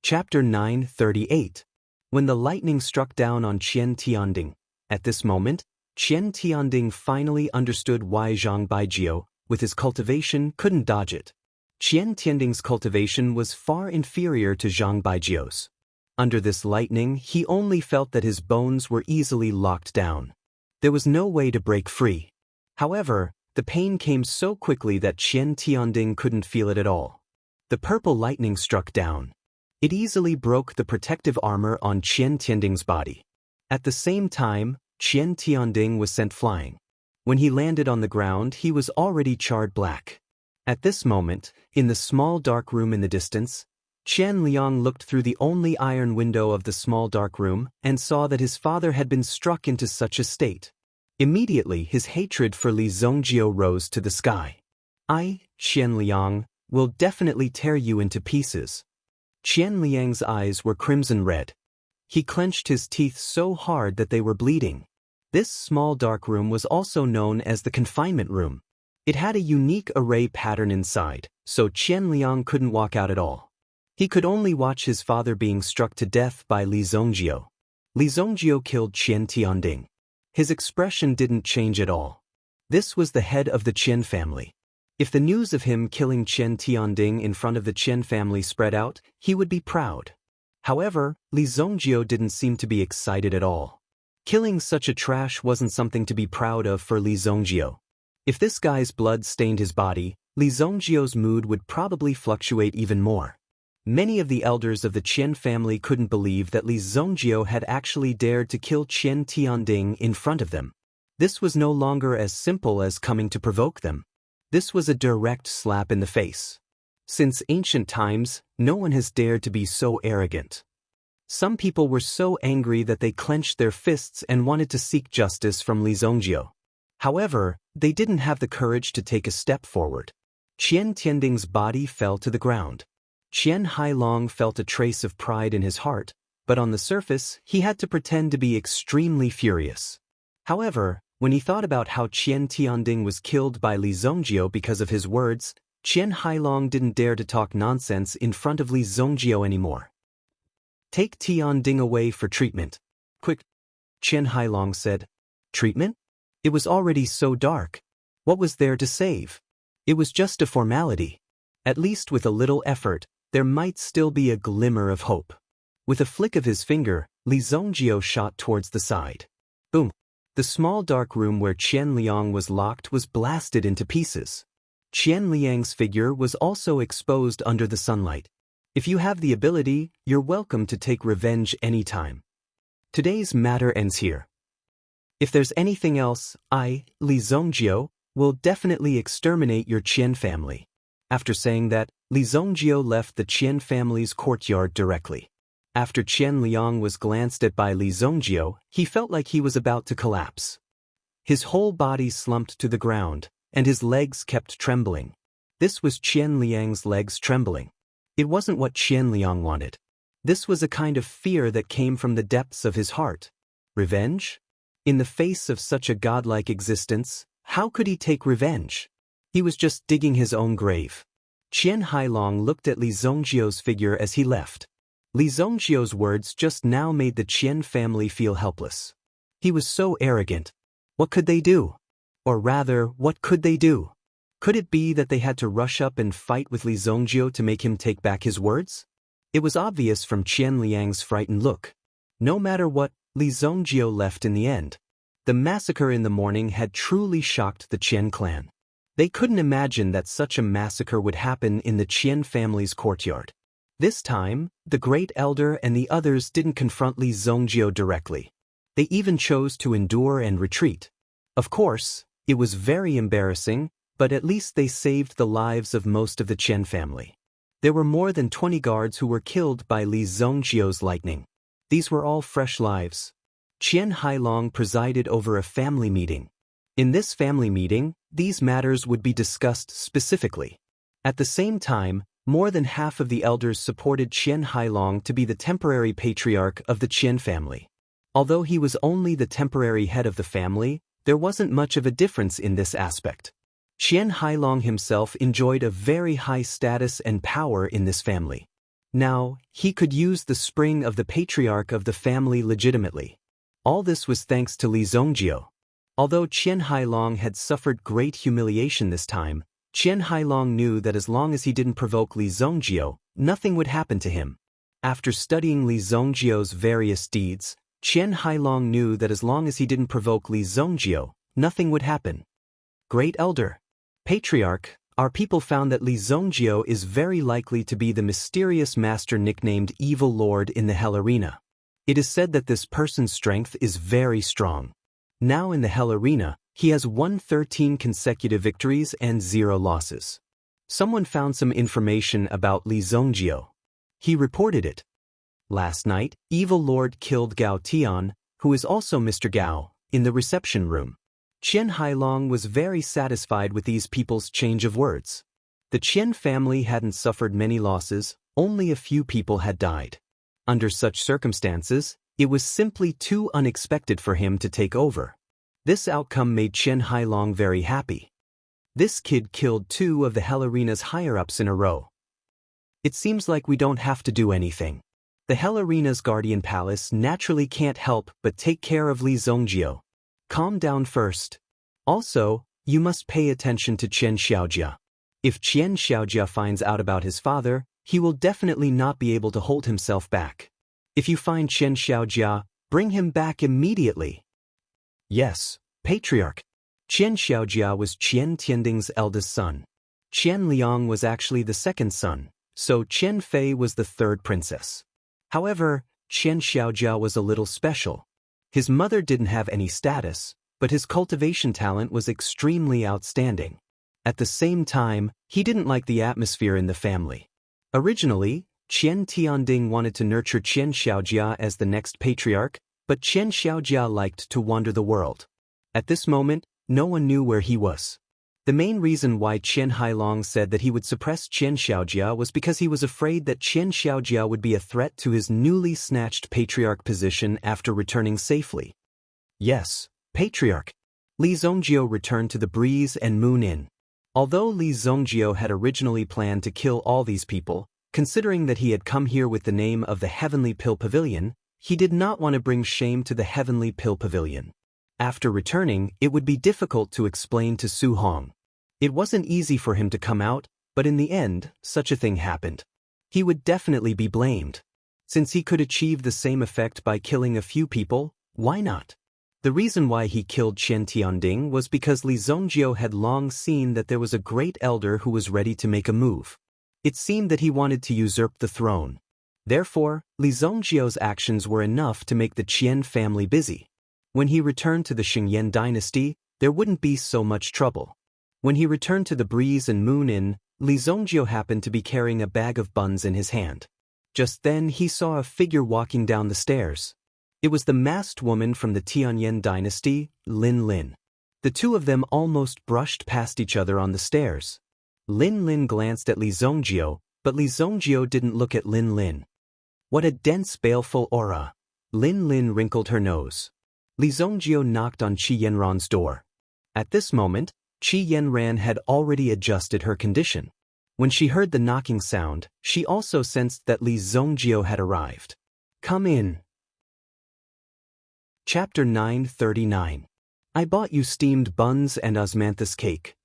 Chapter 938. When the lightning struck down on Qian Tianding. At this moment, Qian Tianding finally understood why Zhang Baijiu, with his cultivation, couldn't dodge it. Qian Tianding's cultivation was far inferior to Zhang Baijiu's. Under this lightning, he only felt that his bones were easily locked down. There was no way to break free. However, the pain came so quickly that Qian Tianding couldn't feel it at all. The purple lightning struck down. It easily broke the protective armor on Qian Tianding's body. At the same time, Qian Tianding was sent flying. When he landed on the ground, he was already charred black. At this moment, in the small dark room in the distance, Qian Liang looked through the only iron window of the small dark room and saw that his father had been struck into such a state. Immediately, his hatred for Li Zongjiu rose to the sky. "I, Qian Liang, will definitely tear you into pieces." Qian Liang's eyes were crimson red. He clenched his teeth so hard that they were bleeding. This small dark room was also known as the confinement room. It had a unique array pattern inside, so Qian Liang couldn't walk out at all. He could only watch his father being struck to death by Li Zongjiu. Li Zongjiu killed Qian Tianding. His expression didn't change at all. This was the head of the Qian family. If the news of him killing Qian Tianding in front of the Qian family spread out, he would be proud. However, Li Zongjiu didn't seem to be excited at all. Killing such a trash wasn't something to be proud of for Li Zongjiu. If this guy's blood stained his body, Li Zongjiu's mood would probably fluctuate even more. Many of the elders of the Qian family couldn't believe that Li Zongjiu had actually dared to kill Qian Tianding in front of them. This was no longer as simple as coming to provoke them. This was a direct slap in the face. Since ancient times, no one has dared to be so arrogant. Some people were so angry that they clenched their fists and wanted to seek justice from Li Zongjiu. However, they didn't have the courage to take a step forward. Qian Tianding's body fell to the ground. Qian Hailong felt a trace of pride in his heart, but on the surface, he had to pretend to be extremely furious. However, when he thought about how Qian Tianding was killed by Li Zongjiu because of his words, Qian Hailong didn't dare to talk nonsense in front of Li Zongjiu anymore. "Take Tianding away for treatment. Quick," Qian Hailong said. "Treatment?" It was already so dark. What was there to save? It was just a formality. At least with a little effort, there might still be a glimmer of hope. With a flick of his finger, Li Zongjiu shot towards the side. Boom! The small dark room where Qian Liang was locked was blasted into pieces. Qian Liang's figure was also exposed under the sunlight. If you have the ability, you're welcome to take revenge anytime. Today's matter ends here. If there's anything else, I, Li Zongjiu, will definitely exterminate your Qian family. After saying that, Li Zongjiu left the Qian family's courtyard directly. After Qian Liang was glanced at by Li Zongjiu, he felt like he was about to collapse. His whole body slumped to the ground, and his legs kept trembling. This was Qian Liang's legs trembling. It wasn't what Qian Liang wanted. This was a kind of fear that came from the depths of his heart. Revenge? In the face of such a godlike existence, how could he take revenge? He was just digging his own grave. Qian Hailong looked at Li Zongjiu's figure as he left. Li Zongjiu's words just now made the Qian family feel helpless. He was so arrogant. What could they do? Or rather, what could they do? Could it be that they had to rush up and fight with Li Zongjiu to make him take back his words? It was obvious from Qian Liang's frightened look. No matter what, Li Zongjiu left in the end. The massacre in the morning had truly shocked the Qian clan. They couldn't imagine that such a massacre would happen in the Qian family's courtyard. This time, the great elder and the others didn't confront Li Zongjiu directly. They even chose to endure and retreat. Of course, it was very embarrassing, but at least they saved the lives of most of the Qian family. There were more than 20 guards who were killed by Li Zongjiu's lightning. These were all fresh lives. Qian Hailong presided over a family meeting. In this family meeting, these matters would be discussed specifically. At the same time, more than half of the elders supported Qian Hailong to be the temporary patriarch of the Qian family. Although he was only the temporary head of the family, there wasn't much of a difference in this aspect. Qian Hailong himself enjoyed a very high status and power in this family. Now, he could use the spring of the patriarch of the family legitimately. All this was thanks to Li Zongjio. Although Qian Hailong had suffered great humiliation this time, Qian Hailong knew that as long as he didn't provoke Li Zongjio, nothing would happen to him. After studying Li Zongjio's various deeds, Qian Hailong knew that as long as he didn't provoke Li Zongjio, nothing would happen. Great Elder, Patriarch, our people found that Li Zongjio is very likely to be the mysterious master nicknamed Evil Lord in the Hell Arena. It is said that this person's strength is very strong. Now in the Hell Arena, he has won 13 consecutive victories and 0 losses. Someone found some information about Li Zongjio. He reported it. Last night, Evil Lord killed Gao Tian, who is also Mr. Gao, in the reception room. Qian Hailong was very satisfied with these people's change of words. The Qian family hadn't suffered many losses, only a few people had died. Under such circumstances, it was simply too unexpected for him to take over. This outcome made Qian Hailong very happy. This kid killed 2 of the Hell Arena's higher-ups in a row. It seems like we don't have to do anything. The Hell Arena's Guardian Palace naturally can't help but take care of Li Zongjio. Calm down first. Also, you must pay attention to Qian Xiaojia. If Qian Xiaojia finds out about his father, he will definitely not be able to hold himself back. If you find Qian Xiaojia, bring him back immediately. Yes, Patriarch. Qian Xiaojia was Qian Tianding's eldest son. Qian Liang was actually the second son, so Qian Fei was the third princess. However, Qian Xiaojia was a little special. His mother didn't have any status, but his cultivation talent was extremely outstanding. At the same time, he didn't like the atmosphere in the family. Originally, Qian Tianding wanted to nurture Qian Xiaojia as the next patriarch, but Qian Xiaojia liked to wander the world. At this moment, no one knew where he was. The main reason why Qian Hailong said that he would suppress Qian Xiaojia was because he was afraid that Qian Xiaojia would be a threat to his newly snatched patriarch position after returning safely. Yes, Patriarch. Li Zongjio returned to the Breeze and Moon Inn. Although Li Zongjio had originally planned to kill all these people, considering that he had come here with the name of the Heavenly Pill Pavilion, he did not want to bring shame to the Heavenly Pill Pavilion. After returning, it would be difficult to explain to Su Hong. It wasn't easy for him to come out, but in the end, such a thing happened. He would definitely be blamed. Since he could achieve the same effect by killing a few people, why not? The reason why he killed Qian Tianding was because Li Zongjio had long seen that there was a great elder who was ready to make a move. It seemed that he wanted to usurp the throne. Therefore, Li Zongjio's actions were enough to make the Qian family busy. When he returned to the Xingyan dynasty, there wouldn't be so much trouble. When he returned to the Breeze and Moon Inn, Li Zongjio happened to be carrying a bag of buns in his hand. Just then he saw a figure walking down the stairs. It was the masked woman from the Tianyan dynasty, Lin Lin. The two of them almost brushed past each other on the stairs. Lin Lin glanced at Li Zongjio, but Li Zongjio didn't look at Lin Lin. What a dense, baleful aura. Lin Lin wrinkled her nose. Li Zongjio knocked on Qi Yanran's door. At this moment, Qi Yanran had already adjusted her condition. When she heard the knocking sound, she also sensed that Li Zongjio had arrived. Come in. Chapter 939. I bought you steamed buns and osmanthus cake.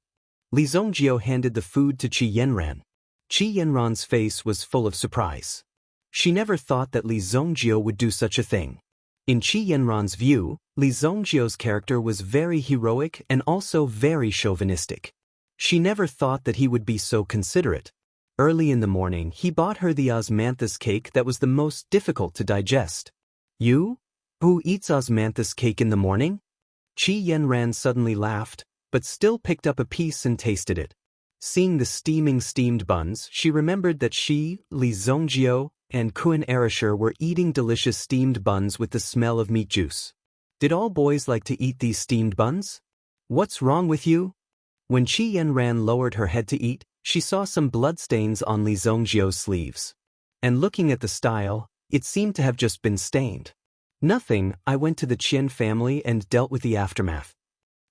Li Zongjio handed the food to Qi Yanran. Qi Yanran's face was full of surprise. She never thought that Li Zongjio would do such a thing. In Qi Yanran's view, Li Zongjio's character was very heroic and also very chauvinistic. She never thought that he would be so considerate. Early in the morning, he bought her the osmanthus cake that was the most difficult to digest. You? Who eats osmanthus cake in the morning? Qi Yanran suddenly laughed, but still picked up a piece and tasted it. Seeing the steamed buns, she remembered that she, Li Zongjio, and Kun Erisher were eating delicious steamed buns with the smell of meat juice. Did all boys like to eat these steamed buns? What's wrong with you? When Qi Yanran lowered her head to eat, she saw some bloodstains on Li Zongjio's sleeves. And looking at the style, it seemed to have just been stained. Nothing, I went to the Qian family and dealt with the aftermath.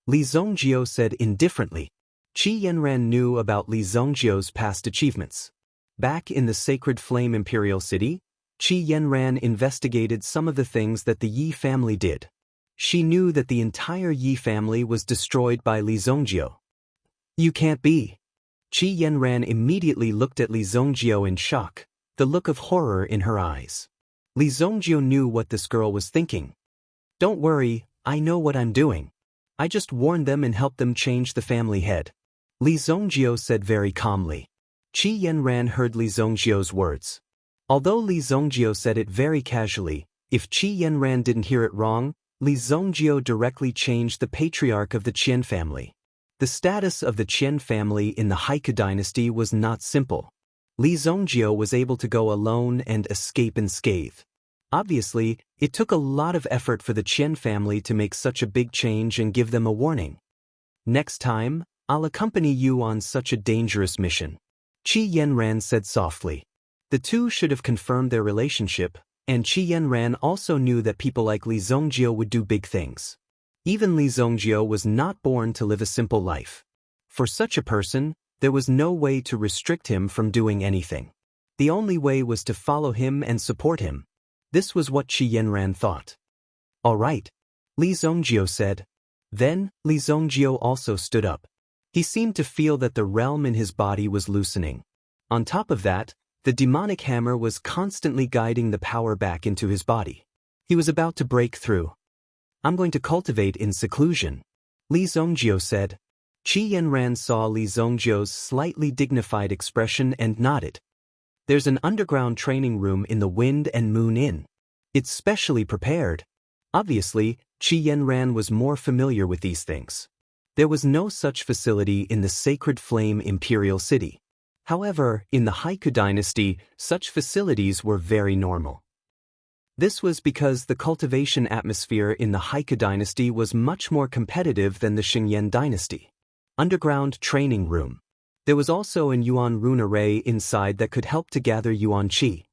Li Zongjio said indifferently. Qi Yanran knew about Li Zongjio's past achievements. Back in the Sacred Flame Imperial City, Qi Yanran investigated some of the things that the Yi family did. She knew that the entire Yi family was destroyed by Li Zhongjiu. You can't be. Qi Yanran immediately looked at Li Zhongjiu in shock, the look of horror in her eyes. Li Zhongjiu knew what this girl was thinking. Don't worry, I know what I'm doing. I just warned them and helped them change the family head. Li Zhongjiu said very calmly. Qi Yanran heard Li Zhongjiu's words. Although Li Zhongjiu said it very casually, if Qi Yanran didn't hear it wrong, Li Zhongjiu directly changed the patriarch of the Qian family. The status of the Qian family in the Haiku dynasty was not simple. Li Zhongjiu was able to go alone and escape unscathed. Obviously, it took a lot of effort for the Qian family to make such a big change and give them a warning. Next time, I'll accompany you on such a dangerous mission, Qi Yanran said softly. The two should have confirmed their relationship, and Qi Yanran also knew that people like Li Zhongjiu would do big things. Even Li Zhongjiu was not born to live a simple life. For such a person, there was no way to restrict him from doing anything. The only way was to follow him and support him. This was what Qi Yanran thought. All right, Li Zhongjiu said. Then, Li Zhongjiu also stood up. He seemed to feel that the realm in his body was loosening. On top of that, the demonic hammer was constantly guiding the power back into his body. He was about to break through. I'm going to cultivate in seclusion, Li Zhongjiu said. Qi Yanran saw Li Zhongjiu's slightly dignified expression and nodded. There's an underground training room in the Wind and Moon Inn. It's specially prepared. Obviously, Qi Yanran was more familiar with these things. There was no such facility in the Sacred Flame Imperial City. However, in the Haiku dynasty, such facilities were very normal. This was because the cultivation atmosphere in the Haiku dynasty was much more competitive than the Xingyan dynasty. Underground training room. There was also an Yuan rune array inside that could help to gather Yuan Qi.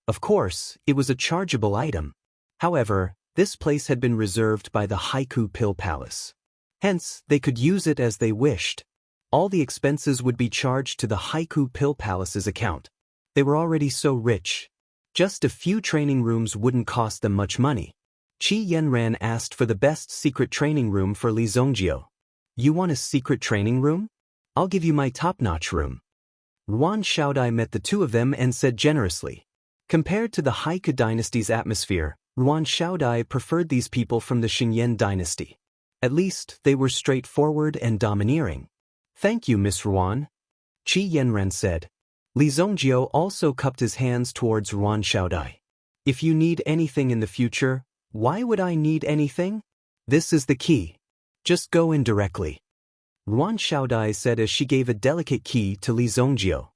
Of course, it was a chargeable item. However, this place had been reserved by the Haiku Pill Palace. Hence, they could use it as they wished. All the expenses would be charged to the Haiku Pill Palace's account. They were already so rich. Just a few training rooms wouldn't cost them much money. Qi Yanran asked for the best secret training room for Li Zhongjiu. You want a secret training room? I'll give you my top-notch room. Yuan Shaodai met the two of them and said generously. Compared to the Haiku dynasty's atmosphere, Yuan Shaodai preferred these people from the Xingyan dynasty. At least, they were straightforward and domineering. Thank you, Miss Yuan, Qi Yanran said. Li Zhongjiu also cupped his hands towards Yuan Shaodai. If you need anything in the future, why would I need anything? This is the key. Just go in directly. Yuan Shaodai said as she gave a delicate key to Li Zhongjiu.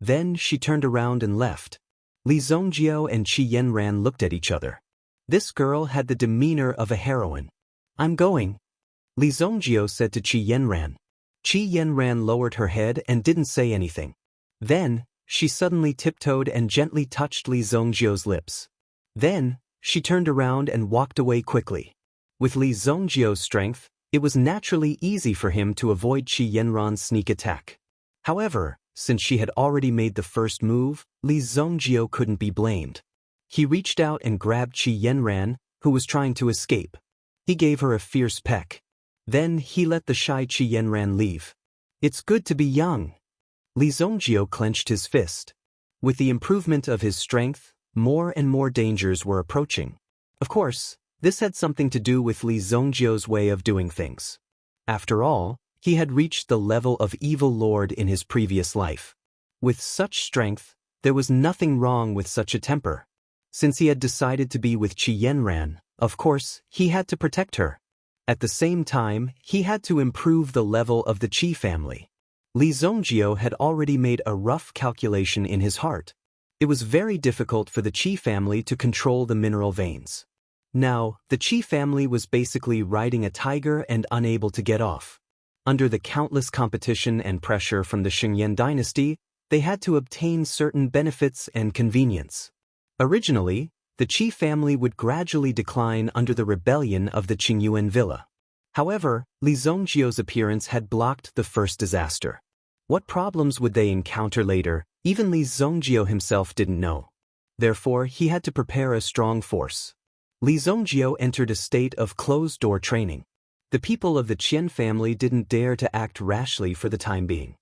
Then she turned around and left. Li Zhongjiu and Qi Yanran looked at each other. This girl had the demeanor of a heroine. I'm going, Li Zhongjiu said to Qi Yanran. Qi Yanran lowered her head and didn't say anything. Then, she suddenly tiptoed and gently touched Li Zhongjiu's lips. Then, she turned around and walked away quickly. With Li Zhongjiu's strength, it was naturally easy for him to avoid Qi Yanran's sneak attack. However, since she had already made the first move, Li Zhongjiu couldn't be blamed. He reached out and grabbed Qi Yanran, who was trying to escape. He gave her a fierce peck. Then he let the shy Qi Yanran leave. It's good to be young. Li Zhongjiu clenched his fist. With the improvement of his strength, more and more dangers were approaching. Of course, this had something to do with Li Zhongjiu's way of doing things. After all, he had reached the level of evil lord in his previous life. With such strength, there was nothing wrong with such a temper. Since he had decided to be with Qi Yanran, of course, he had to protect her. At the same time, he had to improve the level of the Qi family. Li Zhongjiu had already made a rough calculation in his heart. It was very difficult for the Qi family to control the mineral veins. Now, the Qi family was basically riding a tiger and unable to get off. Under the countless competition and pressure from the Xingyan dynasty, they had to obtain certain benefits and convenience. Originally, the Qi family would gradually decline under the rebellion of the Qingyuan villa. However, Li Zhongjiu's appearance had blocked the first disaster. What problems would they encounter later, Even Li Zongjio himself didn't know. Therefore, he had to prepare a strong force. Li Zongjio entered a state of closed-door training. The people of the Qian family didn't dare to act rashly for the time being.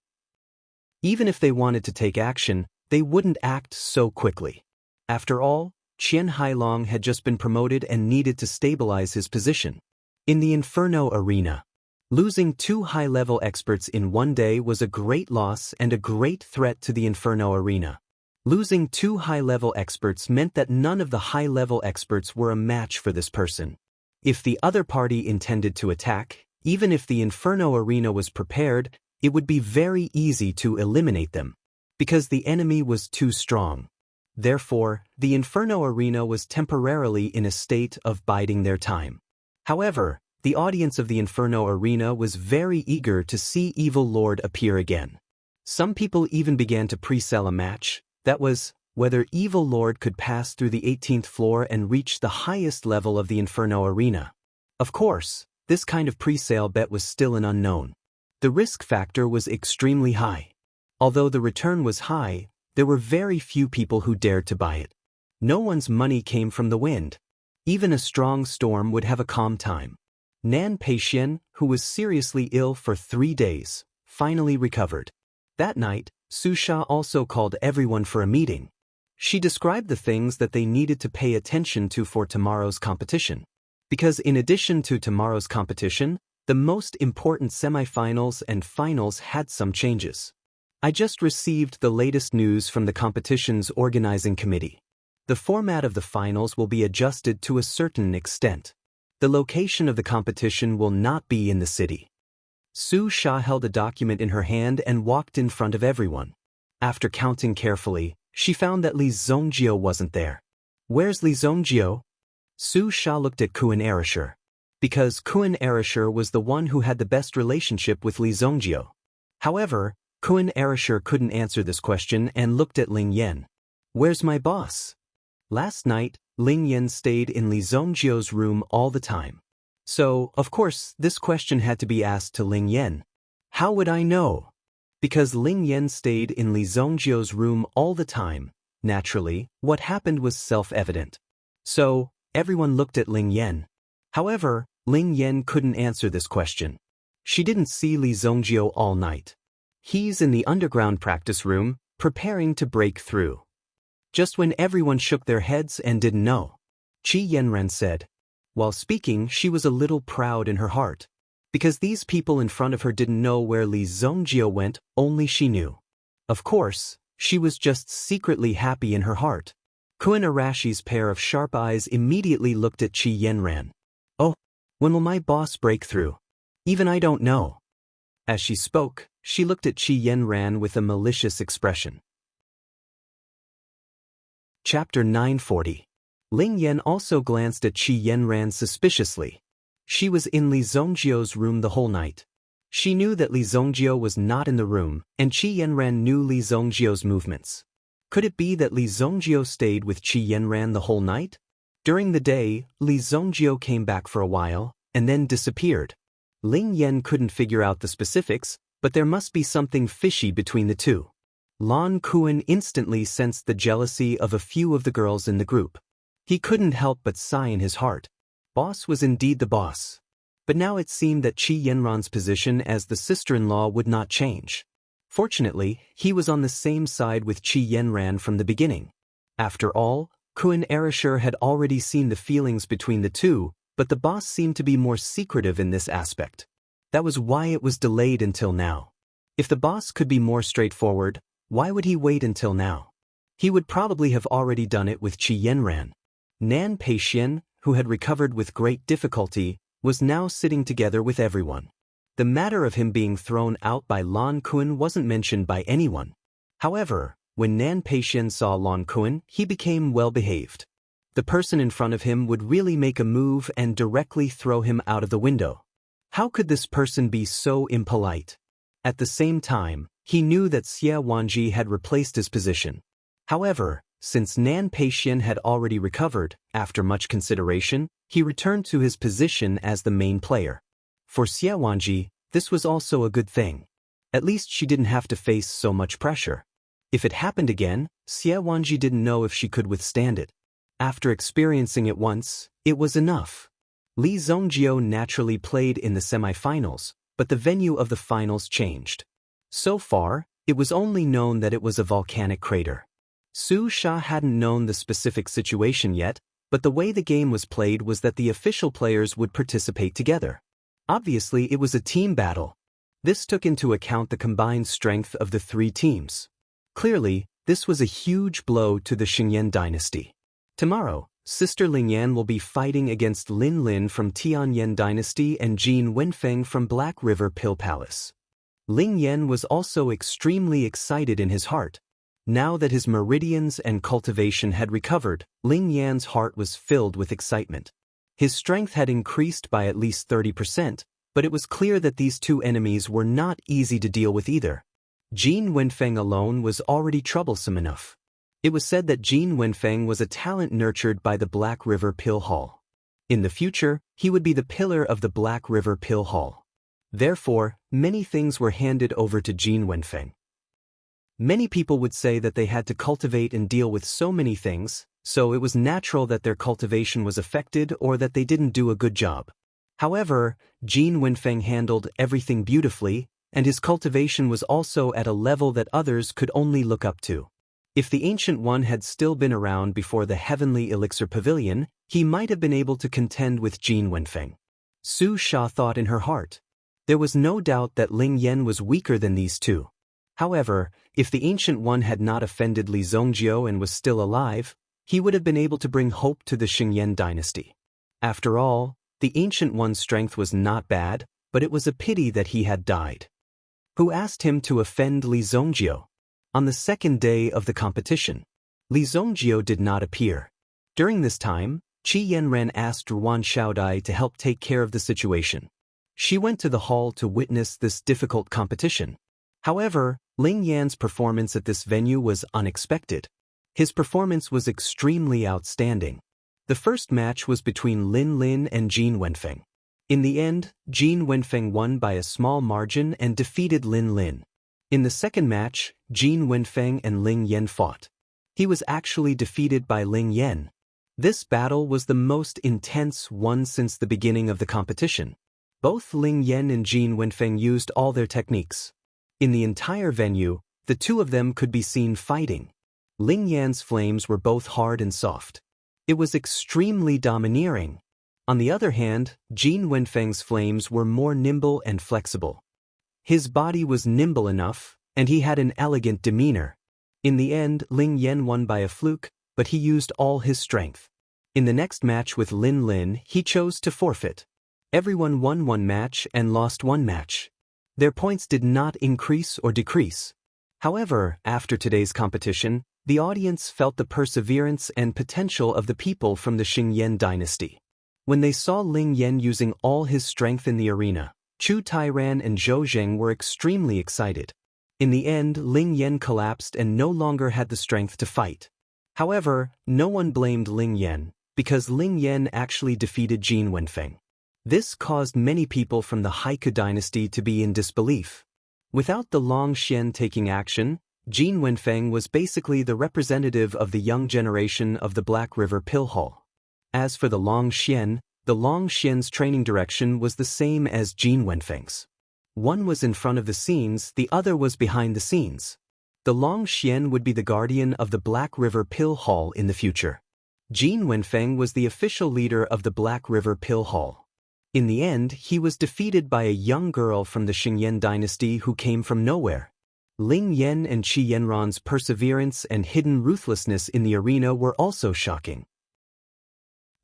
Even if they wanted to take action, they wouldn't act so quickly. After all, Qian Hailong had just been promoted and needed to stabilize his position. In the Inferno arena, losing 2 high-level experts in one day was a great loss and a great threat to the Inferno arena. Losing 2 high-level experts meant that none of the high-level experts were a match for this person. If the other party intended to attack, even if the Inferno arena was prepared, it would be very easy to eliminate them, because the enemy was too strong. Therefore, the Inferno arena was temporarily in a state of biding their time. However, the audience of the Inferno arena was very eager to see Evil Lord appear again. Some people even began to pre-sell a match, that was, whether Evil Lord could pass through the 18th floor and reach the highest level of the Inferno arena. Of course, this kind of pre-sale bet was still an unknown. The risk factor was extremely high. Although the return was high, there were very few people who dared to buy it. No one's money came from the wind. Even a strong storm would have a calm time. Nan Peixian, who was seriously ill for 3 days, finally recovered. That night, Su Sha also called everyone for a meeting. She described the things that they needed to pay attention to for tomorrow's competition. Because in addition to tomorrow's competition, the most important semifinals and finals had some changes. I just received the latest news from the competition's organizing committee. The format of the finals will be adjusted to a certain extent. The location of the competition will not be in the city. Su Sha held a document in her hand and walked in front of everyone. After counting carefully, she found that Li Zongjio wasn't there. Where's Li Zongjio? Su Sha looked at Kuan Erisher. Because Kuan Erisher was the one who had the best relationship with Li Zongjio. However, Kuan Erisher couldn't answer this question and looked at Ling Yan. Where's my boss? Last night, Ling Yan stayed in Li Zongjio's room all the time. So, of course, this question had to be asked to Ling Yan. How would I know? Because Ling Yan stayed in Li Zongjio's room all the time, naturally, what happened was self-evident. So, everyone looked at Ling Yan. However, Ling Yan couldn't answer this question. She didn't see Li Zongjio all night. He's in the underground practice room, preparing to break through. Just when everyone shook their heads and didn't know, Qi Yanran said. While speaking, she was a little proud in her heart. Because these people in front of her didn't know where Li Zongjio went, only she knew. Of course, she was just secretly happy in her heart. Kuan Arashi's pair of sharp eyes immediately looked at Qi Yanran. Oh, when will my boss break through? Even I don't know. As she spoke, she looked at Qi Yanran with a malicious expression. Chapter 940. Ling Yan also glanced at Qi Yanran suspiciously. She was in Li Zongjio's room the whole night. She knew that Li Zongjio was not in the room, and Qi Yanran knew Li Zongjio's movements. Could it be that Li Zongjio stayed with Qi Yanran the whole night? During the day, Li Zongjio came back for a while, and then disappeared. Ling Yan couldn't figure out the specifics, but there must be something fishy between the two. Lan Kuan instantly sensed the jealousy of a few of the girls in the group. He couldn't help but sigh in his heart. Boss was indeed the boss. But now it seemed that Qi Yanran's position as the sister-in-law would not change. Fortunately, he was on the same side with Qi Yanran from the beginning. After all, Kuan Erisher had already seen the feelings between the two, but the boss seemed to be more secretive in this aspect. That was why it was delayed until now. If the boss could be more straightforward, why would he wait until now? He would probably have already done it with Qi Yanran. Nan Peixian, who had recovered with great difficulty, was now sitting together with everyone. The matter of him being thrown out by Lan Kuan wasn't mentioned by anyone. However, when Nan Peixian saw Lan Kuan, he became well-behaved. The person in front of him would really make a move and directly throw him out of the window. How could this person be so impolite? At the same time, he knew that Xie Wanji had replaced his position. However, since Nan Peixian had already recovered, after much consideration, he returned to his position as the main player. For Xie Wanji, this was also a good thing. At least she didn't have to face so much pressure. If it happened again, Xie Wanji didn't know if she could withstand it. After experiencing it once, it was enough. Li Zongjio naturally played in the semifinals, but the venue of the finals changed. So far, it was only known that it was a volcanic crater. Su Sha hadn't known the specific situation yet, but the way the game was played was that the official players would participate together. Obviously, it was a team battle. This took into account the combined strength of the three teams. Clearly, this was a huge blow to the Xingyan dynasty. Tomorrow, Sister Lingyan will be fighting against Lin Lin from Tianyan dynasty and Jin Wenfeng from Black River Pill Palace. Ling Yan was also extremely excited in his heart. Now that his meridians and cultivation had recovered, Ling Yan's heart was filled with excitement. His strength had increased by at least 30%, but it was clear that these two enemies were not easy to deal with either. Jin Wenfeng alone was already troublesome enough. It was said that Jin Wenfeng was a talent nurtured by the Black River Pill Hall. In the future, he would be the pillar of the Black River Pill Hall. Therefore, many things were handed over to Jin Wenfeng. Many people would say that they had to cultivate and deal with so many things, so it was natural that their cultivation was affected or that they didn't do a good job. However, Jin Wenfeng handled everything beautifully, and his cultivation was also at a level that others could only look up to. If the Ancient One had still been around before the Heavenly Elixir Pavilion, he might have been able to contend with Jin Wenfeng. Su Sha thought in her heart. There was no doubt that Ling Yan was weaker than these two. However, if the Ancient One had not offended Li Zongjio and was still alive, he would have been able to bring hope to the Xingyan dynasty. After all, the Ancient One's strength was not bad, but it was a pity that he had died. Who asked him to offend Li Zongjio? On the second day of the competition, Li Zongjio did not appear. During this time, Qi Yanran asked Ruan Xiaodai to help take care of the situation. She went to the hall to witness this difficult competition. However, Ling Yan's performance at this venue was unexpected. His performance was extremely outstanding. The first match was between Lin Lin and Jin Wenfeng. In the end, Jin Wenfeng won by a small margin and defeated Lin Lin. In the second match, Jin Wenfeng and Ling Yan fought. He was actually defeated by Ling Yan. This battle was the most intense one since the beginning of the competition. Both Ling Yan and Jin Wenfeng used all their techniques. In the entire venue, the two of them could be seen fighting. Ling Yan's flames were both hard and soft. It was extremely domineering. On the other hand, Jin Wenfeng's flames were more nimble and flexible. His body was nimble enough, and he had an elegant demeanor. In the end, Ling Yan won by a fluke, but he used all his strength. In the next match with Lin Lin, he chose to forfeit. Everyone won one match and lost one match. Their points did not increase or decrease. However, after today's competition, the audience felt the perseverance and potential of the people from the Xingyan dynasty. When they saw Ling Yan using all his strength in the arena, Chu Tairan and Zhou Zheng were extremely excited. In the end, Ling Yan collapsed and no longer had the strength to fight. However, no one blamed Ling Yan, because Ling Yan actually defeated Jin Wenfeng. This caused many people from the Haiku dynasty to be in disbelief. Without the Long Xian taking action, Jin Wenfeng was basically the representative of the young generation of the Black River Pill Hall. As for the Long Xian's training direction was the same as Jin Wenfeng's. One was in front of the scenes, the other was behind the scenes. The Long Xian would be the guardian of the Black River Pill Hall in the future. Jin Wenfeng was the official leader of the Black River Pill Hall. In the end, he was defeated by a young girl from the Xingyan dynasty who came from nowhere. Ling Yan and Qi Yanran's perseverance and hidden ruthlessness in the arena were also shocking.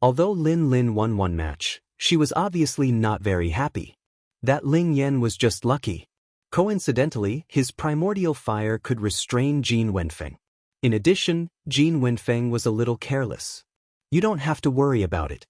Although Lin Lin won one match, she was obviously not very happy. That Ling Yan was just lucky. Coincidentally, his primordial fire could restrain Jin Wenfeng. In addition, Jin Wenfeng was a little careless. You don't have to worry about it.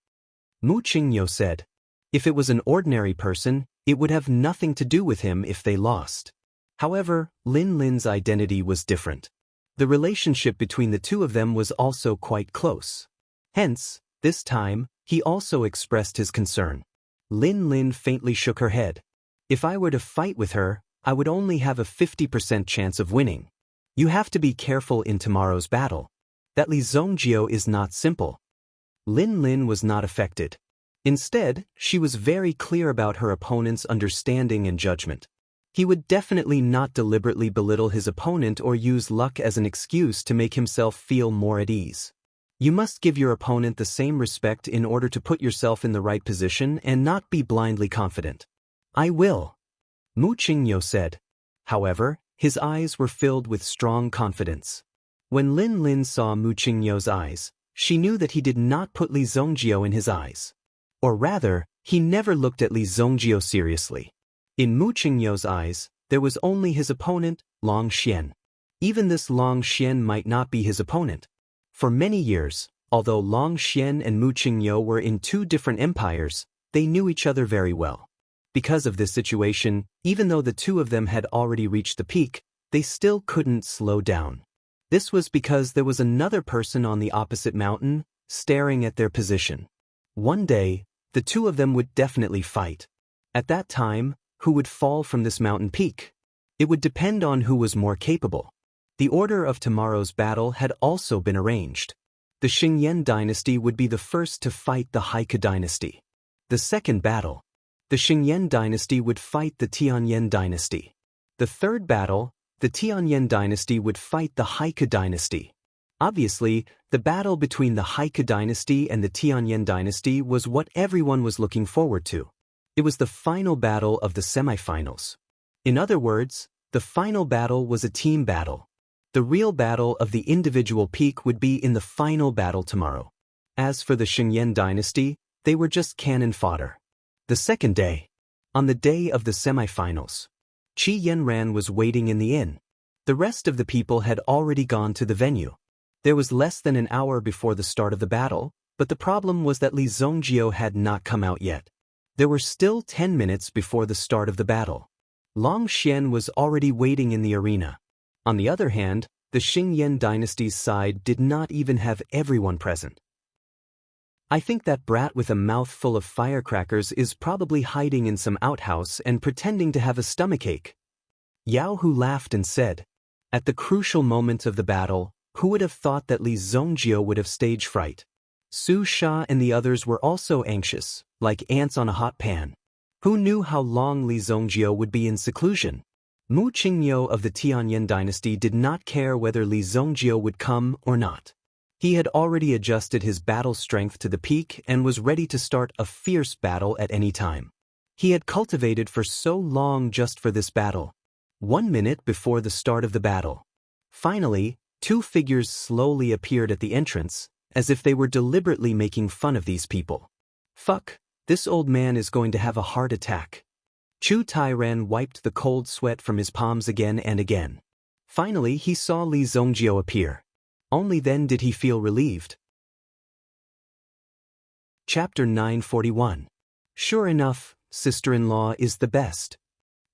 Mu Qingyo said. If it was an ordinary person, it would have nothing to do with him if they lost. However, Lin Lin's identity was different. The relationship between the two of them was also quite close. Hence, this time, he also expressed his concern. Lin Lin faintly shook her head. If I were to fight with her, I would only have a 50% chance of winning. You have to be careful in tomorrow's battle. That Li Zongjio is not simple. Lin Lin was not affected. Instead, she was very clear about her opponent's understanding and judgment. He would definitely not deliberately belittle his opponent or use luck as an excuse to make himself feel more at ease. You must give your opponent the same respect in order to put yourself in the right position and not be blindly confident. I will, Mu Qingyo said. However, his eyes were filled with strong confidence. When Lin Lin saw Mu Qingyo's eyes, she knew that he did not put Li Zongjio in his eyes. Or rather, he never looked at Li Zongjio seriously. In Mu Qingyo's eyes, there was only his opponent, Long Xian. Even this Long Xian might not be his opponent. For many years, although Long Xian and Mu Qingyo were in two different empires, they knew each other very well. Because of this situation, even though the two of them had already reached the peak, they still couldn't slow down. This was because there was another person on the opposite mountain, staring at their position. One day, the two of them would definitely fight. At that time, who would fall from this mountain peak? It would depend on who was more capable. The order of tomorrow's battle had also been arranged. The Xingyan dynasty would be the first to fight the Haike dynasty. The second battle, the Xingyan dynasty would fight the Tianyan dynasty. The third battle, the Tianyan dynasty would fight the Haike dynasty. Obviously, the battle between the Haike dynasty and the Tianyan dynasty was what everyone was looking forward to. It was the final battle of the semifinals. In other words, the final battle was a team battle. The real battle of the individual peak would be in the final battle tomorrow. As for the Xingyan dynasty, they were just cannon fodder. The second day, on the day of the semifinals, Qi Yanran was waiting in the inn. The rest of the people had already gone to the venue. There was less than an hour before the start of the battle, but the problem was that Li Zongjio had not come out yet. There were still 10 minutes before the start of the battle. Long Xian was already waiting in the arena. On the other hand, the Xingyan dynasty's side did not even have everyone present. I think that brat with a mouth full of firecrackers is probably hiding in some outhouse and pretending to have a stomachache. Yao Hu laughed and said, at the crucial moment of the battle, who would have thought that Li Zongjio would have stage fright? Su Sha and the others were also anxious, like ants on a hot pan. Who knew how long Li Zongjio would be in seclusion? Mu Qingyo of the Tianyan dynasty did not care whether Li Zongjio would come or not. He had already adjusted his battle strength to the peak and was ready to start a fierce battle at any time. He had cultivated for so long just for this battle. 1 minute before the start of the battle. Finally, two figures slowly appeared at the entrance, as if they were deliberately making fun of these people. Fuck, this old man is going to have a heart attack. Chu Tairan wiped the cold sweat from his palms again and again. Finally, he saw Li Zongjio appear. Only then did he feel relieved. Chapter 941. Sure enough, sister-in-law is the best.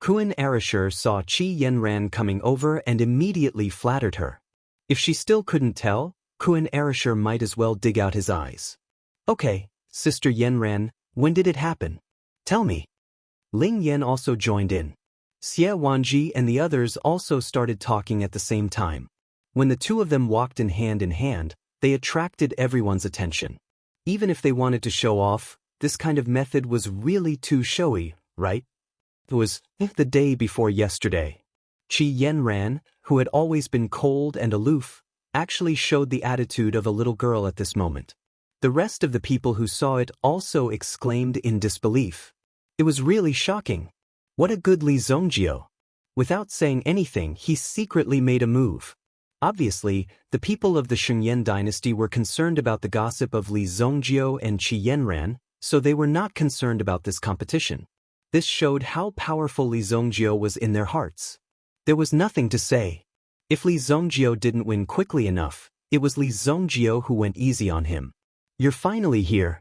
Kuan Arashur saw Qi Yanran coming over and immediately flattered her. If she still couldn't tell, Kuan Arashur might as well dig out his eyes. Okay, Sister Yanran, when did it happen? Tell me. Ling Yan also joined in. Xie Wanji and the others also started talking at the same time. When the two of them walked in hand, they attracted everyone's attention. Even if they wanted to show off, this kind of method was really too showy, right? It was the day before yesterday. Qi Yanran, who had always been cold and aloof, actually showed the attitude of a little girl at this moment. The rest of the people who saw it also exclaimed in disbelief. It was really shocking. What a good Li Zongjio. Without saying anything, he secretly made a move. Obviously, the people of the Xingyan dynasty were concerned about the gossip of Li Zongjio and Qi Yanran, so they were not concerned about this competition. This showed how powerful Li Zongjio was in their hearts. There was nothing to say. If Li Zongjio didn't win quickly enough, it was Li Zongjio who went easy on him. You're finally here.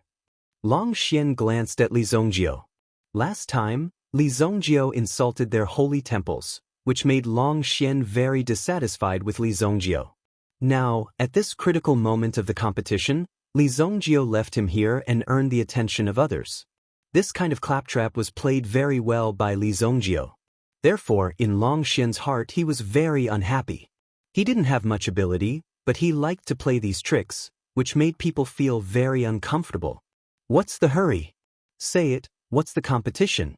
Long Xian glanced at Li Zongjio. Last time, Li Zongjio insulted their holy temples, which made Long Xian very dissatisfied with Li Zongjio. Now, at this critical moment of the competition, Li Zongjio left him here and earned the attention of others. This kind of claptrap was played very well by Li Zongjio. Therefore, in Long Xian's heart he was very unhappy. He didn't have much ability, but he liked to play these tricks, which made people feel very uncomfortable. What's the hurry? Say it, what's the competition?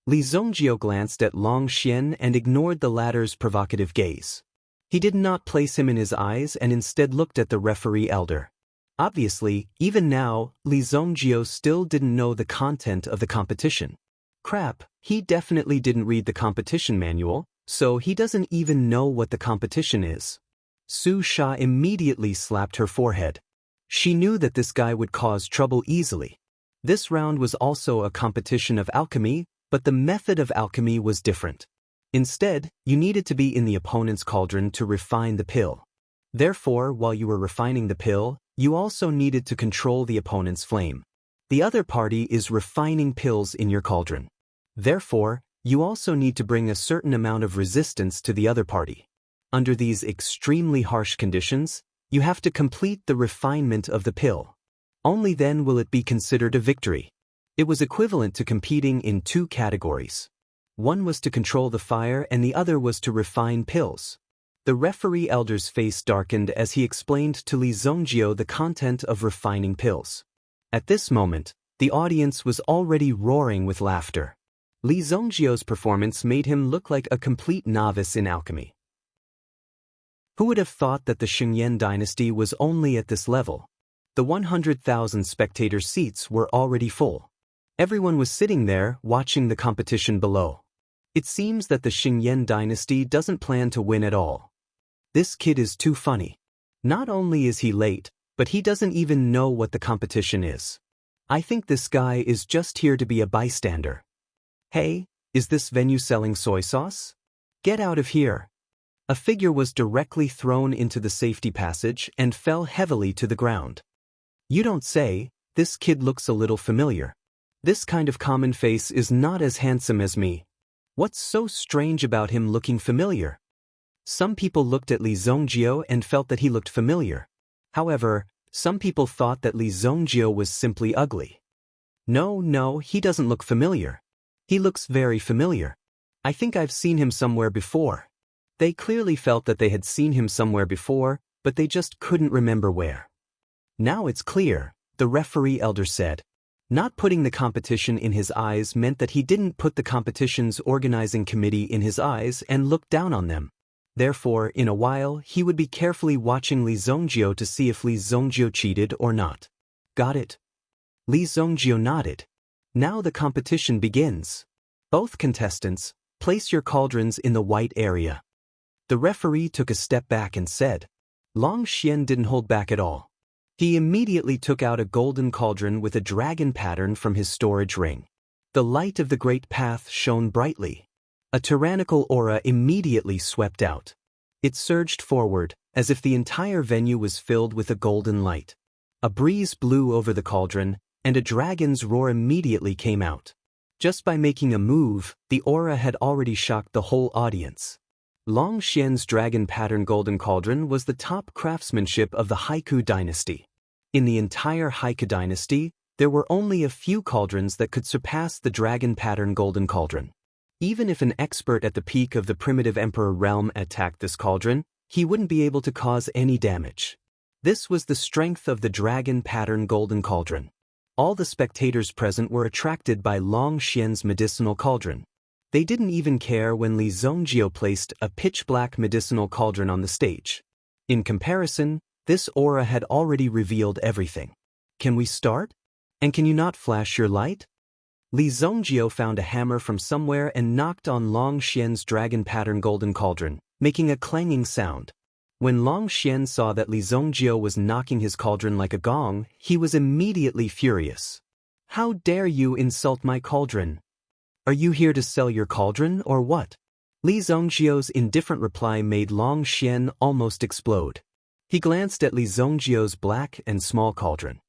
Li Zongjio glanced at Long Xian and ignored the latter's provocative gaze. He did not place him in his eyes and instead looked at the referee elder. Obviously, even now, Li Zongjio still didn't know the content of the competition. Crap, he definitely didn't read the competition manual, so he doesn't even know what the competition is. Su Sha immediately slapped her forehead. She knew that this guy would cause trouble easily. This round was also a competition of alchemy, but the method of alchemy was different. Instead, you needed to be in the opponent's cauldron to refine the pill. Therefore, while you were refining the pill, you also needed to control the opponent's flame. The other party is refining pills in your cauldron. Therefore, you also need to bring a certain amount of resistance to the other party. Under these extremely harsh conditions, you have to complete the refinement of the pill. Only then will it be considered a victory. It was equivalent to competing in two categories. One was to control the fire and the other was to refine pills. The referee elder's face darkened as he explained to Li Zongjio the content of refining pills. At this moment, the audience was already roaring with laughter. Li Zongjio's performance made him look like a complete novice in alchemy. Who would have thought that the Xingyan dynasty was only at this level? The 100,000 spectator seats were already full. Everyone was sitting there watching the competition below. It seems that the Xingyan dynasty doesn't plan to win at all. This kid is too funny. Not only is he late, but he doesn't even know what the competition is. I think this guy is just here to be a bystander. Hey, is this venue selling soy sauce? Get out of here. A figure was directly thrown into the safety passage and fell heavily to the ground. You don't say, this kid looks a little familiar. This kind of common face is not as handsome as me. What's so strange about him looking familiar? Some people looked at Li Zongjio and felt that he looked familiar. However, some people thought that Li Zongjio was simply ugly. No, he doesn't look familiar. He looks very familiar. I think I've seen him somewhere before. They clearly felt that they had seen him somewhere before, but they just couldn't remember where. Now it's clear, the referee elder said. Not putting the competition in his eyes meant that he didn't put the competition's organizing committee in his eyes and look down on them. Therefore, in a while, he would be carefully watching Li Zongjio to see if Li Zongjio cheated or not. Got it? Li Zongjio nodded. Now the competition begins. Both contestants, place your cauldrons in the white area. The referee took a step back and said. Long Xian didn't hold back at all. He immediately took out a golden cauldron with a dragon pattern from his storage ring. The light of the great path shone brightly. A tyrannical aura immediately swept out. It surged forward, as if the entire venue was filled with a golden light. A breeze blew over the cauldron, and a dragon's roar immediately came out. Just by making a move, the aura had already shocked the whole audience. Long Xian's dragon pattern golden cauldron was the top craftsmanship of the Haiku dynasty. In the entire Haiku dynasty, there were only a few cauldrons that could surpass the dragon pattern golden cauldron. Even if an expert at the peak of the primitive emperor realm attacked this cauldron, he wouldn't be able to cause any damage. This was the strength of the dragon pattern golden cauldron. All the spectators present were attracted by Long Xian's medicinal cauldron. They didn't even care when Li Zongjio placed a pitch-black medicinal cauldron on the stage. In comparison, this aura had already revealed everything. Can we start? And can you not flash your light? Li Zongjio found a hammer from somewhere and knocked on Long Xian's dragon pattern golden cauldron, making a clanging sound. When Long Xian saw that Li Zongjio was knocking his cauldron like a gong, he was immediately furious. How dare you insult my cauldron? Are you here to sell your cauldron or what? Li Zongjio's indifferent reply made Long Xian almost explode. He glanced at Li Zongjio's black and small cauldron.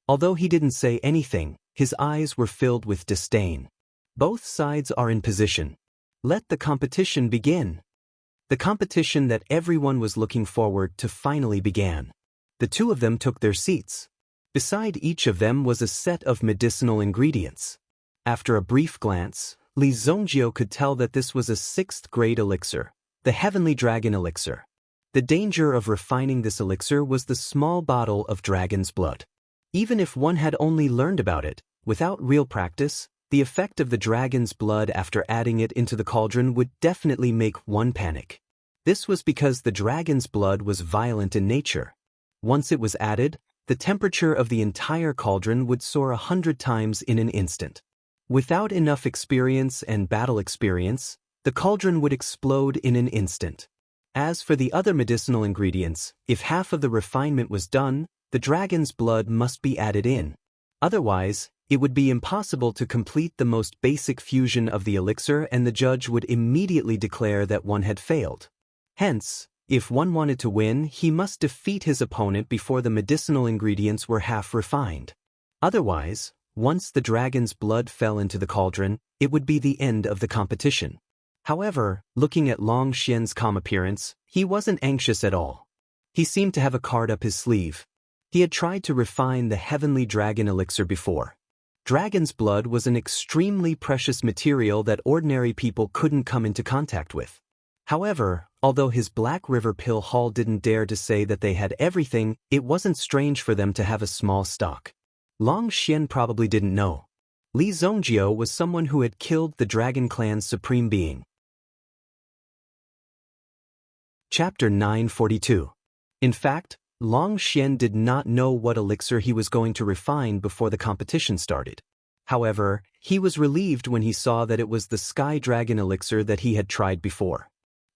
Although he didn't say anything, his eyes were filled with disdain. Both sides are in position. Let the competition begin. The competition that everyone was looking forward to finally began. The two of them took their seats. Beside each of them was a set of medicinal ingredients. After a brief glance, Li Zongjio could tell that this was a 6th grade elixir. The Heavenly Dragon Elixir. The danger of refining this elixir was the small bottle of dragon's blood. Even if one had only learned about it, without real practice, the effect of the dragon's blood after adding it into the cauldron would definitely make one panic. This was because the dragon's blood was violent in nature. Once it was added, the temperature of the entire cauldron would soar 100 times in an instant. Without enough experience and battle experience, the cauldron would explode in an instant. As for the other medicinal ingredients, if half of the refinement was done, the dragon's blood must be added in. Otherwise, it would be impossible to complete the most basic fusion of the elixir, and the judge would immediately declare that one had failed. Hence, if one wanted to win, he must defeat his opponent before the medicinal ingredients were half refined. Otherwise, once the dragon's blood fell into the cauldron, it would be the end of the competition. However, looking at Long Xian's calm appearance, he wasn't anxious at all. He seemed to have a card up his sleeve. He had tried to refine the Heavenly Dragon Elixir before. Dragon's blood was an extremely precious material that ordinary people couldn't come into contact with. However, although his Black River Pill Hall didn't dare to say that they had everything, it wasn't strange for them to have a small stock. Long Xian probably didn't know. Li Zongjio was someone who had killed the Dragon Clan's supreme being. Chapter 942. In fact, Long Xian did not know what elixir he was going to refine before the competition started. However, he was relieved when he saw that it was the Sky Dragon elixir that he had tried before.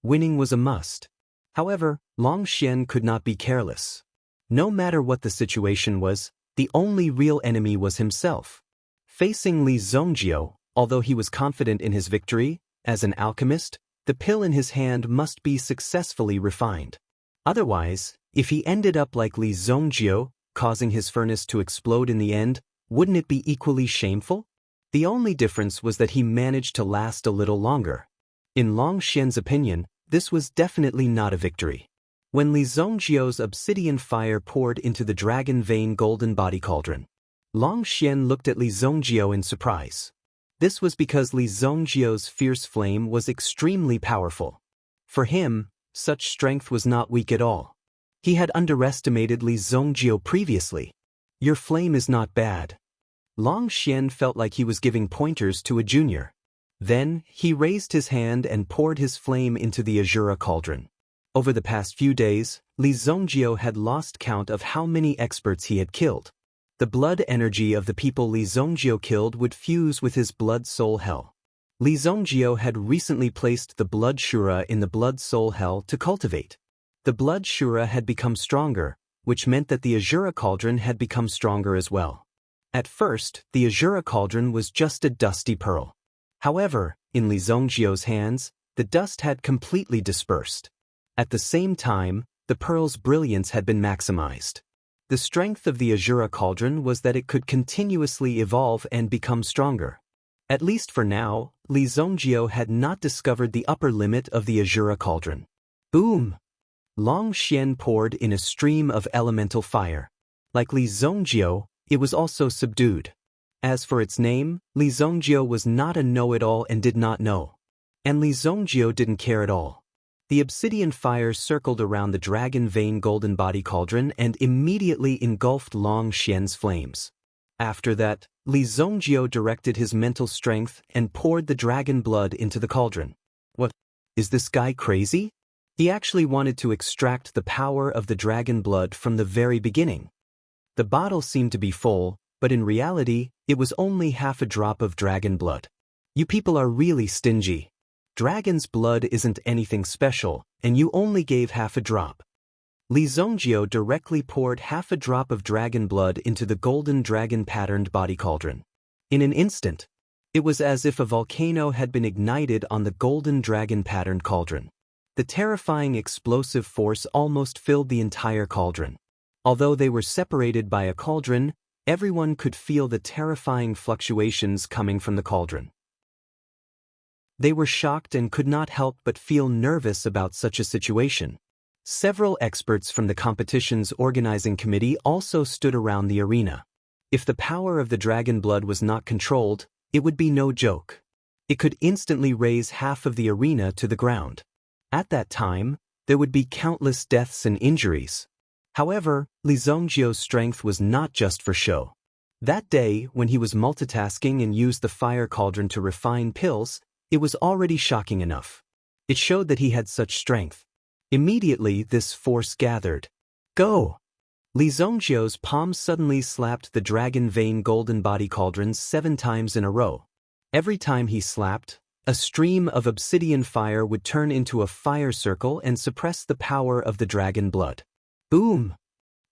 Winning was a must. However, Long Xian could not be careless. No matter what the situation was, the only real enemy was himself. Facing Li Zongjio, although he was confident in his victory, as an alchemist, the pill in his hand must be successfully refined. Otherwise, if he ended up like Li Zongjio, causing his furnace to explode in the end, wouldn't it be equally shameful? The only difference was that he managed to last a little longer. In Long Xian's opinion, this was definitely not a victory. When Li Zongjio's obsidian fire poured into the dragon vein golden body cauldron, Long Xian looked at Li Zongjio in surprise. This was because Li Zongjio's fierce flame was extremely powerful. For him, such strength was not weak at all. He had underestimated Li Zongjio previously. Your flame is not bad. Long Xian felt like he was giving pointers to a junior. Then, he raised his hand and poured his flame into the Azura cauldron. Over the past few days, Li Zongjio had lost count of how many experts he had killed. The blood energy of the people Li Zongjio killed would fuse with his blood soul hell. Li Zongjio had recently placed the blood shura in the blood soul hell to cultivate. The blood shura had become stronger, which meant that the Azura cauldron had become stronger as well. At first, the Azura cauldron was just a dusty pearl. However, in Li Zongjio's hands, the dust had completely dispersed. At the same time, the pearl's brilliance had been maximized. The strength of the Azura cauldron was that it could continuously evolve and become stronger. At least for now, Li Zongjio had not discovered the upper limit of the Azura cauldron. Boom! Long Xian poured in a stream of elemental fire. Like Li Zongjio, it was also subdued. As for its name, Li Zongjio was not a know-it-all and did not know. And Li Zongjio didn't care at all. The obsidian fire circled around the dragon vein golden body cauldron and immediately engulfed Long Xian's flames. After that, Li Zongjio directed his mental strength and poured the dragon blood into the cauldron. What? Is this guy crazy? He actually wanted to extract the power of the dragon blood from the very beginning. The bottle seemed to be full, but in reality, it was only half a drop of dragon blood. You people are really stingy. Dragon's blood isn't anything special, and you only gave half a drop. Li Zongjio directly poured half a drop of dragon blood into the golden dragon-patterned body cauldron. In an instant, it was as if a volcano had been ignited on the golden dragon-patterned cauldron. The terrifying explosive force almost filled the entire cauldron. Although they were separated by a cauldron, everyone could feel the terrifying fluctuations coming from the cauldron. They were shocked and could not help but feel nervous about such a situation. Several experts from the competition's organizing committee also stood around the arena. If the power of the dragon blood was not controlled, it would be no joke. It could instantly raise half of the arena to the ground. At that time, there would be countless deaths and injuries. However, Li Zongjiu's strength was not just for show. That day, when he was multitasking and used the fire cauldron to refine pills, it was already shocking enough. It showed that he had such strength. Immediately, this force gathered. Go! Li Zongjiu's palm suddenly slapped the dragon vein golden body cauldrons 7 times in a row. Every time he slapped, a stream of obsidian fire would turn into a fire circle and suppress the power of the dragon blood. Boom!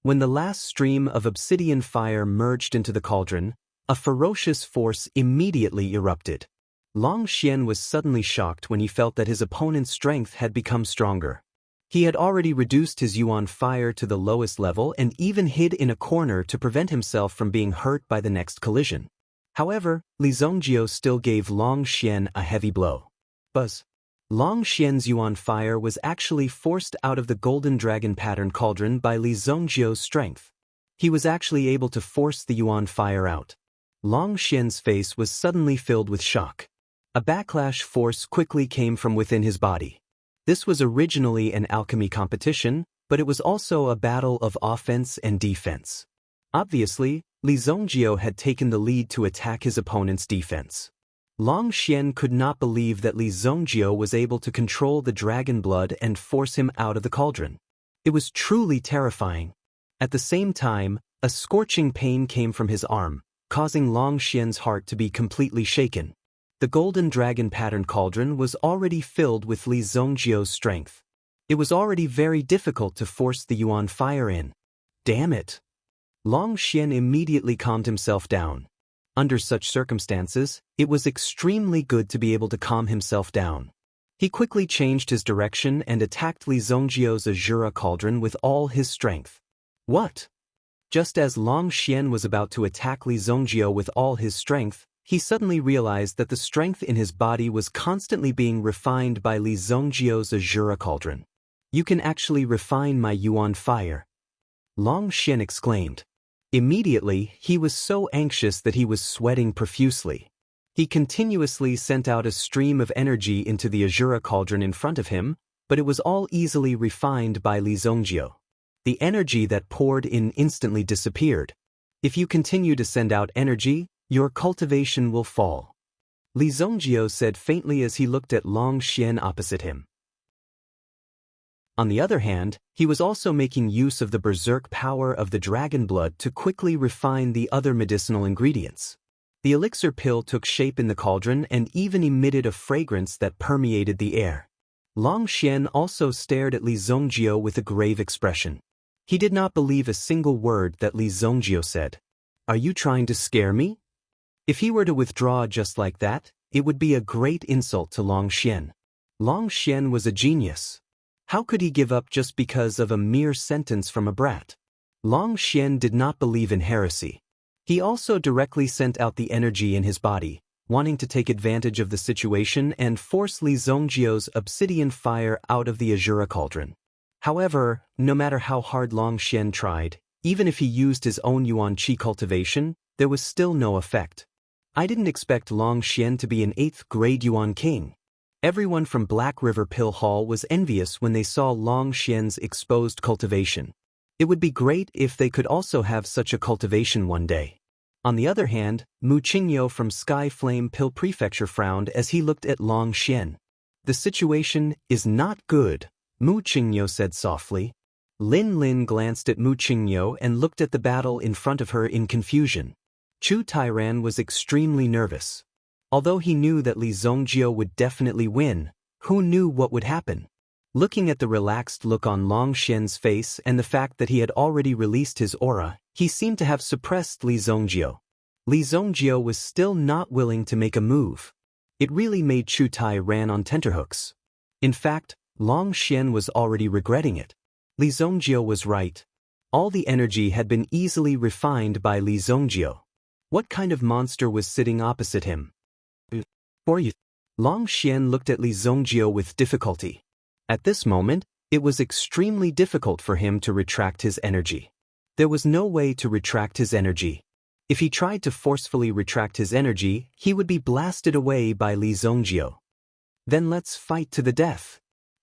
When the last stream of obsidian fire merged into the cauldron, a ferocious force immediately erupted. Long Xian was suddenly shocked when he felt that his opponent's strength had become stronger. He had already reduced his yuan fire to the lowest level and even hid in a corner to prevent himself from being hurt by the next collision. However, Li Zongjiu still gave Long Xian a heavy blow. Buzz! Long Xian's yuan fire was actually forced out of the golden dragon pattern cauldron by Li Zongjiu's strength. He was actually able to force the yuan fire out. Long Xian's face was suddenly filled with shock. A backlash force quickly came from within his body. This was originally an alchemy competition, but it was also a battle of offense and defense. Obviously, Li Zongjiu had taken the lead to attack his opponent's defense. Long Xian could not believe that Li Zongjiu was able to control the dragon blood and force him out of the cauldron. It was truly terrifying. At the same time, a scorching pain came from his arm, causing Long Xian's heart to be completely shaken. The golden dragon pattern cauldron was already filled with Li Zongjiu's strength. It was already very difficult to force the yuan fire in. Damn it! Long Xian immediately calmed himself down. Under such circumstances, it was extremely good to be able to calm himself down. He quickly changed his direction and attacked Li Zongjiu's Azura cauldron with all his strength. What? Just as Long Xian was about to attack Li Zongjiu with all his strength, he suddenly realized that the strength in his body was constantly being refined by Li Zongjiu's Azura cauldron. You can actually refine my yuan fire. Long Xian exclaimed. Immediately, he was so anxious that he was sweating profusely. He continuously sent out a stream of energy into the Azura cauldron in front of him, but it was all easily refined by Li Zongjiu. The energy that poured in instantly disappeared. If you continue to send out energy, your cultivation will fall. Li Zongjiu said faintly as he looked at Long Xian opposite him. On the other hand, he was also making use of the berserk power of the dragon blood to quickly refine the other medicinal ingredients. The elixir pill took shape in the cauldron and even emitted a fragrance that permeated the air. Long Xian also stared at Li Zongjiu with a grave expression. He did not believe a single word that Li Zongjiu said. Are you trying to scare me? If he were to withdraw just like that, it would be a great insult to Long Xian. Long Xian was a genius. How could he give up just because of a mere sentence from a brat? Long Xian did not believe in heresy. He also directly sent out the energy in his body, wanting to take advantage of the situation and force Li Zongjiu's obsidian fire out of the Azura cauldron. However, no matter how hard Long Xian tried, even if he used his own yuan qi cultivation, there was still no effect. I didn't expect Long Xian to be an 8th grade yuan king. Everyone from Black River Pill Hall was envious when they saw Long Xian's exposed cultivation. It would be great if they could also have such a cultivation one day. On the other hand, Mu Qingyo from Sky Flame Pill Prefecture frowned as he looked at Long Xian. The situation is not good, Mu Qingyo said softly. Lin Lin glanced at Mu Qingyo and looked at the battle in front of her in confusion. Chu Tairan was extremely nervous. Although he knew that Li Zongjiu would definitely win, who knew what would happen? Looking at the relaxed look on Long Xian's face and the fact that he had already released his aura, he seemed to have suppressed Li Zongjiu. Li Zongjiu was still not willing to make a move. It really made Chu Tai ran on tenterhooks. In fact, Long Xian was already regretting it. Li Zongjiu was right. All the energy had been easily refined by Li Zongjiu. What kind of monster was sitting opposite him? For you. Long Xian looked at Li Zongjiu with difficulty. At this moment, it was extremely difficult for him to retract his energy. There was no way to retract his energy. If he tried to forcefully retract his energy, he would be blasted away by Li Zongjiu. Then let's fight to the death.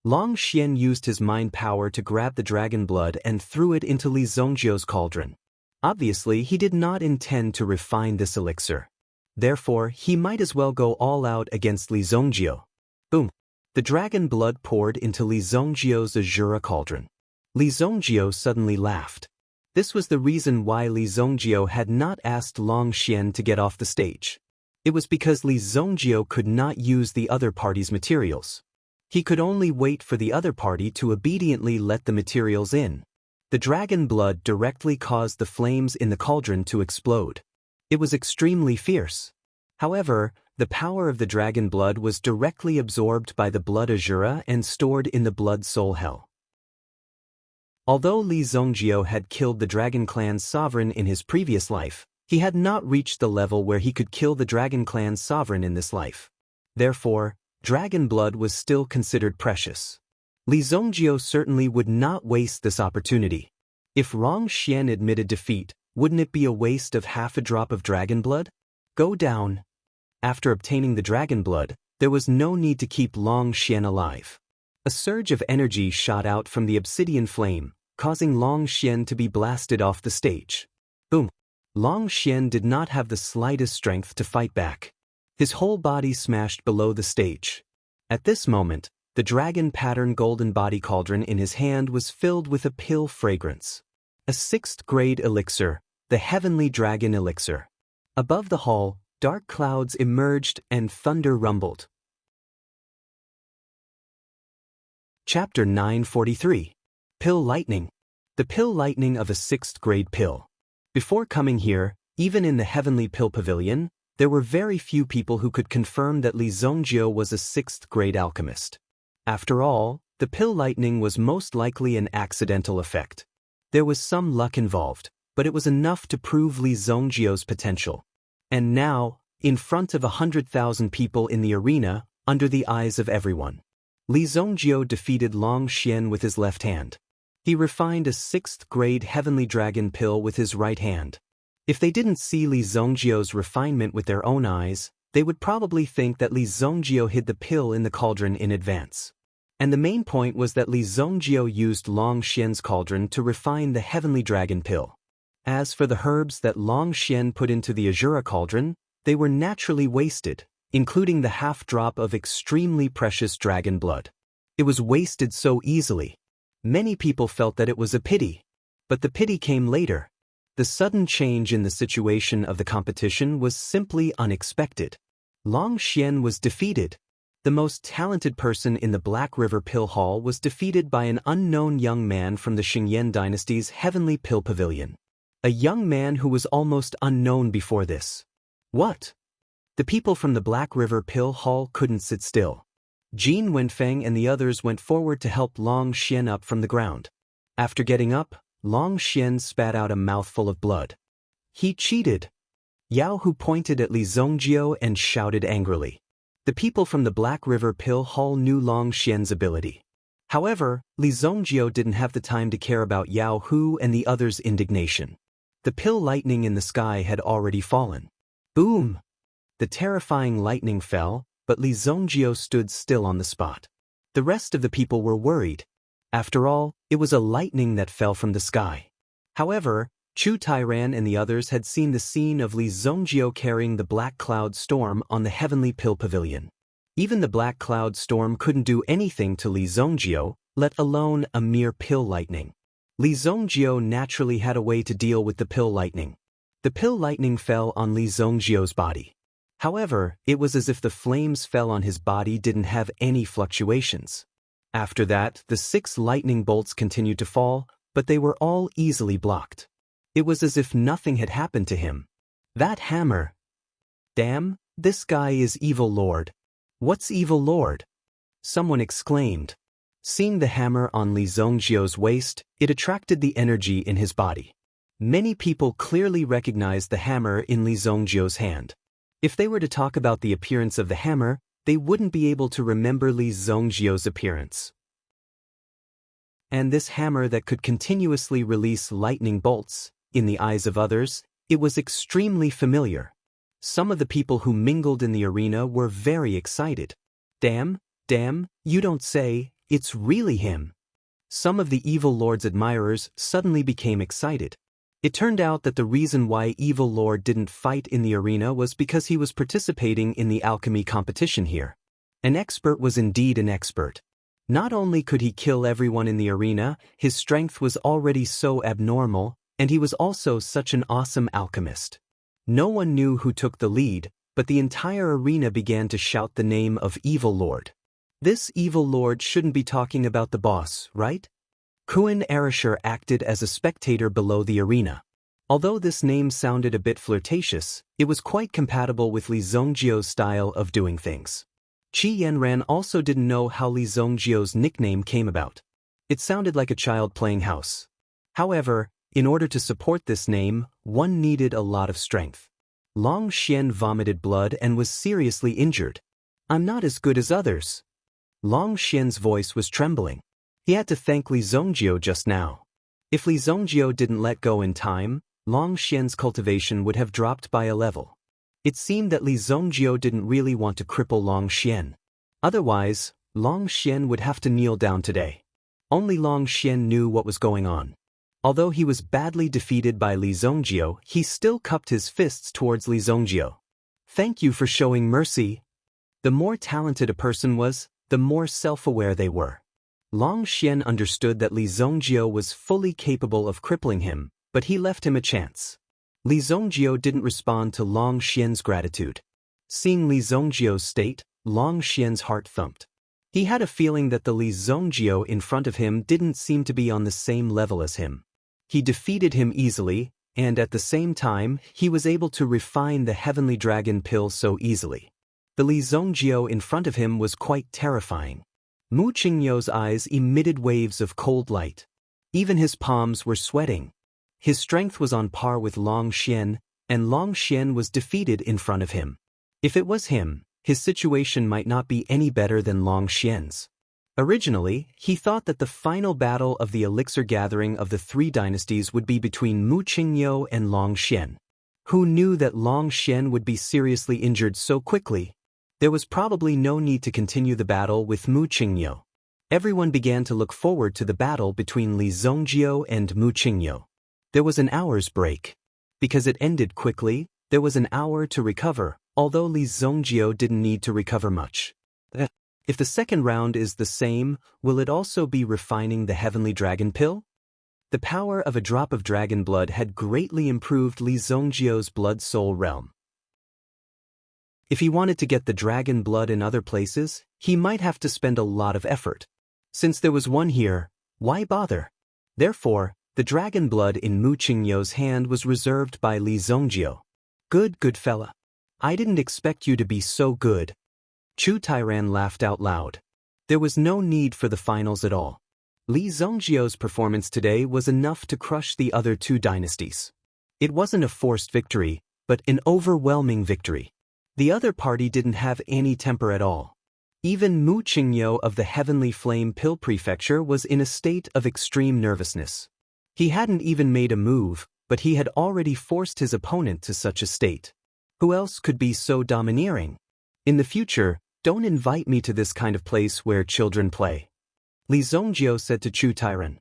Long Xian used his mind power to grab the dragon blood and threw it into Li Zongjio's cauldron. Obviously, he did not intend to refine this elixir. Therefore, he might as well go all out against Li Zongjio. Boom! The dragon blood poured into Li Zongjio's azure cauldron. Li Zongjio suddenly laughed. This was the reason why Li Zongjio had not asked Long Xian to get off the stage. It was because Li Zongjio could not use the other party's materials. He could only wait for the other party to obediently let the materials in. The dragon blood directly caused the flames in the cauldron to explode. It was extremely fierce. However, the power of the dragon blood was directly absorbed by the blood azura and stored in the blood soul hell. Although Li Zongjio had killed the Dragon Clan's sovereign in his previous life, he had not reached the level where he could kill the Dragon Clan's sovereign in this life. Therefore, dragon blood was still considered precious. Li Zongjio certainly would not waste this opportunity. If Long Xian admitted defeat, wouldn't it be a waste of half a drop of dragon blood? Go down. After obtaining the dragon blood, there was no need to keep Long Xian alive. A surge of energy shot out from the obsidian flame, causing Long Xian to be blasted off the stage. Boom! Long Xian did not have the slightest strength to fight back. His whole body smashed below the stage. At this moment, the dragon-pattern golden body cauldron in his hand was filled with a pill fragrance. A 6th-grade elixir, the Heavenly Dragon Elixir. Above the hall, dark clouds emerged and thunder rumbled. Chapter 943. Pill Lightning. The pill lightning of a 6th-grade pill. Before coming here, even in the Heavenly Pill Pavilion, there were very few people who could confirm that Li Zongjio was a 6th-grade alchemist. After all, the pill lightning was most likely an accidental effect. There was some luck involved, but it was enough to prove Li Zongjio's potential. And now, in front of 100,000 people in the arena, under the eyes of everyone, Li Zongjio defeated Long Xian with his left hand. He refined a 6th-grade Heavenly Dragon pill with his right hand. If they didn't see Li Zongjio's refinement with their own eyes, they would probably think that Li Zongjio hid the pill in the cauldron in advance. And the main point was that Li Zongjio used Long Xian's cauldron to refine the Heavenly Dragon pill. As for the herbs that Long Xian put into the Azura cauldron, they were naturally wasted, including the half-drop of extremely precious dragon blood. It was wasted so easily. Many people felt that it was a pity. But the pity came later. The sudden change in the situation of the competition was simply unexpected. Long Xian was defeated. The most talented person in the Black River Pill Hall was defeated by an unknown young man from the Xingyan dynasty's Heavenly Pill Pavilion. A young man who was almost unknown before this. What? The people from the Black River Pill Hall couldn't sit still. Jin Wenfeng and the others went forward to help Long Xian up from the ground. After getting up, Long Xian spat out a mouthful of blood. He cheated. Yao Hu pointed at Li Zongjio and shouted angrily. The people from the Black River Pill Hall knew Long Xian's ability. However, Li Zongjio didn't have the time to care about Yao Hu and the others' indignation. The pill lightning in the sky had already fallen. Boom! The terrifying lightning fell, but Li Zongjio stood still on the spot. The rest of the people were worried. After all, it was a lightning that fell from the sky. However, Chu Tairan and the others had seen the scene of Li Zongjio carrying the Black Cloud Storm on the Heavenly Pill Pavilion. Even the Black Cloud Storm couldn't do anything to Li Zongjio, let alone a mere pill lightning. Li Zongjio naturally had a way to deal with the pill lightning. The pill lightning fell on Li Zongjio's body. However, it was as if the flames fell on his body didn't have any fluctuations. After that, the 6 lightning bolts continued to fall, but they were all easily blocked. It was as if nothing had happened to him. That hammer! Damn, this guy is Evil Lord. What's Evil Lord? Someone exclaimed. Seeing the hammer on Li Zongjio's waist, it attracted the energy in his body. Many people clearly recognized the hammer in Li Zongjio's hand. If they were to talk about the appearance of the hammer, they wouldn't be able to remember Li Zongjio's appearance. And this hammer that could continuously release lightning bolts, in the eyes of others, it was extremely familiar. Some of the people who mingled in the arena were very excited. Damn, you don't say, It's really him. Some of the evil lord's admirers suddenly became excited. It turned out that the reason why Evil Lord didn't fight in the arena was because he was participating in the alchemy competition here. An expert was indeed an expert. Not only could he kill everyone in the arena, his strength was already so abnormal, and he was also such an awesome alchemist. No one knew who took the lead, but the entire arena began to shout the name of Evil Lord. This Evil Lord shouldn't be talking about the boss, right? Kuan Arashir acted as a spectator below the arena. Although this name sounded a bit flirtatious, it was quite compatible with Li Zongjio's style of doing things. Qi Yanran also didn't know how Li Zongjio's nickname came about. It sounded like a child playing house. However, in order to support this name, one needed a lot of strength. Long Xian vomited blood and was seriously injured. I'm not as good as others. Long Xian's voice was trembling. He had to thank Li Zongjio just now. If Li Zongjio didn't let go in time, Long Xian's cultivation would have dropped by a level. It seemed that Li Zongjio didn't really want to cripple Long Xian. Otherwise, Long Xian would have to kneel down today. Only Long Xian knew what was going on. Although he was badly defeated by Li Zongjio, he still cupped his fists towards Li Zongjio. Thank you for showing mercy. The more talented a person was, the more self-aware they were. Long Xian understood that Li Zongjio was fully capable of crippling him, but he left him a chance. Li Zongjio didn't respond to Long Xian's gratitude. Seeing Li Zongjio's state, Long Xian's heart thumped. He had a feeling that the Li Zongjio in front of him didn't seem to be on the same level as him. He defeated him easily, and at the same time, he was able to refine the Heavenly Dragon Pill so easily. The Li Zongjio in front of him was quite terrifying. Mu Qingyou's eyes emitted waves of cold light. Even his palms were sweating. His strength was on par with Long Xian, and Long Xian was defeated in front of him. If it was him, his situation might not be any better than Long Xian's. Originally, he thought that the final battle of the elixir gathering of the three dynasties would be between Mu Qingyou and Long Xian. Who knew that Long Xian would be seriously injured so quickly? There was probably no need to continue the battle with Mu Qingyou. Everyone began to look forward to the battle between Li Zongjio and Mu Qingyou. There was an hour's break. Because it ended quickly, there was an hour to recover, although Li Zongjio didn't need to recover much. If the second round is the same, will it also be refining the Heavenly Dragon Pill? The power of a drop of dragon blood had greatly improved Li Zongjio's blood-soul realm. If he wanted to get the dragon blood in other places, he might have to spend a lot of effort. Since there was one here, why bother? Therefore, the dragon blood in Mu Qingyou's hand was reserved by Li Zongjio. Good fella. I didn't expect you to be so good. Chu Tairan laughed out loud. There was no need for the finals at all. Li Zongjio's performance today was enough to crush the other two dynasties. It wasn't a forced victory, but an overwhelming victory. The other party didn't have any temper at all. Even Mu Qingyou of the Heavenly Flame Pill Prefecture was in a state of extreme nervousness. He hadn't even made a move, but he had already forced his opponent to such a state. Who else could be so domineering? In the future, don't invite me to this kind of place where children play. Li Zongjio said to Chu Tairan.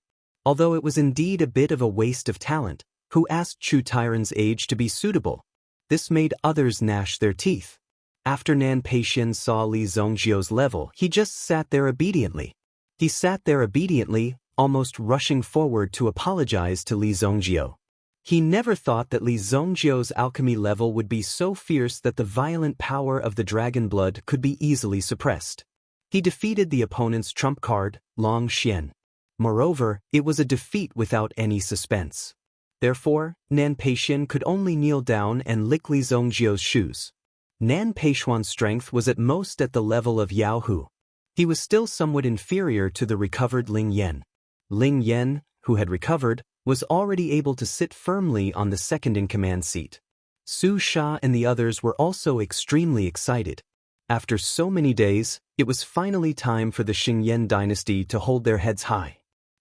Although it was indeed a bit of a waste of talent, who asked Chu Tairan's age to be suitable? This made others gnash their teeth. After Nan Peixian saw Li Zongjio's level, he just sat there obediently. He sat there obediently, almost rushing forward to apologize to Li Zongjio. He never thought that Li Zongjio's alchemy level would be so fierce that the violent power of the dragon blood could be easily suppressed. He defeated the opponent's trump card, Long Xian. Moreover, it was a defeat without any suspense. Therefore, Nan Peixian could only kneel down and lick Li Zongjio's shoes. Nan Peixian's strength was at most at the level of Yao Hu. He was still somewhat inferior to the recovered Ling Yan. Ling Yan, who had recovered, was already able to sit firmly on the second-in-command seat. Su Sha and the others were also extremely excited. After so many days, it was finally time for the Xingyan dynasty to hold their heads high.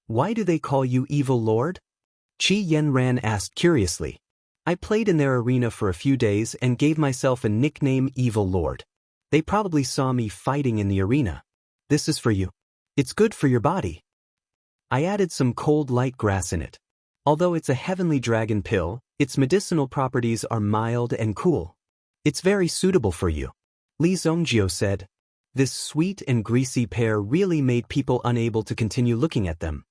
Why do they call you Evil Lord? Qi Yanran asked curiously. I played in their arena for a few days and gave myself a nickname Evil Lord. They probably saw me fighting in the arena. This is for you. It's good for your body. I added some cold light grass in it. Although it's a heavenly dragon pill, its medicinal properties are mild and cool. It's very suitable for you. Li Zongjio said. This sweet and greasy pair really made people unable to continue looking at them.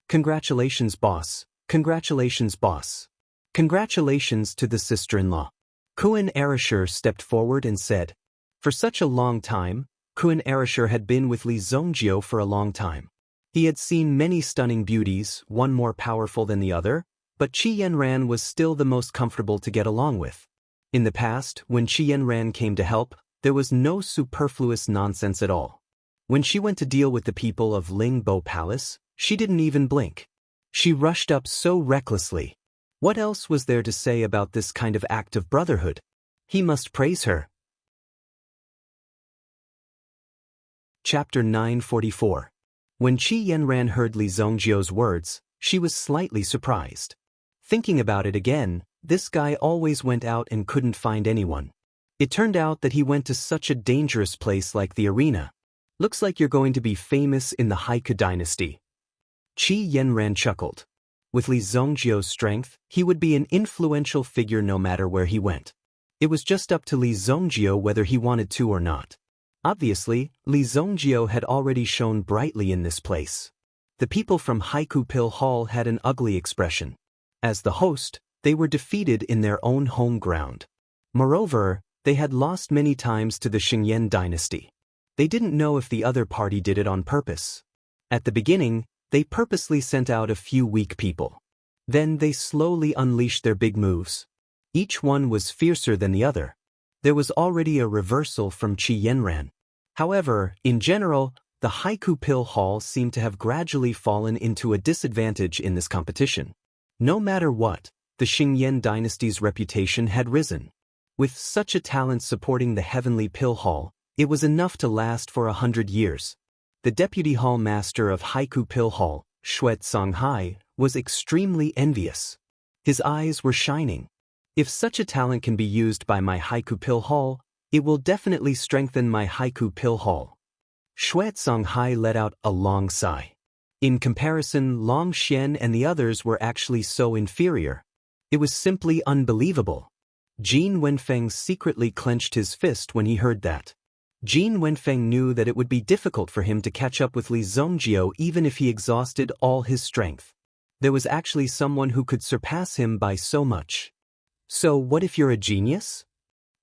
Congratulations, boss. Congratulations, boss. Congratulations to the sister-in-law. Kuan Arashir stepped forward and said. For such a long time, Kuan Arashir had been with Li Zongjio for a long time. He had seen many stunning beauties, one more powerful than the other, but Qi Yanran was still the most comfortable to get along with. In the past, when Qi Yanran came to help, there was no superfluous nonsense at all. When she went to deal with the people of Lingbo Palace, she didn't even blink. She rushed up so recklessly. What else was there to say about this kind of act of brotherhood? He must praise her. Chapter 944. When Qi Yanran heard Li Zongjio's words, she was slightly surprised. Thinking about it again, this guy always went out and couldn't find anyone. It turned out that he went to such a dangerous place like the arena. Looks like you're going to be famous in the Haiku dynasty. Qi Yanran chuckled. With Li Zongjio's strength, he would be an influential figure no matter where he went. It was just up to Li Zongjio whether he wanted to or not. Obviously, Li Zongjio had already shone brightly in this place. The people from Haiku Pill Hall had an ugly expression. As the host, they were defeated in their own home ground. Moreover, they had lost many times to the Xingyan dynasty. They didn't know if the other party did it on purpose. At the beginning, they purposely sent out a few weak people. Then they slowly unleashed their big moves. Each one was fiercer than the other. There was already a reversal from Qi Yanran. However, in general, the Haiku Pill Hall seemed to have gradually fallen into a disadvantage in this competition. No matter what, the Xingyan dynasty's reputation had risen. With such a talent supporting the Heavenly Pill Hall, it was enough to last for 100 years. The deputy hall master of Haiku Pill Hall, Shuet Songhai, was extremely envious. His eyes were shining. If such a talent can be used by my Haiku Pill Hall, it will definitely strengthen my Haiku Pill Hall. Shuet Songhai let out a long sigh. In comparison, Long Xian and the others were actually so inferior. It was simply unbelievable. Jin Wenfeng secretly clenched his fist when he heard that. Jin Wenfeng knew that it would be difficult for him to catch up with Li Zongjio even if he exhausted all his strength. There was actually someone who could surpass him by so much. So what if you're a genius?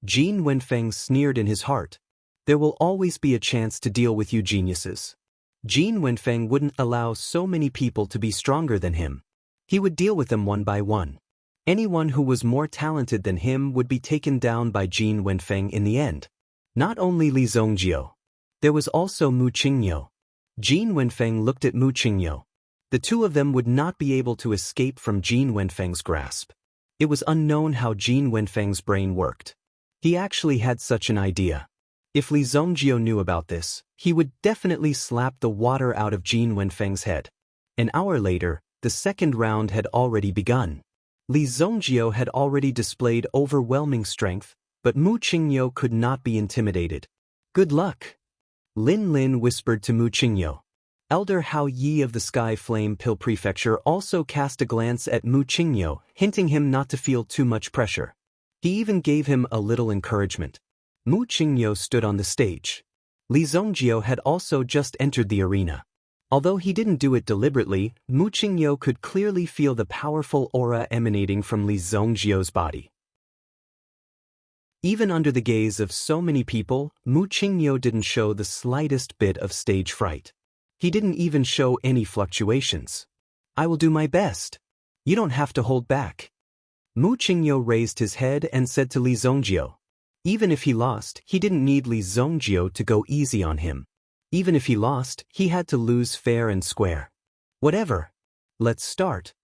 Jin Wenfeng sneered in his heart. There will always be a chance to deal with you geniuses. Jin Wenfeng wouldn't allow so many people to be stronger than him. He would deal with them one by one. Anyone who was more talented than him would be taken down by Jin Wenfeng in the end. Not only Li Zongjio. There was also Mu Qingyou. Jin Wenfeng looked at Mu Qingyou. The two of them would not be able to escape from Jin Wenfeng's grasp. It was unknown how Jin Wenfeng's brain worked. He actually had such an idea. If Li Zongjio knew about this, he would definitely slap the water out of Jin Wenfeng's head. An hour later, the second round had already begun. Li Zongjio had already displayed overwhelming strength, but Mu Qingyou could not be intimidated. Good luck. Lin Lin whispered to Mu Qingyou. Elder Hao Yi of the Sky Flame Pill Prefecture also cast a glance at Mu Qingyou, hinting him not to feel too much pressure. He even gave him a little encouragement. Mu Qingyou stood on the stage. Li Zongjio had also just entered the arena. Although he didn't do it deliberately, Mu Qingyou could clearly feel the powerful aura emanating from Li Zongjio's body. Even under the gaze of so many people, Mu Qingyou didn't show the slightest bit of stage fright. He didn't even show any fluctuations. I will do my best. You don't have to hold back. Mu Qingyou raised his head and said to Li Zongjio. Even if he lost, he didn't need Li Zongjio to go easy on him. Even if he lost, he had to lose fair and square. Whatever. Let's start.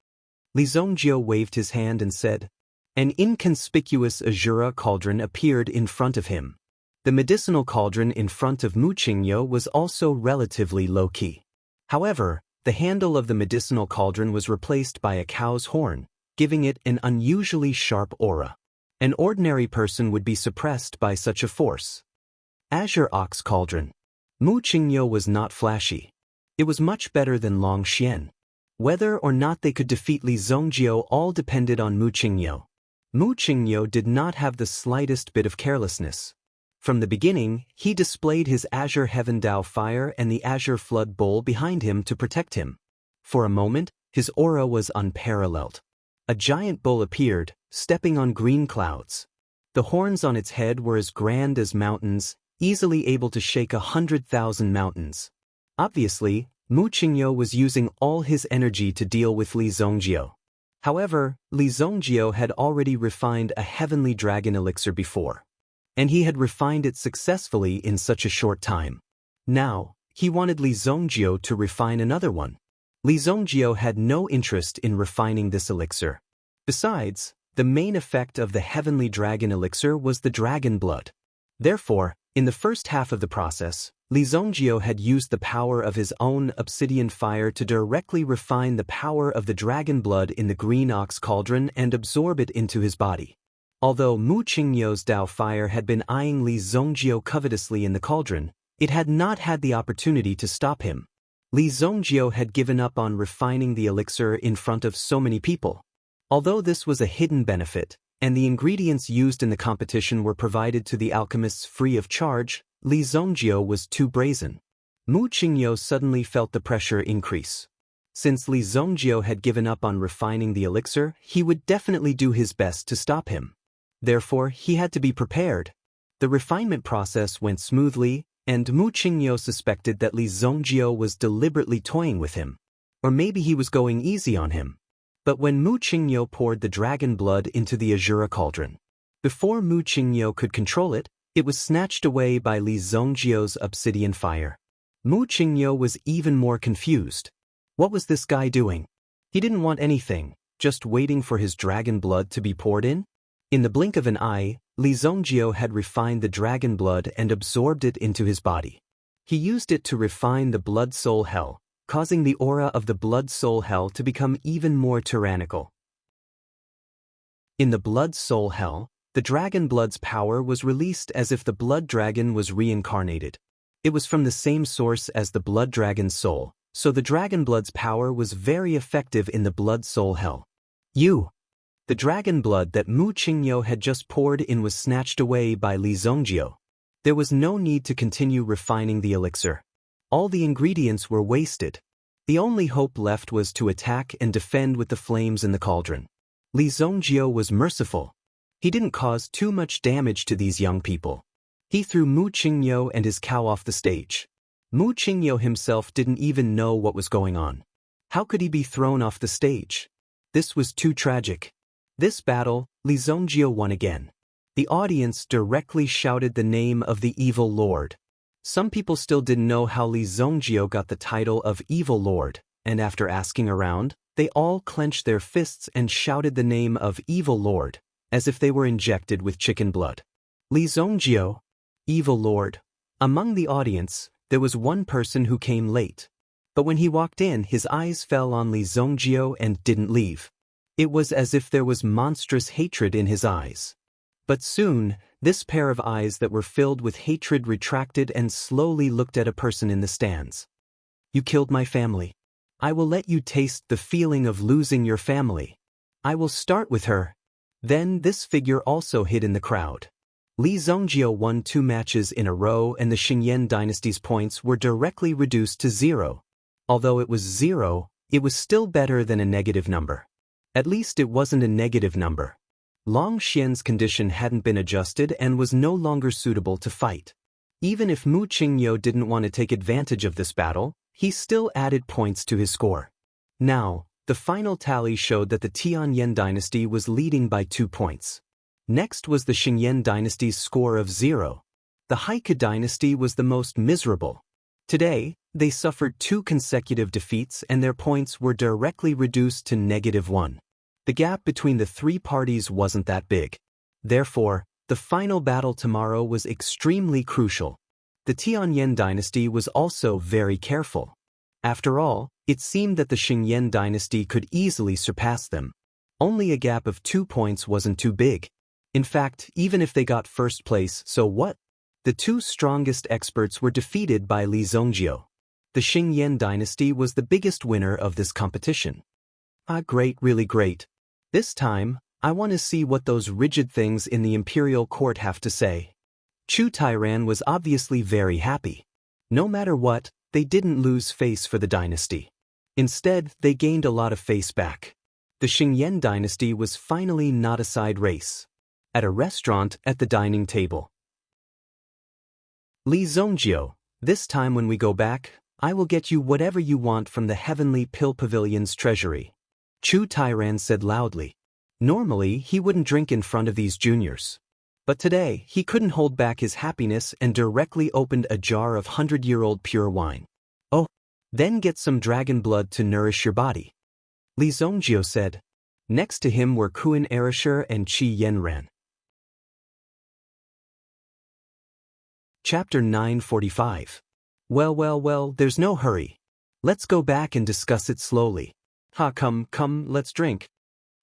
Li Zongjio waved his hand and said. An inconspicuous azura cauldron appeared in front of him. The medicinal cauldron in front of Mu Qingyou was also relatively low-key. However, the handle of the medicinal cauldron was replaced by a cow's horn, giving it an unusually sharp aura. An ordinary person would be suppressed by such a force. Azure Ox Cauldron. Mu Qingyou was not flashy. It was much better than Long Xian. Whether or not they could defeat Li Zongjio all depended on Mu Qingyou. Mu Qingyou did not have the slightest bit of carelessness. From the beginning, he displayed his Azure Heaven Dao Fire and the Azure Flood Bowl behind him to protect him. For a moment, his aura was unparalleled. A giant bull appeared, stepping on green clouds. The horns on its head were as grand as mountains, easily able to shake 100,000 mountains. Obviously, Mu Qingyou was using all his energy to deal with Li Zongjio. However, Li Zongjio had already refined a heavenly dragon elixir before, and he had refined it successfully in such a short time. Now, he wanted Li Zongjio to refine another one. Li Zongjio had no interest in refining this elixir. Besides, the main effect of the heavenly dragon elixir was the dragon blood. Therefore, in the first half of the process, Li Zongjio had used the power of his own obsidian fire to directly refine the power of the dragon blood in the green ox cauldron and absorb it into his body. Although Mu Qingyou's Dao fire had been eyeing Li Zongjio covetously in the cauldron, it had not had the opportunity to stop him. Li Zongjio had given up on refining the elixir in front of so many people. Although this was a hidden benefit, and the ingredients used in the competition were provided to the alchemists free of charge, Li Zongjio was too brazen. Mu Qingyou suddenly felt the pressure increase. Since Li Zongjio had given up on refining the elixir, he would definitely do his best to stop him. Therefore, he had to be prepared. The refinement process went smoothly, and Mu Qingyou suspected that Li Zongjio was deliberately toying with him. Or maybe he was going easy on him. But when Mu Qingyou poured the dragon blood into the Azure cauldron, before Mu Qingyou could control it, it was snatched away by Li Zongjio's obsidian fire. Mu Qingyou was even more confused. What was this guy doing? He didn't want anything, just waiting for his dragon blood to be poured in? In the blink of an eye, Li Zongjio had refined the dragon blood and absorbed it into his body. He used it to refine the blood soul hell, causing the aura of the blood soul hell to become even more tyrannical. In the blood soul hell, the dragon blood's power was released as if the blood dragon was reincarnated. It was from the same source as the blood dragon's soul, so the dragon blood's power was very effective in the blood soul hell. The dragon blood that Mu Qingyou had just poured in was snatched away by Li Zongjio. There was no need to continue refining the elixir. All the ingredients were wasted. The only hope left was to attack and defend with the flames in the cauldron. Li Zongjio was merciful. He didn't cause too much damage to these young people. He threw Mu Qingyou and his cow off the stage. Mu Qingyou himself didn't even know what was going on. How could he be thrown off the stage? This was too tragic. This battle, Li Zongjio won again. The audience directly shouted the name of the Evil Lord. Some people still didn't know how Li Zongjio got the title of Evil Lord, and after asking around, they all clenched their fists and shouted the name of Evil Lord, as if they were injected with chicken blood. Li Zongjio, Evil Lord. Among the audience, there was one person who came late. But when he walked in, his eyes fell on Li Zongjio and didn't leave. It was as if there was monstrous hatred in his eyes. But soon, this pair of eyes that were filled with hatred retracted and slowly looked at a person in the stands. You killed my family. I will let you taste the feeling of losing your family. I will start with her. Then this figure also hid in the crowd. Li Zongjio won 2 matches in a row and the Xingyan dynasty's points were directly reduced to 0. Although it was 0, it was still better than a negative number. At least it wasn't a negative number. Long Xian's condition hadn't been adjusted and was no longer suitable to fight. Even if Mu Qingyou didn't want to take advantage of this battle, he still added points to his score. Now, the final tally showed that the Tianyan dynasty was leading by 2 points. Next was the Xingyan dynasty's score of 0. The Heike dynasty was the most miserable. Today, they suffered 2 consecutive defeats and their points were directly reduced to -1. The gap between the 3 parties wasn't that big. Therefore, the final battle tomorrow was extremely crucial. The Tianyan dynasty was also very careful. After all, it seemed that the Xingyan dynasty could easily surpass them. Only a gap of 2 points wasn't too big. In fact, even if they got first place, so what? The 2 strongest experts were defeated by Li Zongjio. the Xingyan dynasty was the biggest winner of this competition. Ah, great, really great. This time, I want to see what those rigid things in the imperial court have to say. Chu Tairan was obviously very happy. No matter what, they didn't lose face for the dynasty. Instead, they gained a lot of face back. The Xingyan dynasty was finally not a side race. At a restaurant at the dining table. Li Zongjio, this time when we go back, I will get you whatever you want from the Heavenly Pill Pavilion's treasury. Chu Tairan said loudly. Normally, he wouldn't drink in front of these juniors. But today, he couldn't hold back his happiness and directly opened a jar of 100-year-old pure wine. Oh, then get some dragon blood to nourish your body. Li Zongjio said. Next to him were Kuan Erisher and Qi Yenran. Chapter 945. Well, there's no hurry. Let's go back and discuss it slowly. Come, let's drink.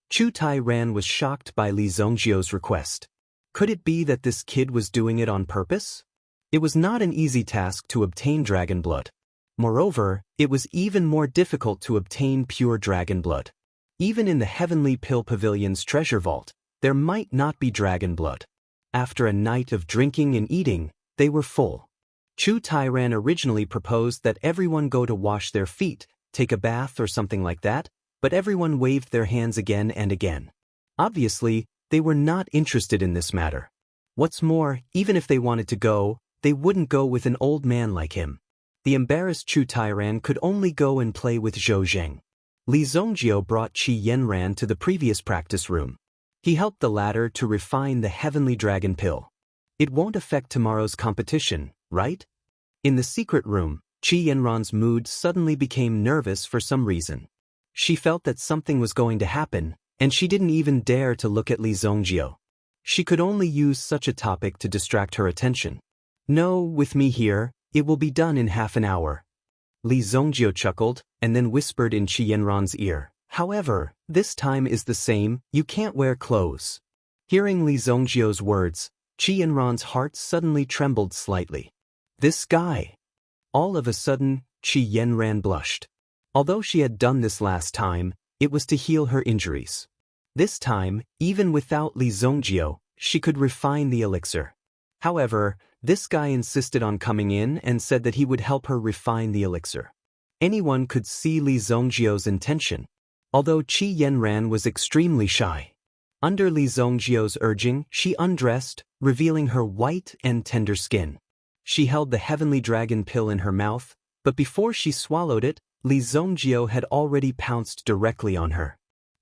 Chu Tairan was shocked by Li Zongjio's request. Could it be that this kid was doing it on purpose? It was not an easy task to obtain dragon blood. Moreover, it was even more difficult to obtain pure dragon blood. Even in the Heavenly Pill Pavilion's treasure vault, there might not be dragon blood. After a night of drinking and eating, they were full. Chu Tairan originally proposed that everyone go to wash their feet, take a bath or something like that, but everyone waved their hands again and again. Obviously, they were not interested in this matter. What's more, even if they wanted to go, they wouldn't go with an old man like him. The embarrassed Chu Tairan could only go and play with Zhou Zheng. Li Zongjio brought Qi Yenran to the previous practice room. He helped the latter to refine the heavenly dragon pill. It won't affect tomorrow's competition, right? In the secret room, Qi Yenran's mood suddenly became nervous for some reason. She felt that something was going to happen, and she didn't even dare to look at Li Zongjio. She could only use such a topic to distract her attention. No, with me here, it will be done in half an hour. Li Zongjio chuckled, and then whispered in Qi Yenran's ear. However, this time is the same, you can't wear clothes. Hearing Li Zongjio's words, Qi Yenran's heart suddenly trembled slightly. This guy. All of a sudden, Qi Yenran blushed. Although she had done this last time, it was to heal her injuries. This time, even without Li Zongjio, she could refine the elixir. However, this guy insisted on coming in and said that he would help her refine the elixir. Anyone could see Li Zongjio's intention. Although Qi Yenran was extremely shy. Under Li Zongjio's urging, she undressed, revealing her white and tender skin. She held the heavenly dragon pill in her mouth, but before she swallowed it, Li Zongjio had already pounced directly on her.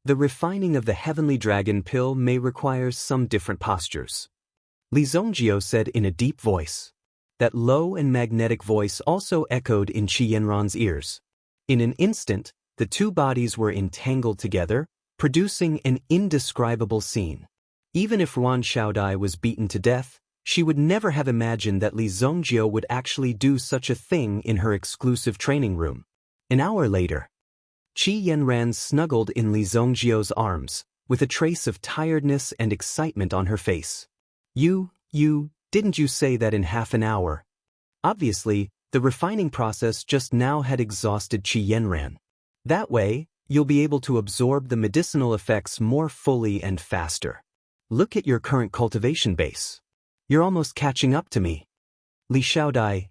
The refining of the heavenly dragon pill may require some different postures. Li Zongjio said in a deep voice. That low and magnetic voice also echoed in Qi Yenran's ears. In an instant, the two bodies were entangled together, producing an indescribable scene. Even if Yuan Xiaodai was beaten to death, she would never have imagined that Li Zongjio would actually do such a thing in her exclusive training room. An hour later, Qi Yenran snuggled in Li Zongjio's arms, with a trace of tiredness and excitement on her face. Didn't you say that in half an hour? Obviously, the refining process just now had exhausted Qi Yenran. That way, you'll be able to absorb the medicinal effects more fully and faster. Look at your current cultivation base. You're almost catching up to me. Li Xiaodai,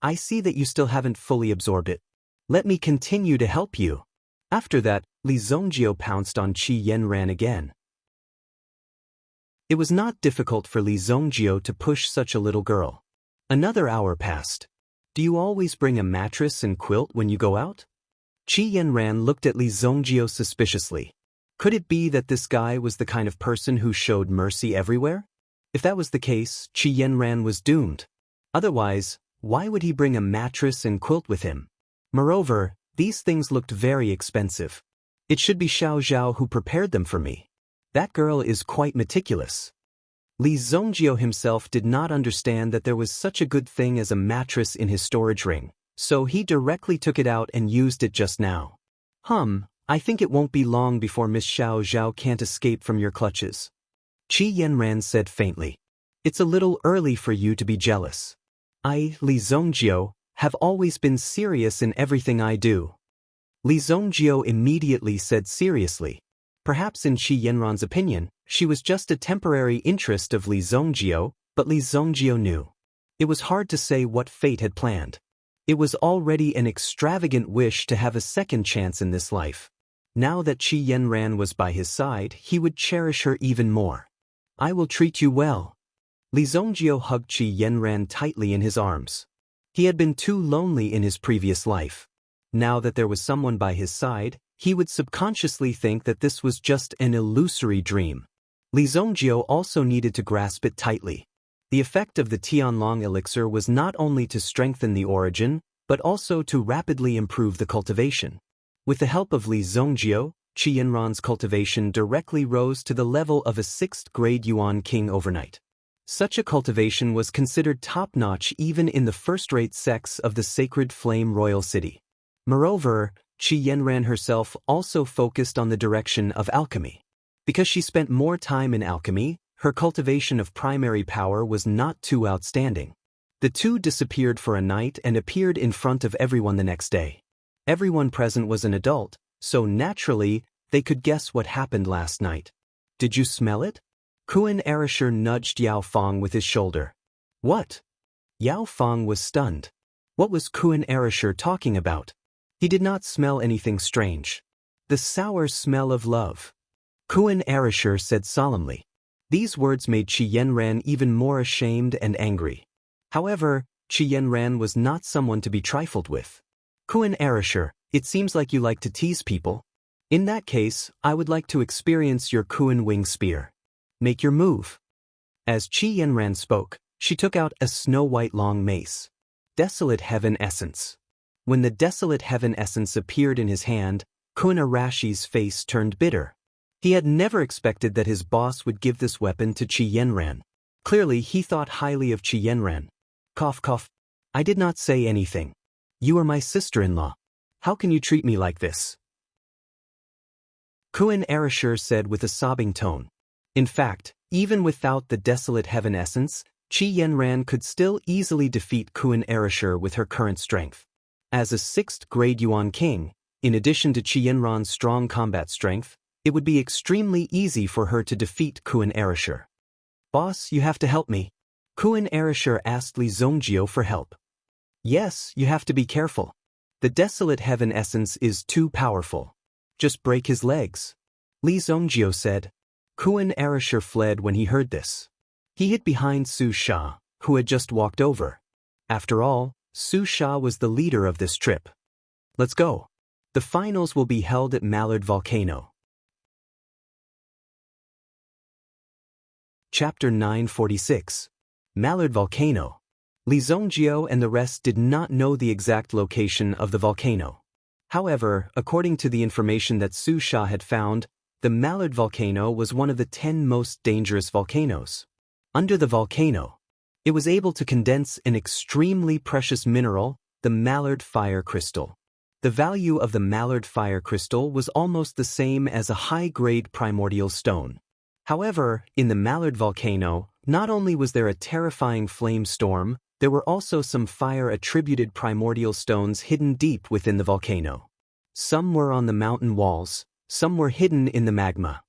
I see that you still haven't fully absorbed it. Let me continue to help you. After that, Li Zongjio pounced on Qi Yenran again. It was not difficult for Li Zongjio to push such a little girl. Another hour passed. Do you always bring a mattress and quilt when you go out? Qi Yenran looked at Li Zongjio suspiciously. Could it be that this guy was the kind of person who showed mercy everywhere? If that was the case, Qi Yenran was doomed. Otherwise, why would he bring a mattress and quilt with him? Moreover, these things looked very expensive. It should be Xiao Zhao who prepared them for me. That girl is quite meticulous. Li Zongjio himself did not understand that there was such a good thing as a mattress in his storage ring, so he directly took it out and used it just now. I think it won't be long before Miss Xiao Zhao can't escape from your clutches. Qi Yenran said faintly. It's a little early for you to be jealous. I, Li Zongjio, have always been serious in everything I do. Li Zongjio immediately said seriously. Perhaps in Qi Yanran's opinion, she was just a temporary interest of Li Zongjio, but Li Zongjio knew. It was hard to say what fate had planned. It was already an extravagant wish to have a second chance in this life. Now that Qi Yanran was by his side, he would cherish her even more. I will treat you well. Li Zongjio hugged Qi Yanran tightly in his arms. He had been too lonely in his previous life. Now that there was someone by his side, he would subconsciously think that this was just an illusory dream. Li Zongjio also needed to grasp it tightly. The effect of the Tianlong elixir was not only to strengthen the origin, but also to rapidly improve the cultivation. With the help of Li Zongjio, Qi Yanran's cultivation directly rose to the level of a 6th grade Yuan king overnight. Such a cultivation was considered top-notch even in the first-rate sects of the Sacred Flame Royal City. Moreover, Qi Yanran herself also focused on the direction of alchemy. Because she spent more time in alchemy, her cultivation of primary power was not too outstanding. The two disappeared for a night and appeared in front of everyone the next day. Everyone present was an adult, so naturally, they could guess what happened last night. Did you smell it? Kuan Erasure nudged Yao Fong with his shoulder. What? Yao Fong was stunned. What was Kuan Erasure talking about? He did not smell anything strange. The sour smell of love. Kuan Erasure said solemnly. These words made Qi Yanran even more ashamed and angry. However, Qi Yanran was not someone to be trifled with. Kuan Erasure, it seems like you like to tease people. In that case, I would like to experience your Kuan Wing Spear. Make your move. As Qi Yanran spoke, she took out a snow-white long mace. Desolate Heaven Essence. When the Desolate Heaven Essence appeared in his hand, Kuan Arashi's face turned bitter. He had never expected that his boss would give this weapon to Qi Yanran. Clearly, he thought highly of Qi Yanran. Cough cough. I did not say anything. You are my sister-in-law. How can you treat me like this? Kuan Erasure said with a sobbing tone. In fact, even without the Desolate Heaven Essence, Qi Yanran could still easily defeat Kuan Erasure with her current strength. As a 6th grade Yuan king, in addition to Qi Yanran's strong combat strength, it would be extremely easy for her to defeat Kuan Erasure. Boss, you have to help me. Kuan Erasure asked Li Zongjio for help. Yes, you have to be careful. The Desolate Heaven Essence is too powerful. Just break his legs. Li Zongjio said. Kuan Erasure fled when he heard this. He hid behind Su Sha, who had just walked over. After all, Su Sha was the leader of this trip. Let's go. The finals will be held at Mallard Volcano. Chapter 946. Mallard Volcano. Li Zongjio and the rest did not know the exact location of the volcano. However, according to the information that Su Sha had found, the Mallard Volcano was one of the 10 most dangerous volcanoes. Under the volcano, it was able to condense an extremely precious mineral, the Mallard Fire Crystal. The value of the Mallard Fire Crystal was almost the same as a high-grade primordial stone. However, in the Mallard Volcano, not only was there a terrifying flame storm, there were also some fire-attributed primordial stones hidden deep within the volcano. Some were on the mountain walls, some were hidden in the magma.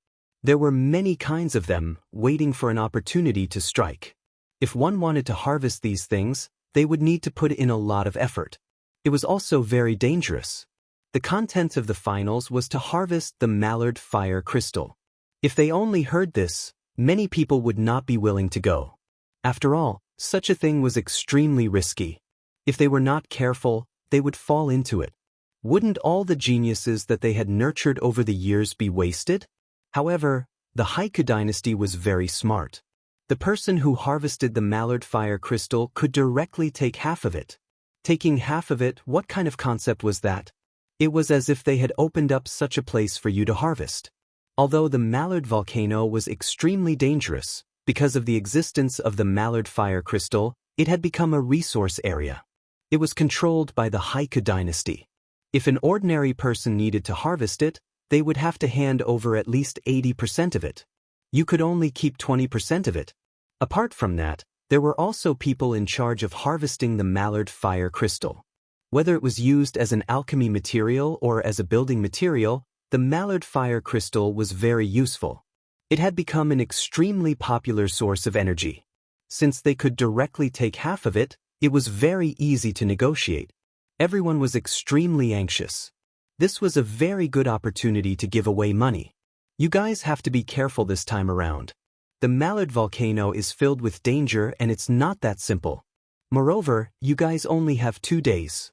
There were many kinds of them, waiting for an opportunity to strike. If one wanted to harvest these things, they would need to put in a lot of effort. It was also very dangerous. The content of the finals was to harvest the Mallard Fire Crystal. If they only heard this, many people would not be willing to go. After all, such a thing was extremely risky. If they were not careful, they would fall into it. Wouldn't all the geniuses that they had nurtured over the years be wasted? However, the Haiku dynasty was very smart. The person who harvested the Mallard Fire Crystal could directly take half of it. Taking half of it, what kind of concept was that? It was as if they had opened up such a place for you to harvest. Although the Mallard Volcano was extremely dangerous, because of the existence of the Mallard Fire Crystal, it had become a resource area. It was controlled by the Haiku dynasty. If an ordinary person needed to harvest it, they would have to hand over at least 80% of it. You could only keep 20% of it. Apart from that, There were also people in charge of harvesting the mallard fire crystal. Whether it was used as an alchemy material or as a building material, the mallard fire crystal was very useful. It had become an extremely popular source of energy. Since they could directly take half of it, it was very easy to negotiate. Everyone was extremely anxious. This was a very good opportunity to give away money. You guys have to be careful this time around. The Mallard volcano is filled with danger and it's not that simple. Moreover, you guys only have 2 days.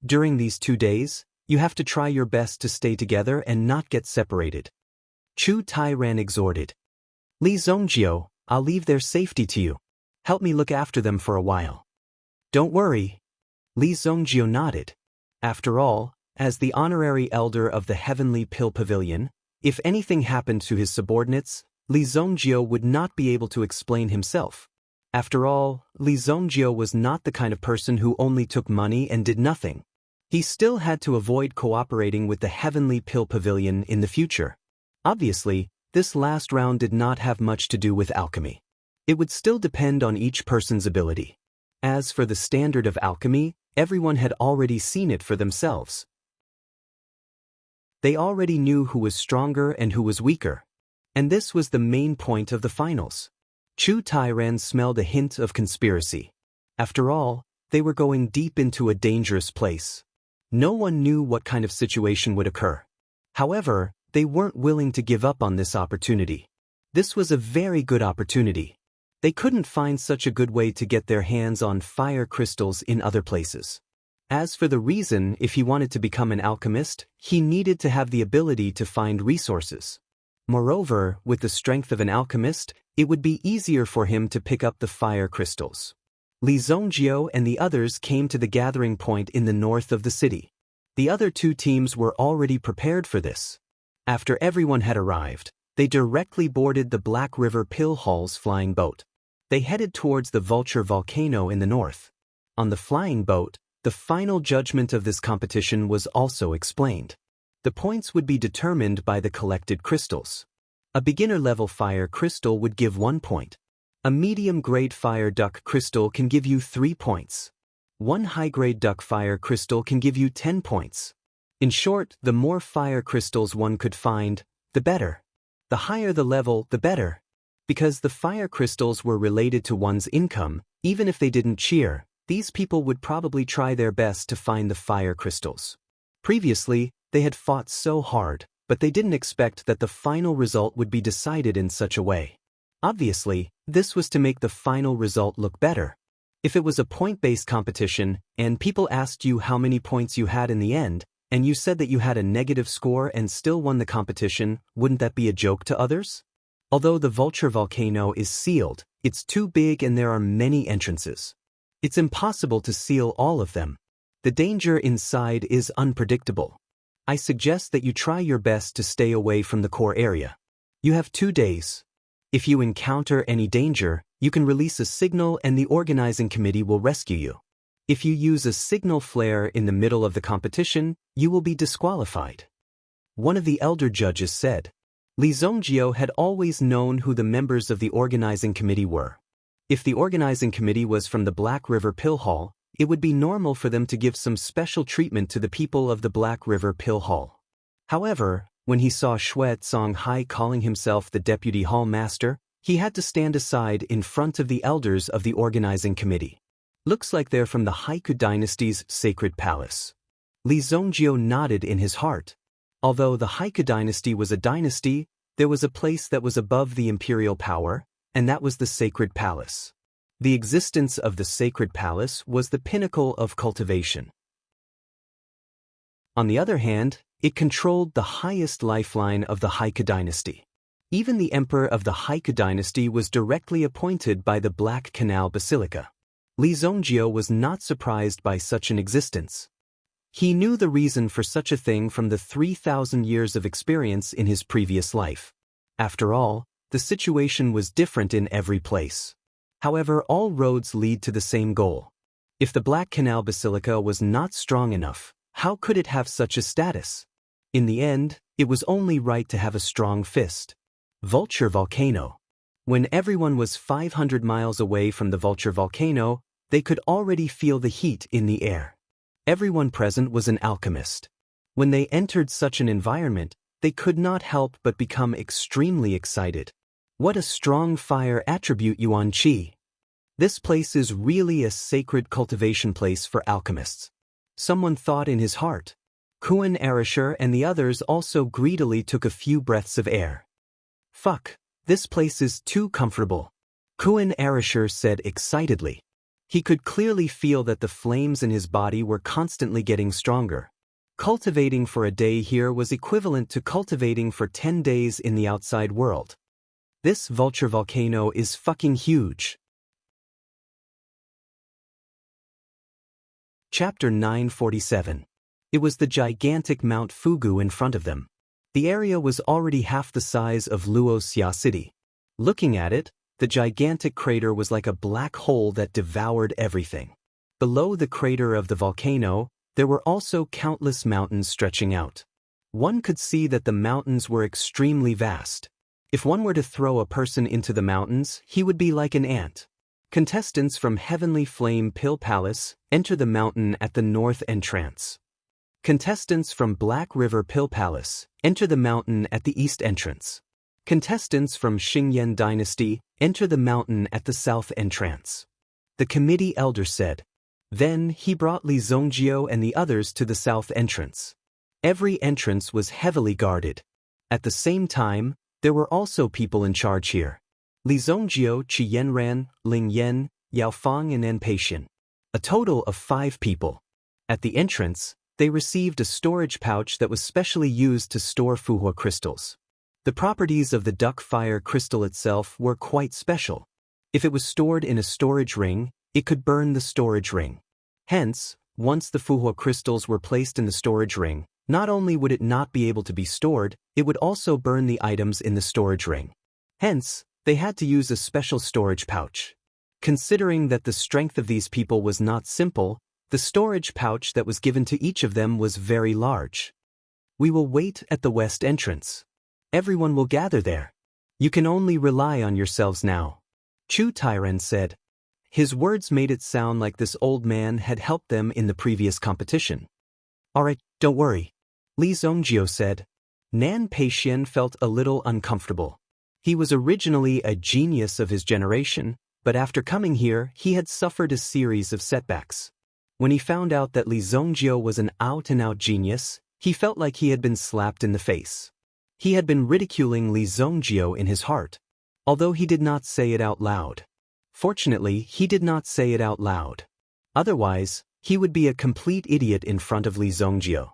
During these 2 days, you have to try your best to stay together and not get separated. Chu Tairan exhorted. Li Zongjio, I'll leave their safety to you. Help me look after them for a while. Don't worry. Li Zongjio nodded. After all, as the honorary elder of the Heavenly Pill Pavilion, if anything happened to his subordinates, Li Zongjio would not be able to explain himself. After all, Li Zongjio was not the kind of person who only took money and did nothing. He still had to avoid cooperating with the Heavenly Pill Pavilion in the future. Obviously, this last round did not have much to do with alchemy. It would still depend on each person's ability. As for the standard of alchemy, everyone had already seen it for themselves. They already knew who was stronger and who was weaker. And this was the main point of the finals. Chu Tairan smelled a hint of conspiracy. After all, they were going deep into a dangerous place. No one knew what kind of situation would occur. However, they weren't willing to give up on this opportunity. This was a very good opportunity. They couldn't find such a good way to get their hands on fire crystals in other places. As for the reason if he wanted to become an alchemist, he needed to have the ability to find resources. Moreover, with the strength of an alchemist, it would be easier for him to pick up the fire crystals. Li Zongjio and the others came to the gathering point in the north of the city. The other 2 teams were already prepared for this. After everyone had arrived, they directly boarded the Black River Pill Hall's flying boat. They headed towards the Vulture Volcano in the north. On the flying boat, the final judgment of this competition was also explained. The points would be determined by the collected crystals. A beginner-level fire crystal would give 1 point. A medium-grade fire duck crystal can give you 3 points. 1 high-grade duck fire crystal can give you 10 points. In short, the more fire crystals one could find, the better. The higher the level, the better. Because the fire crystals were related to one's income, even if they didn't cheer, these people would probably try their best to find the fire crystals. Previously, they had fought so hard, but they didn't expect that the final result would be decided in such a way. Obviously, this was to make the final result look better. If it was a point-based competition, and people asked you how many points you had in the end, and you said that you had a negative score and still won the competition, wouldn't that be a joke to others? Although the Vulture Volcano is sealed, it's too big and there are many entrances. It's impossible to seal all of them. The danger inside is unpredictable. I suggest that you try your best to stay away from the core area. You have 2 days. If you encounter any danger, you can release a signal and the organizing committee will rescue you. If you use a signal flare in the middle of the competition, you will be disqualified. One of the elder judges said. Li Zongjio had always known who the members of the organizing committee were. If the organizing committee was from the Black River Pill Hall, it would be normal for them to give some special treatment to the people of the Black River Pill Hall. However, when he saw Xue Songhai calling himself the deputy hall master, he had to stand aside in front of the elders of the organizing committee. Looks like they're from the Haiku dynasty's sacred palace. Li Zongjio nodded in his heart. Although the Haiku dynasty was a dynasty, there was a place that was above the imperial power, and that was the sacred palace. The existence of the sacred palace was the pinnacle of cultivation. On the other hand, it controlled the highest lifeline of the Haiku dynasty. Even the emperor of the Haiku dynasty was directly appointed by the Black Canal Basilica. Li Zongjio was not surprised by such an existence. He knew the reason for such a thing from the 3,000 years of experience in his previous life. After all, the situation was different in every place. However, all roads lead to the same goal. If the Black Canal Basilica was not strong enough, how could it have such a status? In the end, it was only right to have a strong fist. Vulture Volcano. When everyone was 500 miles away from the Vulture volcano, they could already feel the heat in the air. Everyone present was an alchemist. When they entered such an environment, they could not help but become extremely excited. What a strong fire attribute Yuan Qi. This place is really a sacred cultivation place for alchemists. Someone thought in his heart. Kuan Arisher and the others also greedily took a few breaths of air. Fuck, this place is too comfortable, Kuan Arisher said excitedly. He could clearly feel that the flames in his body were constantly getting stronger. Cultivating for a day here was equivalent to cultivating for 10 days in the outside world. This Vulture volcano is fucking huge. Chapter 947. It was the gigantic Mount Fugu in front of them. The area was already half the size of Luoxia City. Looking at it, the gigantic crater was like a black hole that devoured everything. Below the crater of the volcano, there were also countless mountains stretching out. One could see that the mountains were extremely vast. If one were to throw a person into the mountains, he would be like an ant. Contestants from Heavenly Flame Pill Palace enter the mountain at the north entrance. Contestants from Black River Pill Palace enter the mountain at the east entrance. Contestants from Xingyan Dynasty enter the mountain at the south entrance. The committee elder said. Then he brought Li Zongjiu and the others to the south entrance. Every entrance was heavily guarded. At the same time, there were also people in charge here. Li Zongjiu, Qi Yanran, Ling Yan, Yao Fang and N Peixian. A total of 5 people. At the entrance, they received a storage pouch that was specially used to store Fuhua crystals. The properties of the duck fire crystal itself were quite special. If it was stored in a storage ring, it could burn the storage ring. Hence, once the Fuhua crystals were placed in the storage ring, not only would it not be able to be stored, it would also burn the items in the storage ring. Hence, they had to use a special storage pouch. Considering that the strength of these people was not simple, the storage pouch that was given to each of them was very large. We will wait at the west entrance. Everyone will gather there. You can only rely on yourselves now, Chu Tairen said. His words made it sound like this old man had helped them in the previous competition. Alright, don't worry, Li Zongjiu said. Nan Peixian felt a little uncomfortable. He was originally a genius of his generation, but after coming here, he had suffered a series of setbacks. When he found out that Li Zongjiu was an out-and-out genius, he felt like he had been slapped in the face. He had been ridiculing Li Zongjiu in his heart, although he did not say it out loud. Fortunately, he did not say it out loud. Otherwise, he would be a complete idiot in front of Li Zongjiu.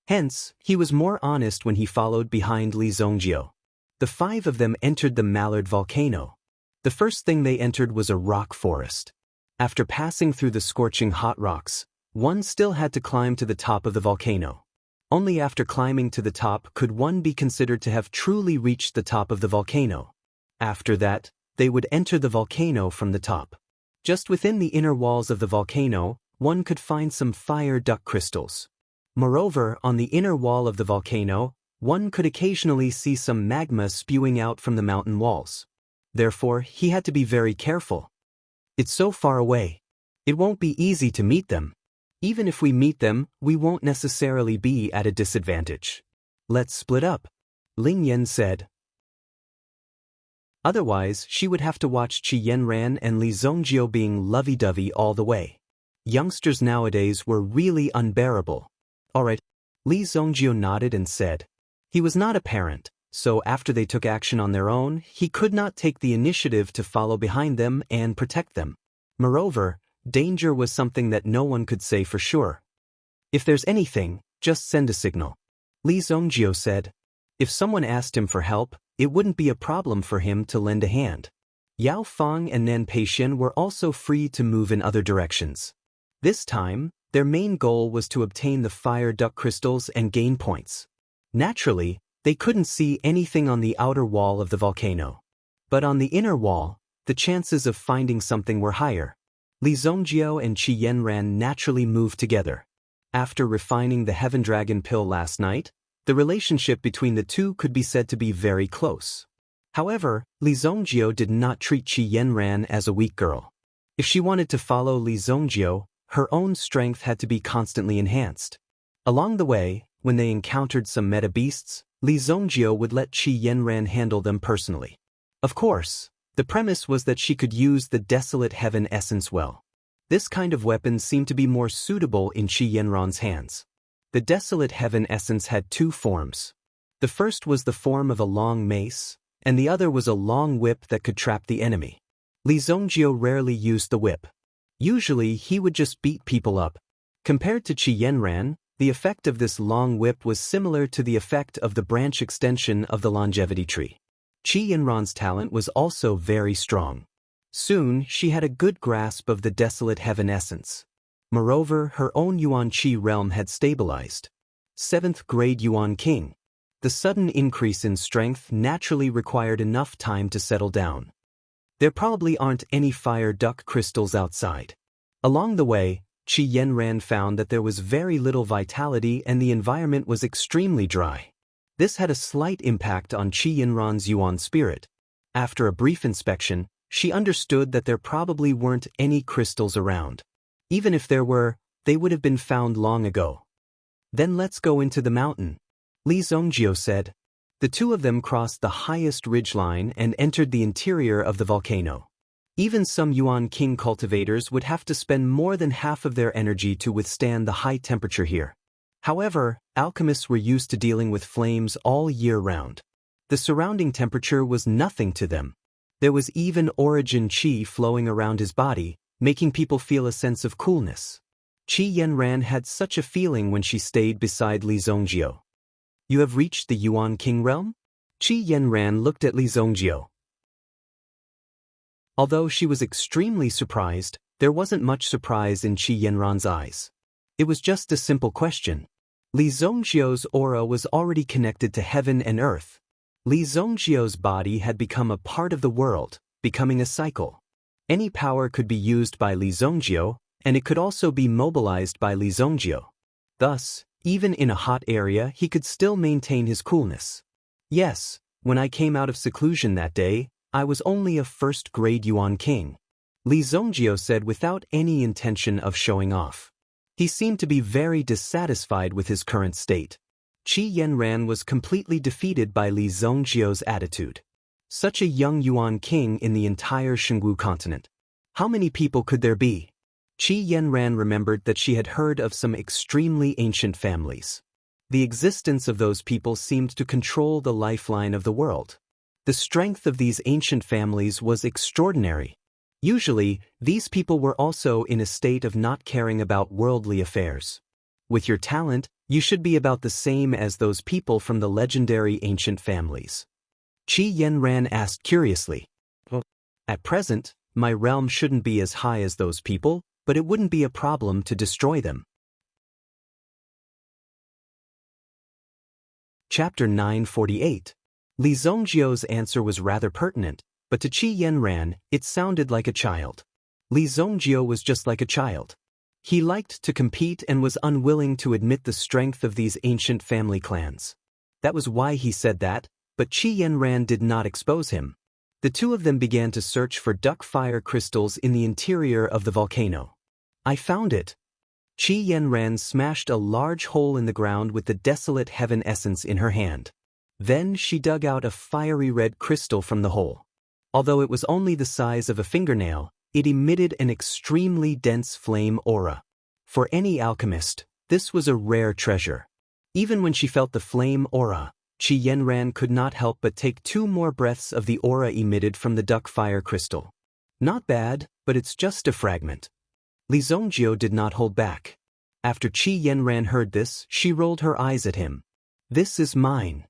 Hence, he was more honest when he followed behind Li Zongjiu. The 5 of them entered the Mallard volcano. The first thing they entered was a rock forest. After passing through the scorching hot rocks, one still had to climb to the top of the volcano. Only after climbing to the top could one be considered to have truly reached the top of the volcano. After that, they would enter the volcano from the top. Just within the inner walls of the volcano, one could find some fire duck crystals. Moreover, on the inner wall of the volcano, one could occasionally see some magma spewing out from the mountain walls. Therefore, he had to be very careful. It's so far away. It won't be easy to meet them. Even if we meet them, we won't necessarily be at a disadvantage. Let's split up, Ling Yan said. Otherwise, she would have to watch Qi Yanran and Li Zongjiu being lovey-dovey all the way. Youngsters nowadays were really unbearable. Alright, Li Zongjiu nodded and said. He was not a parent, so after they took action on their own, he could not take the initiative to follow behind them and protect them. Moreover, danger was something that no one could say for sure. If there's anything, just send a signal, Li Zongjiu said. If someone asked him for help, it wouldn't be a problem for him to lend a hand. Yao Fang and Nan Peixian were also free to move in other directions. This time, their main goal was to obtain the fire duck crystals and gain points. Naturally, they couldn't see anything on the outer wall of the volcano. But on the inner wall, the chances of finding something were higher. Li Zongjiu and Qi Yanran naturally moved together. After refining the Heaven Dragon pill last night, the relationship between the two could be said to be very close. However, Li Zongjio did not treat Qi Yanran as a weak girl. If she wanted to follow Li Zongjio, her own strength had to be constantly enhanced. Along the way, when they encountered some meta beasts, Li Zongjio would let Qi Yanran handle them personally. Of course, the premise was that she could use the Desolate Heaven essence well. This kind of weapon seemed to be more suitable in Qi Yanran's hands. The Desolate Heaven essence had two forms. The first was the form of a long mace, and the other was a long whip that could trap the enemy. Li Zongjio rarely used the whip. Usually, he would just beat people up. Compared to Qi Yanran, the effect of this long whip was similar to the effect of the branch extension of the longevity tree. Qi Yanran's talent was also very strong. Soon, she had a good grasp of the Desolate Heaven essence. Moreover, her own Yuan Qi realm had stabilized. 7th grade Yuan King. The sudden increase in strength naturally required enough time to settle down. There probably aren't any fire duck crystals outside. Along the way, Qi Yanran found that there was very little vitality and the environment was extremely dry. This had a slight impact on Qi Yanran's Yuan spirit. After a brief inspection, she understood that there probably weren't any crystals around. Even if there were, they would have been found long ago. Then let's go into the mountain, Li Zongjio said. The two of them crossed the highest ridgeline and entered the interior of the volcano. Even some Yuan King cultivators would have to spend more than half of their energy to withstand the high temperature here. However, alchemists were used to dealing with flames all year round. The surrounding temperature was nothing to them. There was even origin qi flowing around his body, making people feel a sense of coolness. Qi Yanran had such a feeling when she stayed beside Li Zongjio. You have reached the Yuan King realm? Qi Yanran looked at Li Zongjio. Although she was extremely surprised, there wasn't much surprise in Qi Yanran's eyes. It was just a simple question. Li Zongjio's aura was already connected to heaven and earth. Li Zongjio's body had become a part of the world, becoming a cycle. Any power could be used by Li Zongjio, and it could also be mobilized by Li Zongjio. Thus, even in a hot area, he could still maintain his coolness. Yes, when I came out of seclusion that day, I was only a first-grade Yuan King, Li Zongjio said without any intention of showing off. He seemed to be very dissatisfied with his current state. Qi Yanran was completely defeated by Li Zongjio's attitude. Such a young Yuan King in the entire Shanggu continent. How many people could there be? Qi Yanran remembered that she had heard of some extremely ancient families. The existence of those people seemed to control the lifeline of the world. The strength of these ancient families was extraordinary. Usually, these people were also in a state of not caring about worldly affairs. With your talent, you should be about the same as those people from the legendary ancient families. Qi Yanran asked curiously. At present, my realm shouldn't be as high as those people, but it wouldn't be a problem to destroy them. Chapter 948. Li Zongjio's answer was rather pertinent, but to Qi Yanran, it sounded like a child. Li Zongjio was just like a child. He liked to compete and was unwilling to admit the strength of these ancient family clans. That was why he said that, but Qi Yanran did not expose him. The two of them began to search for duck fire crystals in the interior of the volcano. I found it. Qi Yanran smashed a large hole in the ground with the Desolate Heaven essence in her hand. Then she dug out a fiery red crystal from the hole. Although it was only the size of a fingernail, it emitted an extremely dense flame aura. For any alchemist, this was a rare treasure. Even when she felt the flame aura, Qi Yanran could not help but take 2 more breaths of the aura emitted from the duck fire crystal. Not bad, but it's just a fragment. Li Zongjio did not hold back. After Qi Yanran heard this, she rolled her eyes at him. This is mine.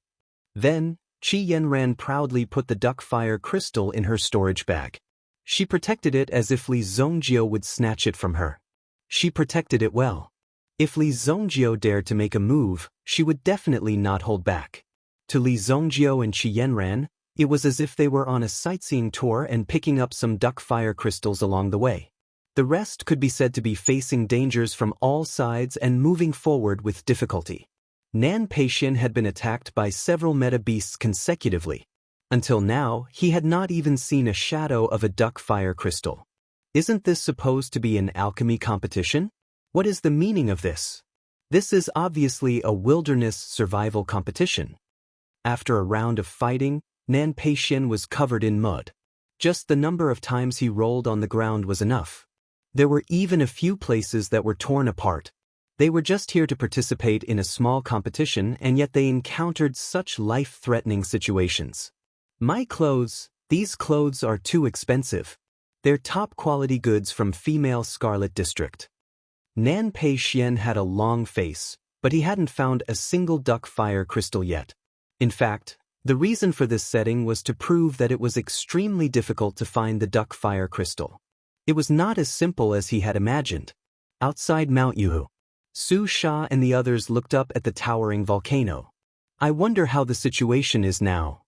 Then, Qi Yanran proudly put the duck fire crystal in her storage bag. She protected it as if Li Zongjio would snatch it from her. She protected it well. If Li Zongjio dared to make a move, she would definitely not hold back. To Li Zongjio and Qi Yanran, it was as if they were on a sightseeing tour and picking up some duck fire crystals along the way. The rest could be said to be facing dangers from all sides and moving forward with difficulty. Nan Peixian had been attacked by several meta beasts consecutively. Until now, he had not even seen a shadow of a duck fire crystal. Isn't this supposed to be an alchemy competition? What is the meaning of this? This is obviously a wilderness survival competition. After a round of fighting, Nan Peixian was covered in mud. Just the number of times he rolled on the ground was enough. There were even a few places that were torn apart. They were just here to participate in a small competition, and yet they encountered such life-threatening situations. These clothes are too expensive. They're top-quality goods from female Scarlet District. Nan Peixian had a long face, but he hadn't found a single duck fire crystal yet. In fact, the reason for this setting was to prove that it was extremely difficult to find the duck fire crystal. It was not as simple as he had imagined. Outside Mount Yuhu, Su Sha and the others looked up at the towering volcano. I wonder how the situation is now.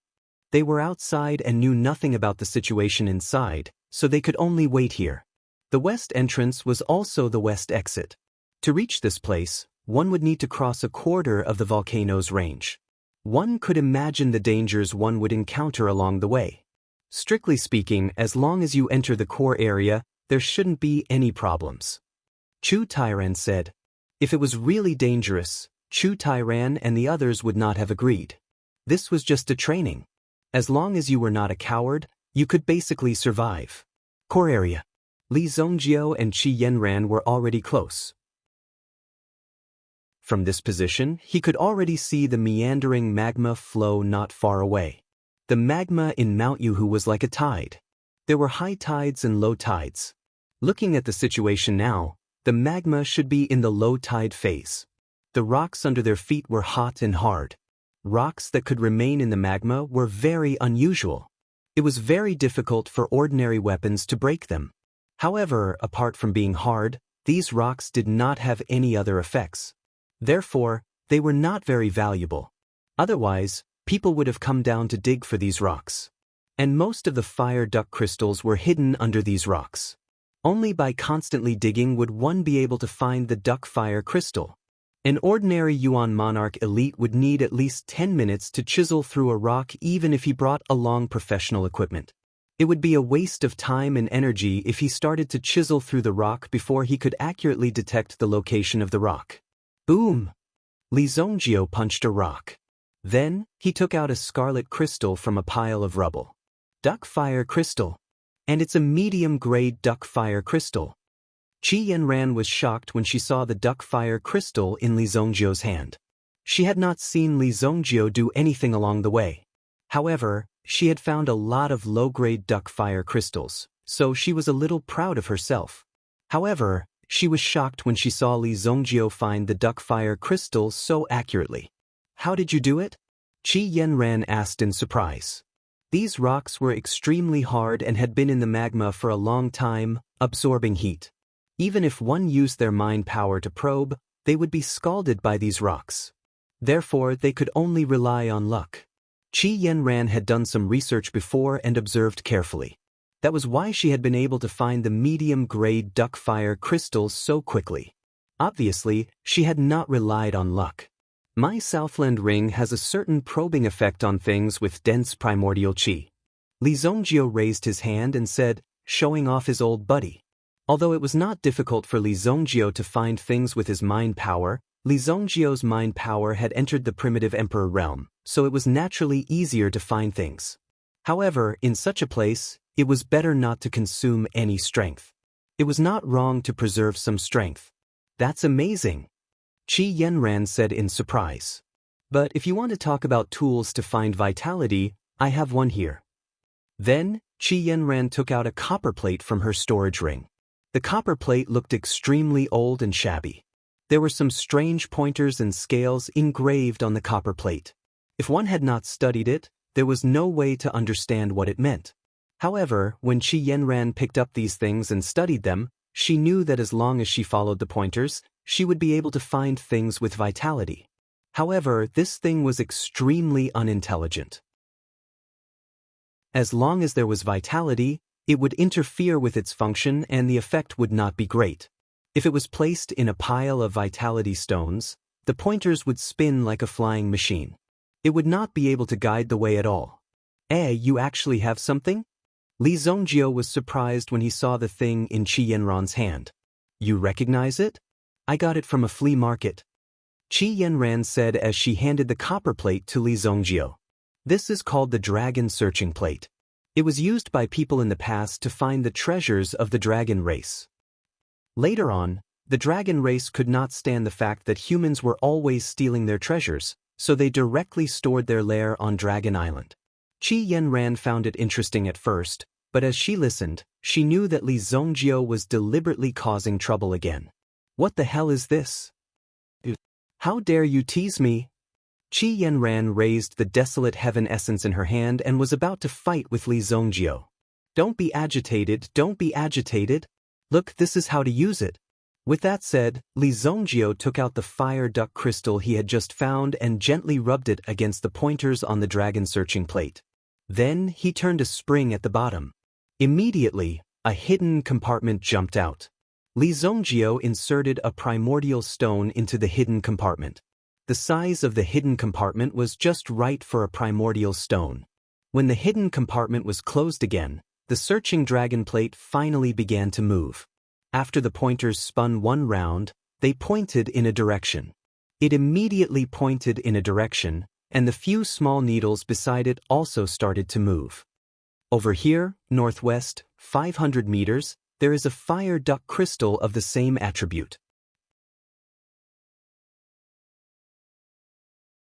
They were outside and knew nothing about the situation inside, so they could only wait here. The west entrance was also the west exit. To reach this place, one would need to cross a quarter of the volcano's range. One could imagine the dangers one would encounter along the way. Strictly speaking, as long as you enter the core area, there shouldn't be any problems. Chu Tairan said. If it was really dangerous, Chu Tairan and the others would not have agreed. This was just a training. As long as you were not a coward, you could basically survive. Core area. Li Zhongjiao and Qi Yanran were already close. From this position, he could already see the meandering magma flow not far away. The magma in Mount Yuhu was like a tide. There were high tides and low tides. Looking at the situation now, the magma should be in the low tide phase. The rocks under their feet were hot and hard. Rocks that could remain in the magma were very unusual. It was very difficult for ordinary weapons to break them. However, apart from being hard, these rocks did not have any other effects. Therefore, they were not very valuable. Otherwise, people would have come down to dig for these rocks. And most of the fire duck crystals were hidden under these rocks. Only by constantly digging would one be able to find the duck fire crystal. An ordinary Yuan monarch elite would need at least 10 minutes to chisel through a rock even if he brought along professional equipment. It would be a waste of time and energy if he started to chisel through the rock before he could accurately detect the location of the rock. Boom! Li Zhongjiao punched a rock. Then, he took out a scarlet crystal from a pile of rubble. Duck fire crystal. And it's a medium-grade duck fire crystal. Qi Yanran was shocked when she saw the duck fire crystal in Li Zhongjiao's hand. She had not seen Li Zhongjiao do anything along the way. However, she had found a lot of low-grade duck fire crystals, so she was a little proud of herself. However, she was shocked when she saw Li Zhongjiao find the duck fire crystal so accurately. How did you do it? Qi Yanran asked in surprise. These rocks were extremely hard and had been in the magma for a long time, absorbing heat. Even if one used their mind power to probe, they would be scalded by these rocks. Therefore, they could only rely on luck. Qi Yanran had done some research before and observed carefully. That was why she had been able to find the medium-grade duck fire crystals so quickly. Obviously, she had not relied on luck. My Southland ring has a certain probing effect on things with dense primordial qi. Li Zhongjiao raised his hand and said, showing off his old buddy. Although it was not difficult for Li Zhongjiao to find things with his mind power, Li Zhongjiao's mind power had entered the primitive emperor realm, so it was naturally easier to find things. However, in such a place, it was better not to consume any strength. It was not wrong to preserve some strength. That's amazing, Qi Yanran said in surprise. But if you want to talk about tools to find vitality, I have one here. Then, Qi Yanran took out a copper plate from her storage ring. The copper plate looked extremely old and shabby. There were some strange pointers and scales engraved on the copper plate. If one had not studied it, there was no way to understand what it meant. However, when Qi Yanran picked up these things and studied them, she knew that as long as she followed the pointers, she would be able to find things with vitality. However, this thing was extremely unintelligent. As long as there was vitality, it would interfere with its function and the effect would not be great. If it was placed in a pile of vitality stones, the pointers would spin like a flying machine. It would not be able to guide the way at all. You actually have something? Li Zongjio was surprised when he saw the thing in Qi Yanran's hand. You recognize it? I got it from a flea market. Qi Yanran said as she handed the copper plate to Li Zongjio. This is called the dragon searching plate. It was used by people in the past to find the treasures of the dragon race. Later on, the dragon race could not stand the fact that humans were always stealing their treasures, so they directly stored their lair on Dragon Island. Qi Yanran found it interesting at first, but as she listened, she knew that Li Zongjio was deliberately causing trouble again. What the hell is this? How dare you tease me? Qi Yanran raised the desolate heaven essence in her hand and was about to fight with Li Zongjio. Don't be agitated, don't be agitated. Look, this is how to use it. With that said, Li Zongjio took out the fire duck crystal he had just found and gently rubbed it against the pointers on the dragon searching plate. Then he turned a spring at the bottom. Immediately, a hidden compartment jumped out. Li Zongjio inserted a primordial stone into the hidden compartment. The size of the hidden compartment was just right for a primordial stone. When the hidden compartment was closed again, the searching dragon plate finally began to move. After the pointers spun one round, they pointed in a direction. It immediately pointed in a direction, and the few small needles beside it also started to move. Over here, northwest, 500 meters, there is a fire duck crystal of the same attribute.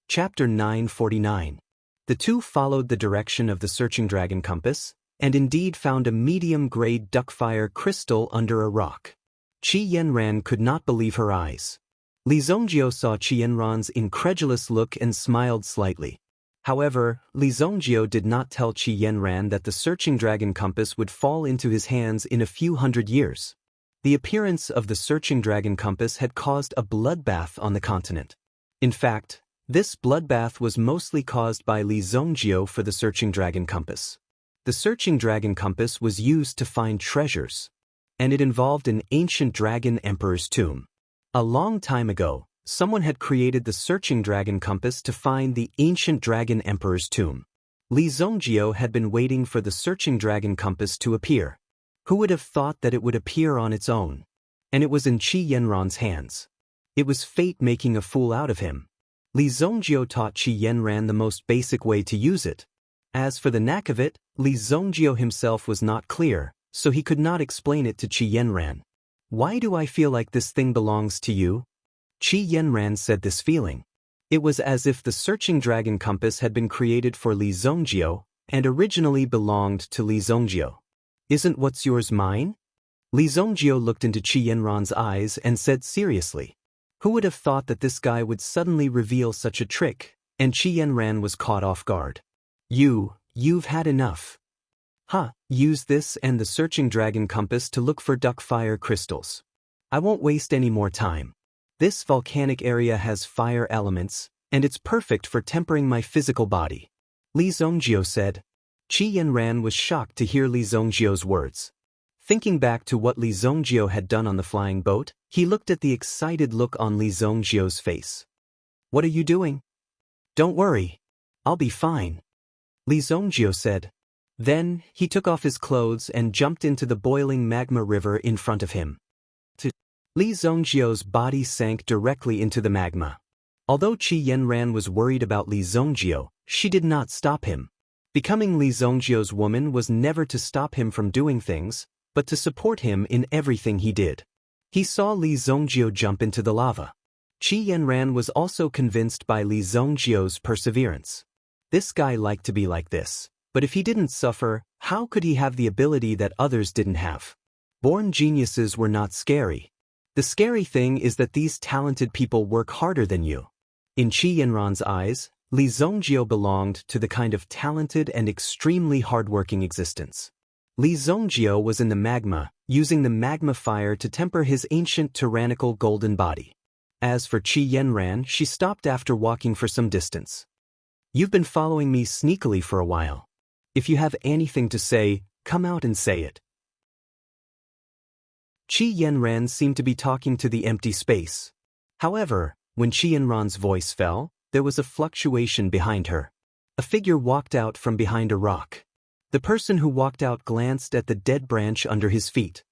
Chapter 949. The two followed the direction of the searching dragon compass, and indeed found a medium-grade duckfire crystal under a rock. Qi Yanran could not believe her eyes. Li Zongjio saw Qi Yanran's incredulous look and smiled slightly. However, Li Zongjio did not tell Qi Yanran that the searching dragon compass would fall into his hands in a few hundred years. The appearance of the searching dragon compass had caused a bloodbath on the continent. In fact, this bloodbath was mostly caused by Li Zongjio for the searching dragon compass. The searching dragon compass was used to find treasures, and it involved an ancient dragon emperor's tomb. A long time ago, someone had created the searching dragon compass to find the ancient dragon emperor's tomb. Li Zongjio had been waiting for the searching dragon compass to appear. Who would have thought that it would appear on its own? And it was in Qi Yanran's hands. It was fate making a fool out of him. Li Zongjio taught Qi Yanran the most basic way to use it. As for the knack of it, Li Zongjio himself was not clear, so he could not explain it to Qi Yanran. Why do I feel like this thing belongs to you? Qi Yanran said this feeling. It was as if the searching dragon compass had been created for Li Zongjio and originally belonged to Li Zongjio. Isn't what's yours mine? Li Zongjio looked into Qi Yanran's eyes and said seriously. Who would have thought that this guy would suddenly reveal such a trick? And Qi Yanran was caught off guard. You've had enough. Use this and the searching dragon compass to look for duckfire crystals. I won't waste any more time. This volcanic area has fire elements, and it's perfect for tempering my physical body. Li Zongjio said. Qi Yanran was shocked to hear Li Zongjio's words. Thinking back to what Li Zongjio had done on the flying boat, he looked at the excited look on Li Zongjio's face. What are you doing? Don't worry. I'll be fine. Li Zongjio said. Then, he took off his clothes and jumped into the boiling magma river in front of him. Li Zongjio's body sank directly into the magma. Although Qi Yanran was worried about Li Zongjio, she did not stop him. Becoming Li Zongjio's woman was never to stop him from doing things, but to support him in everything he did. He saw Li Zongjio jump into the lava. Qi Yanran was also convinced by Li Zongjio's perseverance. This guy liked to be like this, but if he didn't suffer, how could he have the ability that others didn't have? Born geniuses were not scary. The scary thing is that these talented people work harder than you. In Qi Yanran's eyes, Li Zongjio belonged to the kind of talented and extremely hardworking existence. Li Zongjio was in the magma, using the magma fire to temper his ancient tyrannical golden body. As for Qi Yanran, she stopped after walking for some distance. You've been following me sneakily for a while. If you have anything to say, come out and say it. Qi Yanran seemed to be talking to the empty space. However, when Qi Yanran's voice fell, there was a fluctuation behind her. A figure walked out from behind a rock. The person who walked out glanced at the dead branch under his feet.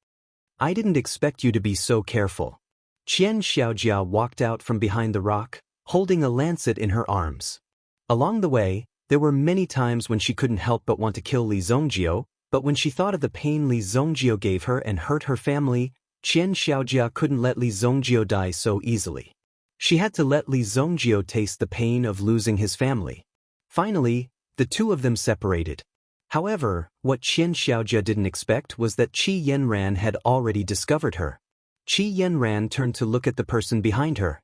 I didn't expect you to be so careful. Qian Xiaojia walked out from behind the rock, holding a lancet in her arms. Along the way, there were many times when she couldn't help but want to kill Li Zongjio, but when she thought of the pain Li Zongjio gave her and hurt her family, Qian Xiaojia couldn't let Li Zongjio die so easily. She had to let Li Zongjio taste the pain of losing his family. Finally, the two of them separated. However, what Qian Xiaojia didn't expect was that Qi Yanran had already discovered her. Qi Yanran turned to look at the person behind her.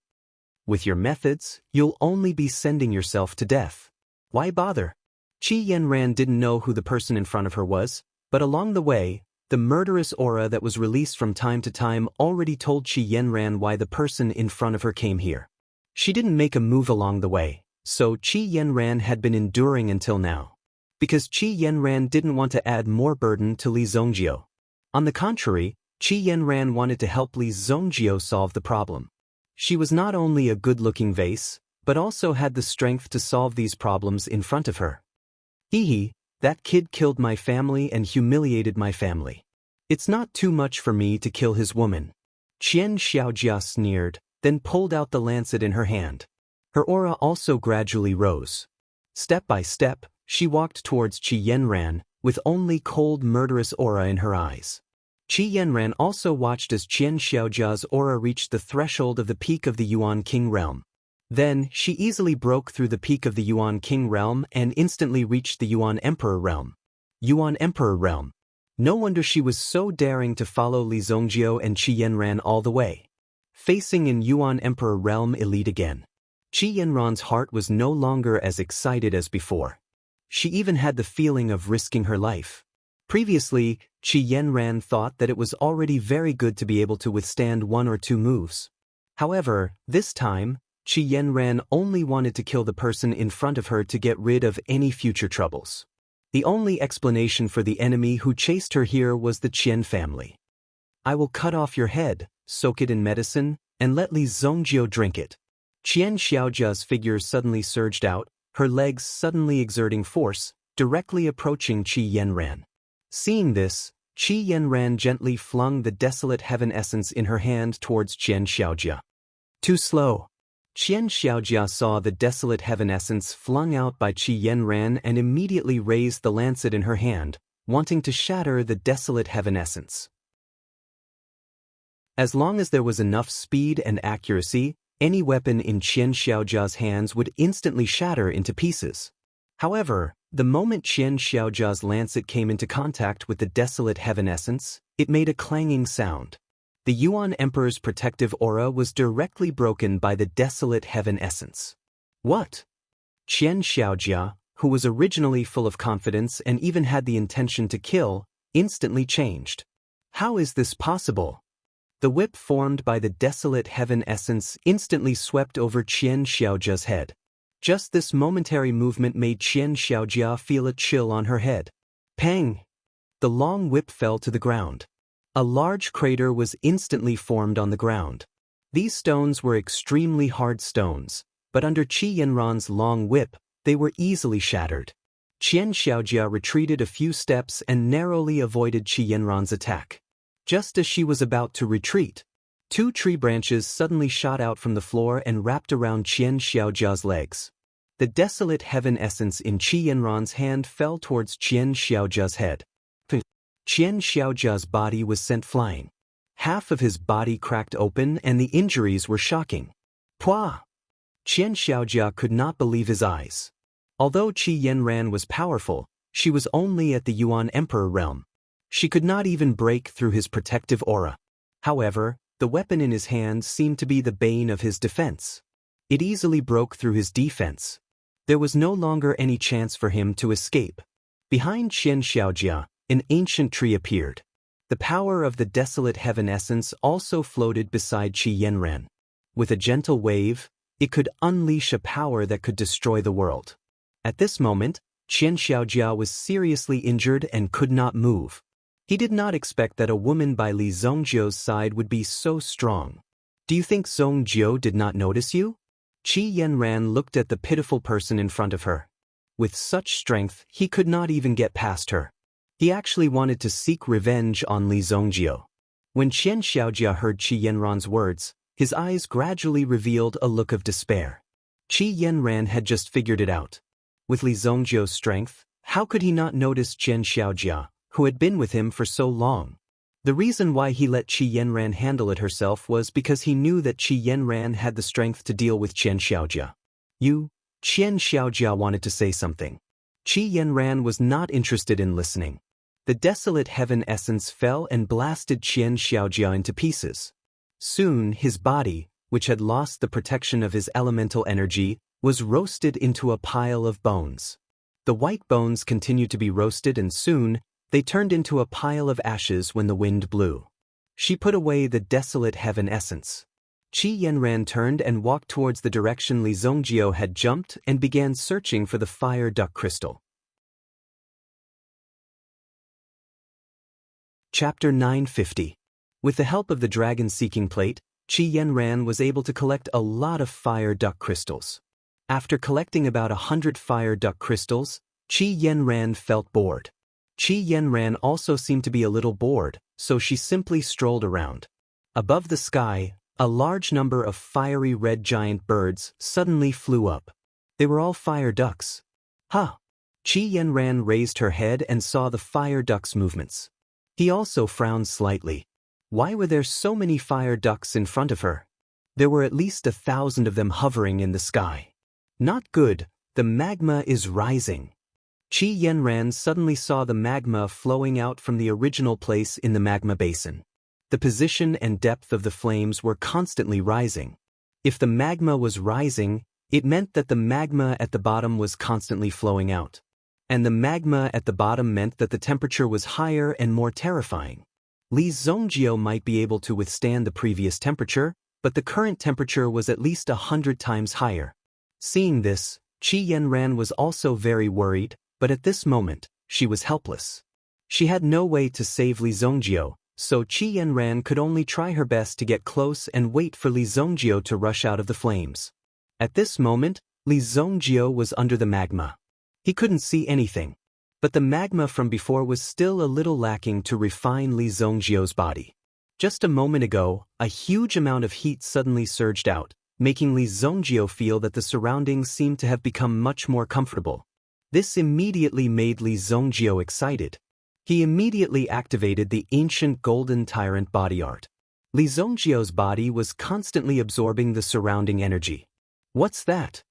With your methods, you'll only be sending yourself to death. Why bother? Qi Yanran didn't know who the person in front of her was, but along the way, the murderous aura that was released from time to time already told Qi Yanran why the person in front of her came here. She didn't make a move along the way, so Qi Yanran had been enduring until now. Because Qi Yanran didn't want to add more burden to Li Zongjio. On the contrary, Qi Yanran wanted to help Li Zongjio solve the problem. She was not only a good-looking vase, but also had the strength to solve these problems in front of her. Hee, that kid killed my family and humiliated my family. It's not too much for me to kill his woman. Qian Xiaojia sneered, then pulled out the lancet in her hand. Her aura also gradually rose. Step by step, she walked towards Qi Yanran, with only cold murderous aura in her eyes. Qi Yanran also watched as Qian Xiaojia's aura reached the threshold of the peak of the Yuan King realm. Then, she easily broke through the peak of the Yuan King realm and instantly reached the Yuan Emperor realm. Yuan Emperor realm. No wonder she was so daring to follow Li Zongjio and Qi Yanran all the way. Facing in Yuan Emperor realm elite again. Qi Yanran's heart was no longer as excited as before. She even had the feeling of risking her life. Previously, Qi Yanran thought that it was already very good to be able to withstand one or two moves. However, this time, Qi Yanran only wanted to kill the person in front of her to get rid of any future troubles. The only explanation for the enemy who chased her here was the Qian family. I will cut off your head, soak it in medicine, and let Li Zongjio drink it. Qian Xiaojia's figure suddenly surged out, her legs suddenly exerting force, directly approaching Qi Yanran. Seeing this, Qi Yanran gently flung the desolate heaven essence in her hand towards Qian Xiaojia. Too slow. Qian Xiaojia saw the desolate heaven essence flung out by Qi Yanran and immediately raised the lancet in her hand, wanting to shatter the desolate heaven essence. As long as there was enough speed and accuracy, any weapon in Qian Xiaojia's hands would instantly shatter into pieces. However, the moment Qian Xiaojia's lancet came into contact with the desolate heaven essence, it made a clanging sound. The Yuan Emperor's protective aura was directly broken by the desolate heaven essence. What? Qian Xiaojia, who was originally full of confidence and even had the intention to kill, instantly changed. How is this possible? The whip formed by the desolate heaven essence instantly swept over Qian Xiaojia's head. Just this momentary movement made Qian Xiaojia feel a chill on her head. Pang! The long whip fell to the ground. A large crater was instantly formed on the ground. These stones were extremely hard stones, but under Qi Yanran's long whip, they were easily shattered. Qian Xiaojia retreated a few steps and narrowly avoided Qi Yanran's attack. Just as she was about to retreat, two tree branches suddenly shot out from the floor and wrapped around Qian Xiaojia's legs. The desolate heaven essence in Qi Yanran's hand fell towards Qian Xiaojia's head. Qian Xiaojia's body was sent flying. Half of his body cracked open and the injuries were shocking. Pwah! Qian Xiaojia could not believe his eyes. Although Qi Yanran was powerful, she was only at the Yuan Emperor realm. She could not even break through his protective aura. However, the weapon in his hand seemed to be the bane of his defense. It easily broke through his defense. There was no longer any chance for him to escape. Behind Qian Xiaojia, an ancient tree appeared. The power of the desolate heaven essence also floated beside Qi Yanran. With a gentle wave, it could unleash a power that could destroy the world. At this moment, Qian Xiaojia was seriously injured and could not move. He did not expect that a woman by Li Zongjio's side would be so strong. Do you think Zongjio did not notice you? Qi Yanran looked at the pitiful person in front of her. With such strength, he could not even get past her. He actually wanted to seek revenge on Li Zongjio. When Qian Xiaojia heard Qi Yanran's words, his eyes gradually revealed a look of despair. Qi Yanran had just figured it out. With Li Zongjio's strength, how could he not notice Qian Xiaojia, who had been with him for so long? The reason why he let Qi Yanran handle it herself was because he knew that Qi Yanran had the strength to deal with Qian Xiaojia. Qian Xiaojia wanted to say something. Qi Yanran was not interested in listening. The desolate heaven essence fell and blasted Qian Xiaojia into pieces. Soon his body, which had lost the protection of his elemental energy, was roasted into a pile of bones. The white bones continued to be roasted, and soon they turned into a pile of ashes when the wind blew. She put away the desolate heaven essence. Qi Yanran turned and walked towards the direction Li Zongjio had jumped and began searching for the fire duck crystal. Chapter 950. With the help of the dragon-seeking plate, Qi Yanran was able to collect a lot of fire duck crystals. After collecting about 100 fire duck crystals, Qi Yanran felt bored. Qi Yanran also seemed to be a little bored, so she simply strolled around. Above the sky, a large number of fiery red giant birds suddenly flew up. They were all fire ducks. Huh! Qi Yanran raised her head and saw the fire ducks' movements. He also frowned slightly. Why were there so many fire ducks in front of her? There were at least 1,000 of them hovering in the sky. Not good, the magma is rising. Qi Yanran suddenly saw the magma flowing out from the original place in the magma basin. The position and depth of the flames were constantly rising. If the magma was rising, it meant that the magma at the bottom was constantly flowing out. And the magma at the bottom meant that the temperature was higher and more terrifying. Li Zongjio might be able to withstand the previous temperature, but the current temperature was at least 100 times higher. Seeing this, Qi Yanran was also very worried, but at this moment, she was helpless. She had no way to save Li Zongjio, so Qi Yanran could only try her best to get close and wait for Li Zongjio to rush out of the flames. At this moment, Li Zongjio was under the magma. He couldn't see anything, but the magma from before was still a little lacking to refine Li Zongjio's body. Just a moment ago, a huge amount of heat suddenly surged out, making Li Zongjio feel that the surroundings seemed to have become much more comfortable. This immediately made Li Zongjio excited. He immediately activated the ancient golden tyrant body art. Li Zongjio's body was constantly absorbing the surrounding energy. What's that?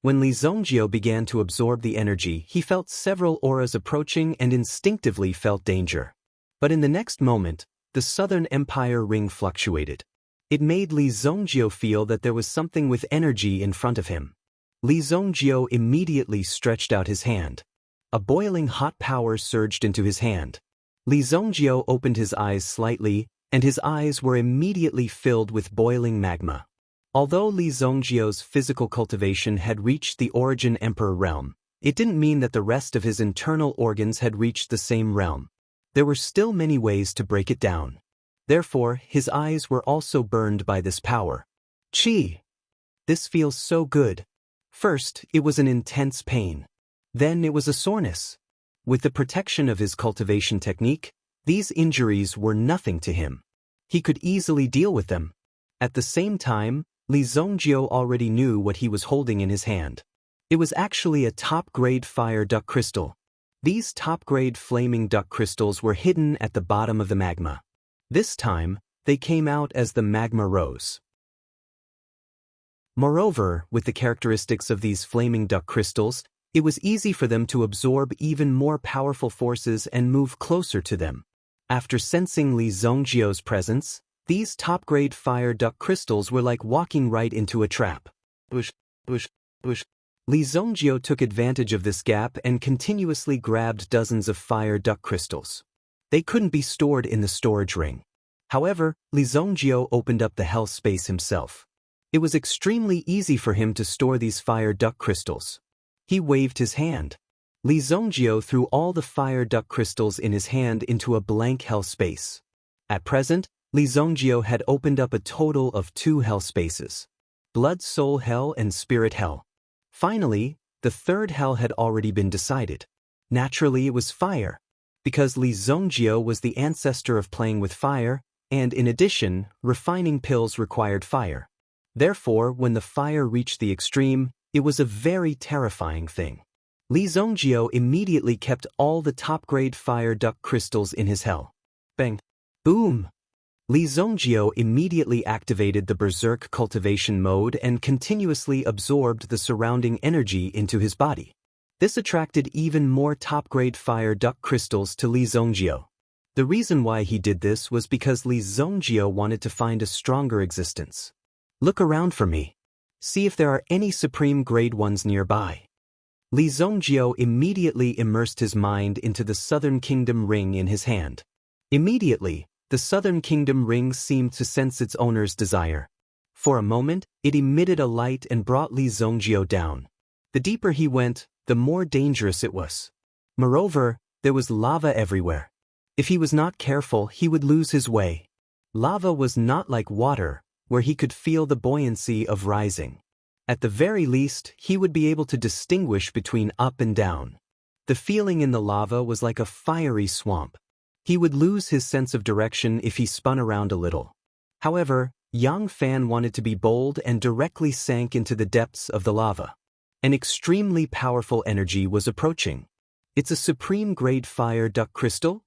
When Li Zongjio began to absorb the energy, he felt several auras approaching and instinctively felt danger. But in the next moment, the Southern Empire ring fluctuated. It made Li Zongjio feel that there was something with energy in front of him. Li Zongjio immediately stretched out his hand. A boiling hot power surged into his hand. Li Zongjio opened his eyes slightly, and his eyes were immediately filled with boiling magma. Although Li Zongjio's physical cultivation had reached the Origin Emperor realm, it didn't mean that the rest of his internal organs had reached the same realm. There were still many ways to break it down. Therefore, his eyes were also burned by this power. Qi! This feels so good. First, it was an intense pain. Then it was a soreness. With the protection of his cultivation technique, these injuries were nothing to him. He could easily deal with them. At the same time, Li Zongjio already knew what he was holding in his hand. It was actually a top-grade fire duck crystal. These top-grade flaming duck crystals were hidden at the bottom of the magma. This time, they came out as the magma rose. Moreover, with the characteristics of these flaming duck crystals, it was easy for them to absorb even more powerful forces and move closer to them. After sensing Li Zongjio's presence, these top-grade fire duck crystals were like walking right into a trap. Li Zongjio took advantage of this gap and continuously grabbed dozens of fire duck crystals. They couldn't be stored in the storage ring. However, Li Zongjio opened up the hell space himself. It was extremely easy for him to store these fire duck crystals. He waved his hand. Li Zongjio threw all the fire duck crystals in his hand into a blank hell space. At present, Li Zongjio had opened up a total of 2 hell spaces: Blood Soul Hell and Spirit Hell. Finally, the third hell had already been decided. Naturally, it was fire, because Li Zongjio was the ancestor of playing with fire, and in addition, refining pills required fire. Therefore, when the fire reached the extreme, it was a very terrifying thing. Li Zongjio immediately kept all the top-grade fire duck crystals in his hell. Bang! Boom! Li Zongjio immediately activated the berserk cultivation mode and continuously absorbed the surrounding energy into his body. This attracted even more top-grade fire duck crystals to Li Zongjio. The reason why he did this was because Li Zongjio wanted to find a stronger existence. Look around for me. See if there are any supreme grade ones nearby. Li Zongjio immediately immersed his mind into the Southern Kingdom ring in his hand. Immediately, the Southern Kingdom ring seemed to sense its owner's desire. For a moment, it emitted a light and brought Li Zongjio down. The deeper he went, the more dangerous it was. Moreover, there was lava everywhere. If he was not careful, he would lose his way. Lava was not like water, where he could feel the buoyancy of rising. At the very least, he would be able to distinguish between up and down. The feeling in the lava was like a fiery swamp. He would lose his sense of direction if he spun around a little. However, Yang Fan wanted to be bold and directly sank into the depths of the lava. An extremely powerful energy was approaching. It's a supreme-grade fire duck crystal?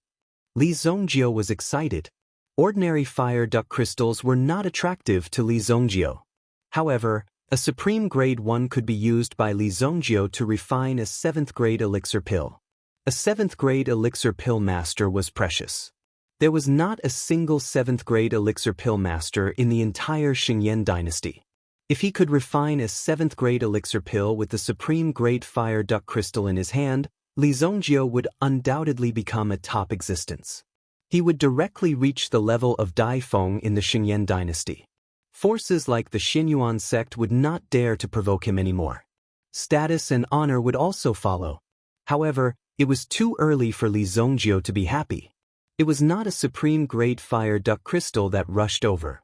Li Zongjio was excited. Ordinary fire duck crystals were not attractive to Li Zongjio. However, a supreme grade 1 could be used by Li Zongjio to refine a 7th grade elixir pill. A 7th grade elixir pill master was precious. There was not a single 7th grade elixir pill master in the entire Xingyan dynasty. If he could refine a 7th grade elixir pill with the supreme grade fire duck crystal in his hand, Li Zongjio would undoubtedly become a top existence. He would directly reach the level of Daifeng in the Xingyan dynasty. Forces like the Xinyuan sect would not dare to provoke him anymore. Status and honor would also follow. However, it was too early for Li Zongjio to be happy. It was not a supreme grade fire duck crystal that rushed over.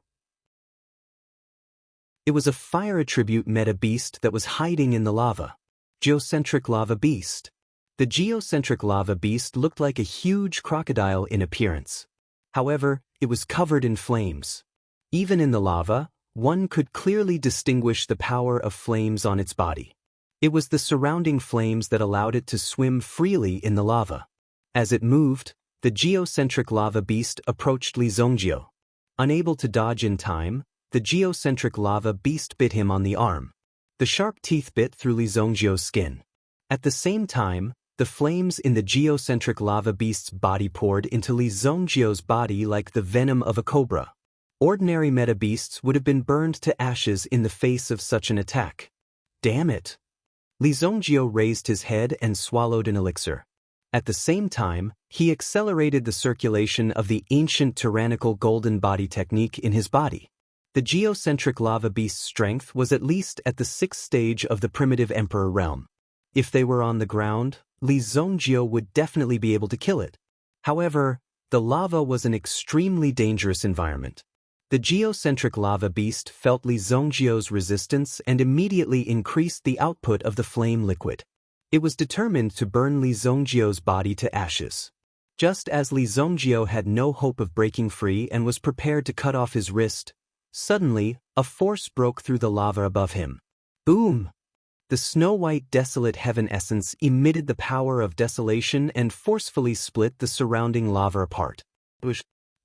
It was a fire attribute meta beast that was hiding in the lava. Geocentric lava beast. The geocentric lava beast looked like a huge crocodile in appearance. However, it was covered in flames. Even in the lava, one could clearly distinguish the power of flames on its body. It was the surrounding flames that allowed it to swim freely in the lava. As it moved, the geocentric lava beast approached Li Zongjio. Unable to dodge in time, the geocentric lava beast bit him on the arm. The sharp teeth bit through Li Zongjio's skin. At the same time, the flames in the geocentric lava beast's body poured into Li Zongjio's body like the venom of a cobra. Ordinary meta beasts would have been burned to ashes in the face of such an attack. Damn it! Li Zongjio raised his head and swallowed an elixir. At the same time, he accelerated the circulation of the ancient tyrannical golden body technique in his body. The geocentric lava beast's strength was at least at the 6th stage of the primitive emperor realm. If they were on the ground, Li Zongjio would definitely be able to kill it. However, the lava was an extremely dangerous environment. The geocentric lava beast felt Li Zongjio's resistance and immediately increased the output of the flame liquid. It was determined to burn Li Zongjio's body to ashes. Just as Li Zongjio had no hope of breaking free and was prepared to cut off his wrist, suddenly, a force broke through the lava above him. Boom! The snow-white desolate heaven essence emitted the power of desolation and forcefully split the surrounding lava apart.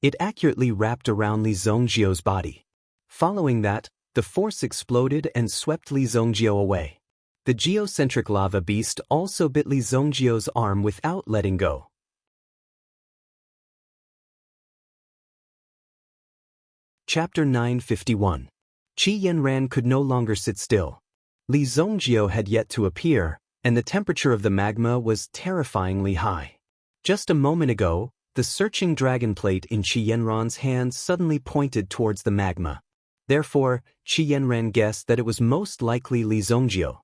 It accurately wrapped around Li Zongjio's body. Following that, the force exploded and swept Li Zongjio away. The geocentric lava beast also bit Li Zongjio's arm without letting go. Chapter 951. Qi Yanran could no longer sit still. Li Zongjio had yet to appear, and the temperature of the magma was terrifyingly high. Just a moment ago, the searching dragon plate in Qi Yanran's hand suddenly pointed towards the magma. Therefore, Qi Yanran guessed that it was most likely Li Zongjio.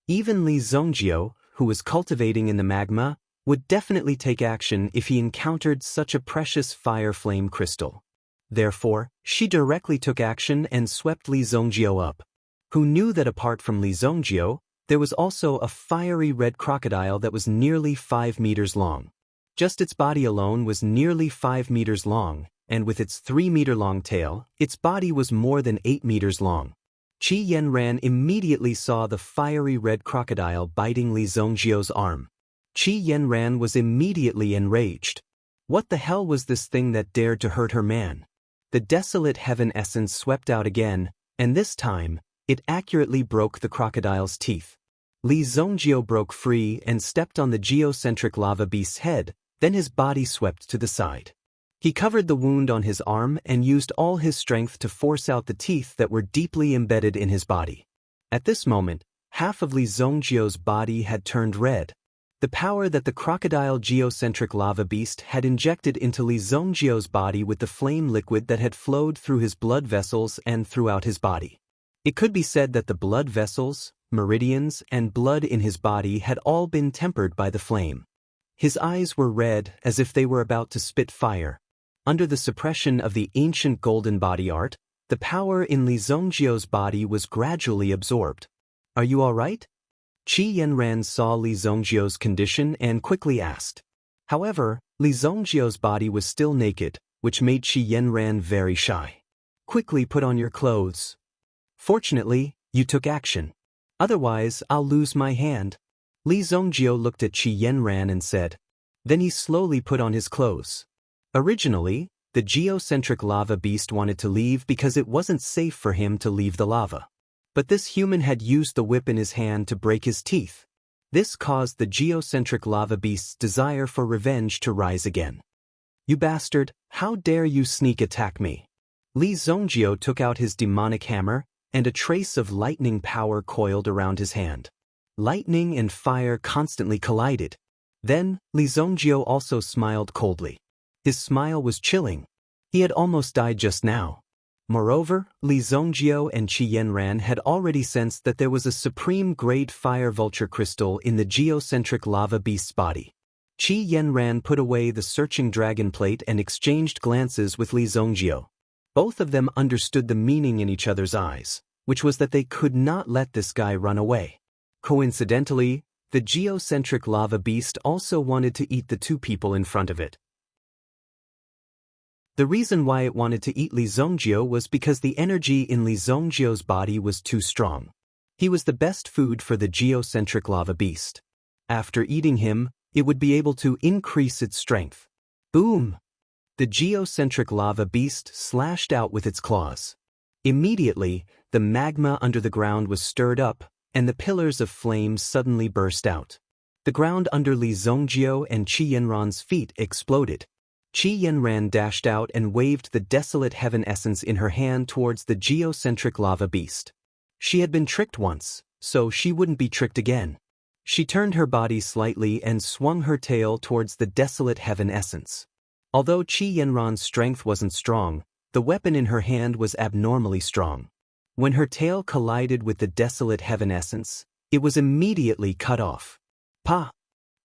Even Li Zongjio, who was cultivating in the magma, would definitely take action if he encountered such a precious fire flame crystal. Therefore, she directly took action and swept Li Zongjio up. Who knew that apart from Li Zongjio, There was also a fiery red crocodile that was nearly 5 meters long. Just its body alone was nearly 5 meters long, and with its 3-meter-long tail, its body was more than 8 meters long. Qi Yanran immediately saw the fiery red crocodile biting Li Zongjiu's arm. Qi Yanran was immediately enraged. What the hell was this thing that dared to hurt her man? The desolate heaven essence swept out again, and this time, it accurately broke the crocodile's teeth. Li Zongjiu broke free and stepped on the geocentric lava beast's head, then his body swept to the side. He covered the wound on his arm and used all his strength to force out the teeth that were deeply embedded in his body. At this moment, half of Li Zongjiu's body had turned red. The power that the crocodile geocentric lava beast had injected into Li Zongjiu's body with the flame liquid that had flowed through his blood vessels and throughout his body. It could be said that the blood vessels, meridians, and blood in his body had all been tempered by the flame. His eyes were red as if they were about to spit fire. Under the suppression of the ancient golden body art, the power in Li Zongjiu's body was gradually absorbed. "Are you all right?" Qi Yanran saw Li Zongjiu's condition and quickly asked. However, Li Zongjiu's body was still naked, which made Qi Yanran very shy. "Quickly put on your clothes. Fortunately, you took action. Otherwise, I'll lose my hand." Li Zongjiu looked at Qi Yanran and said. Then he slowly put on his clothes. Originally, the geocentric lava beast wanted to leave because it wasn't safe for him to leave the lava. But this human had used the whip in his hand to break his teeth. This caused the geocentric lava beast's desire for revenge to rise again. "You bastard, how dare you sneak attack me?" Li Zongjiu took out his demonic hammer, and a trace of lightning power coiled around his hand. Lightning and fire constantly collided. Then, Li Zongjiu also smiled coldly. His smile was chilling. He had almost died just now. Moreover, Li Zongjiu and Qi Yanran had already sensed that there was a supreme-grade fire vulture crystal in the geocentric lava beast's body. Qi Yanran put away the searching dragon plate and exchanged glances with Li Zongjiu. Both of them understood the meaning in each other's eyes, which was that they could not let this guy run away. Coincidentally, the geocentric lava beast also wanted to eat the two people in front of it. The reason why it wanted to eat Li Zongjiu was because the energy in Li Zongjiu's body was too strong. He was the best food for the geocentric lava beast. After eating him, it would be able to increase its strength. Boom! The geocentric lava beast slashed out with its claws. Immediately, the magma under the ground was stirred up, and the pillars of flame suddenly burst out. The ground under Li Zongjiu and Qi Yanran's feet exploded. Qi Yanran dashed out and waved the desolate heaven essence in her hand towards the geocentric lava beast. She had been tricked once, so she wouldn't be tricked again. She turned her body slightly and swung her tail towards the desolate heaven essence. Although Qi Yanran's strength wasn't strong, the weapon in her hand was abnormally strong. When her tail collided with the desolate heaven essence, it was immediately cut off. Pa!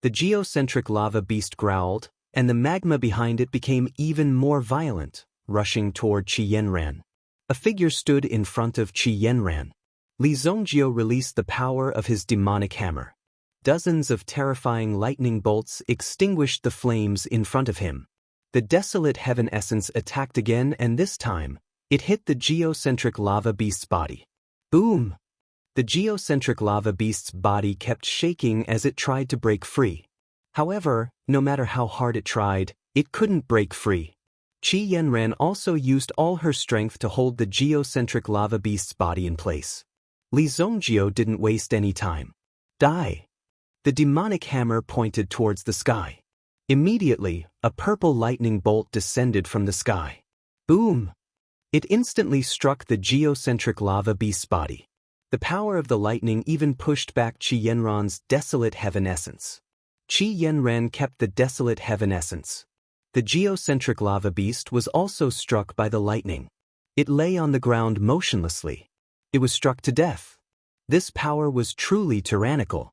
The geocentric lava beast growled, and the magma behind it became even more violent, rushing toward Qi Yanran. A figure stood in front of Qi Yanran. Li Zongjiu released the power of his demonic hammer. Dozens of terrifying lightning bolts extinguished the flames in front of him. The desolate heaven essence attacked again, and this time, it hit the geocentric lava beast's body. Boom! The geocentric lava beast's body kept shaking as it tried to break free. However, no matter how hard it tried, it couldn't break free. Qi Yanran also used all her strength to hold the geocentric lava beast's body in place. Li Zongjiu didn't waste any time. Die! The demonic hammer pointed towards the sky. Immediately, a purple lightning bolt descended from the sky. Boom! It instantly struck the geocentric lava beast's body. The power of the lightning even pushed back Qi Yanran's desolate heaven essence. Qi Yanran kept the desolate heaven essence. The geocentric lava beast was also struck by the lightning. It lay on the ground motionlessly. It was struck to death. This power was truly tyrannical.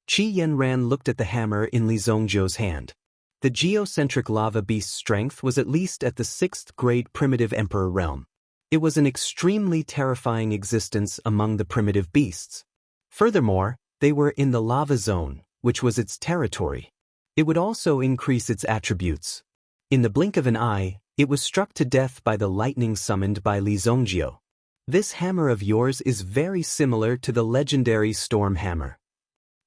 Qi Yanran looked at the hammer in Li Zongjiu's hand. The geocentric lava beast's strength was at least at the 6th grade primitive emperor realm. It was an extremely terrifying existence among the primitive beasts. Furthermore, they were in the lava zone, which was its territory. It would also increase its attributes. In the blink of an eye, it was struck to death by the lightning summoned by Li Zongjiu. This hammer of yours is very similar to the legendary Storm Hammer.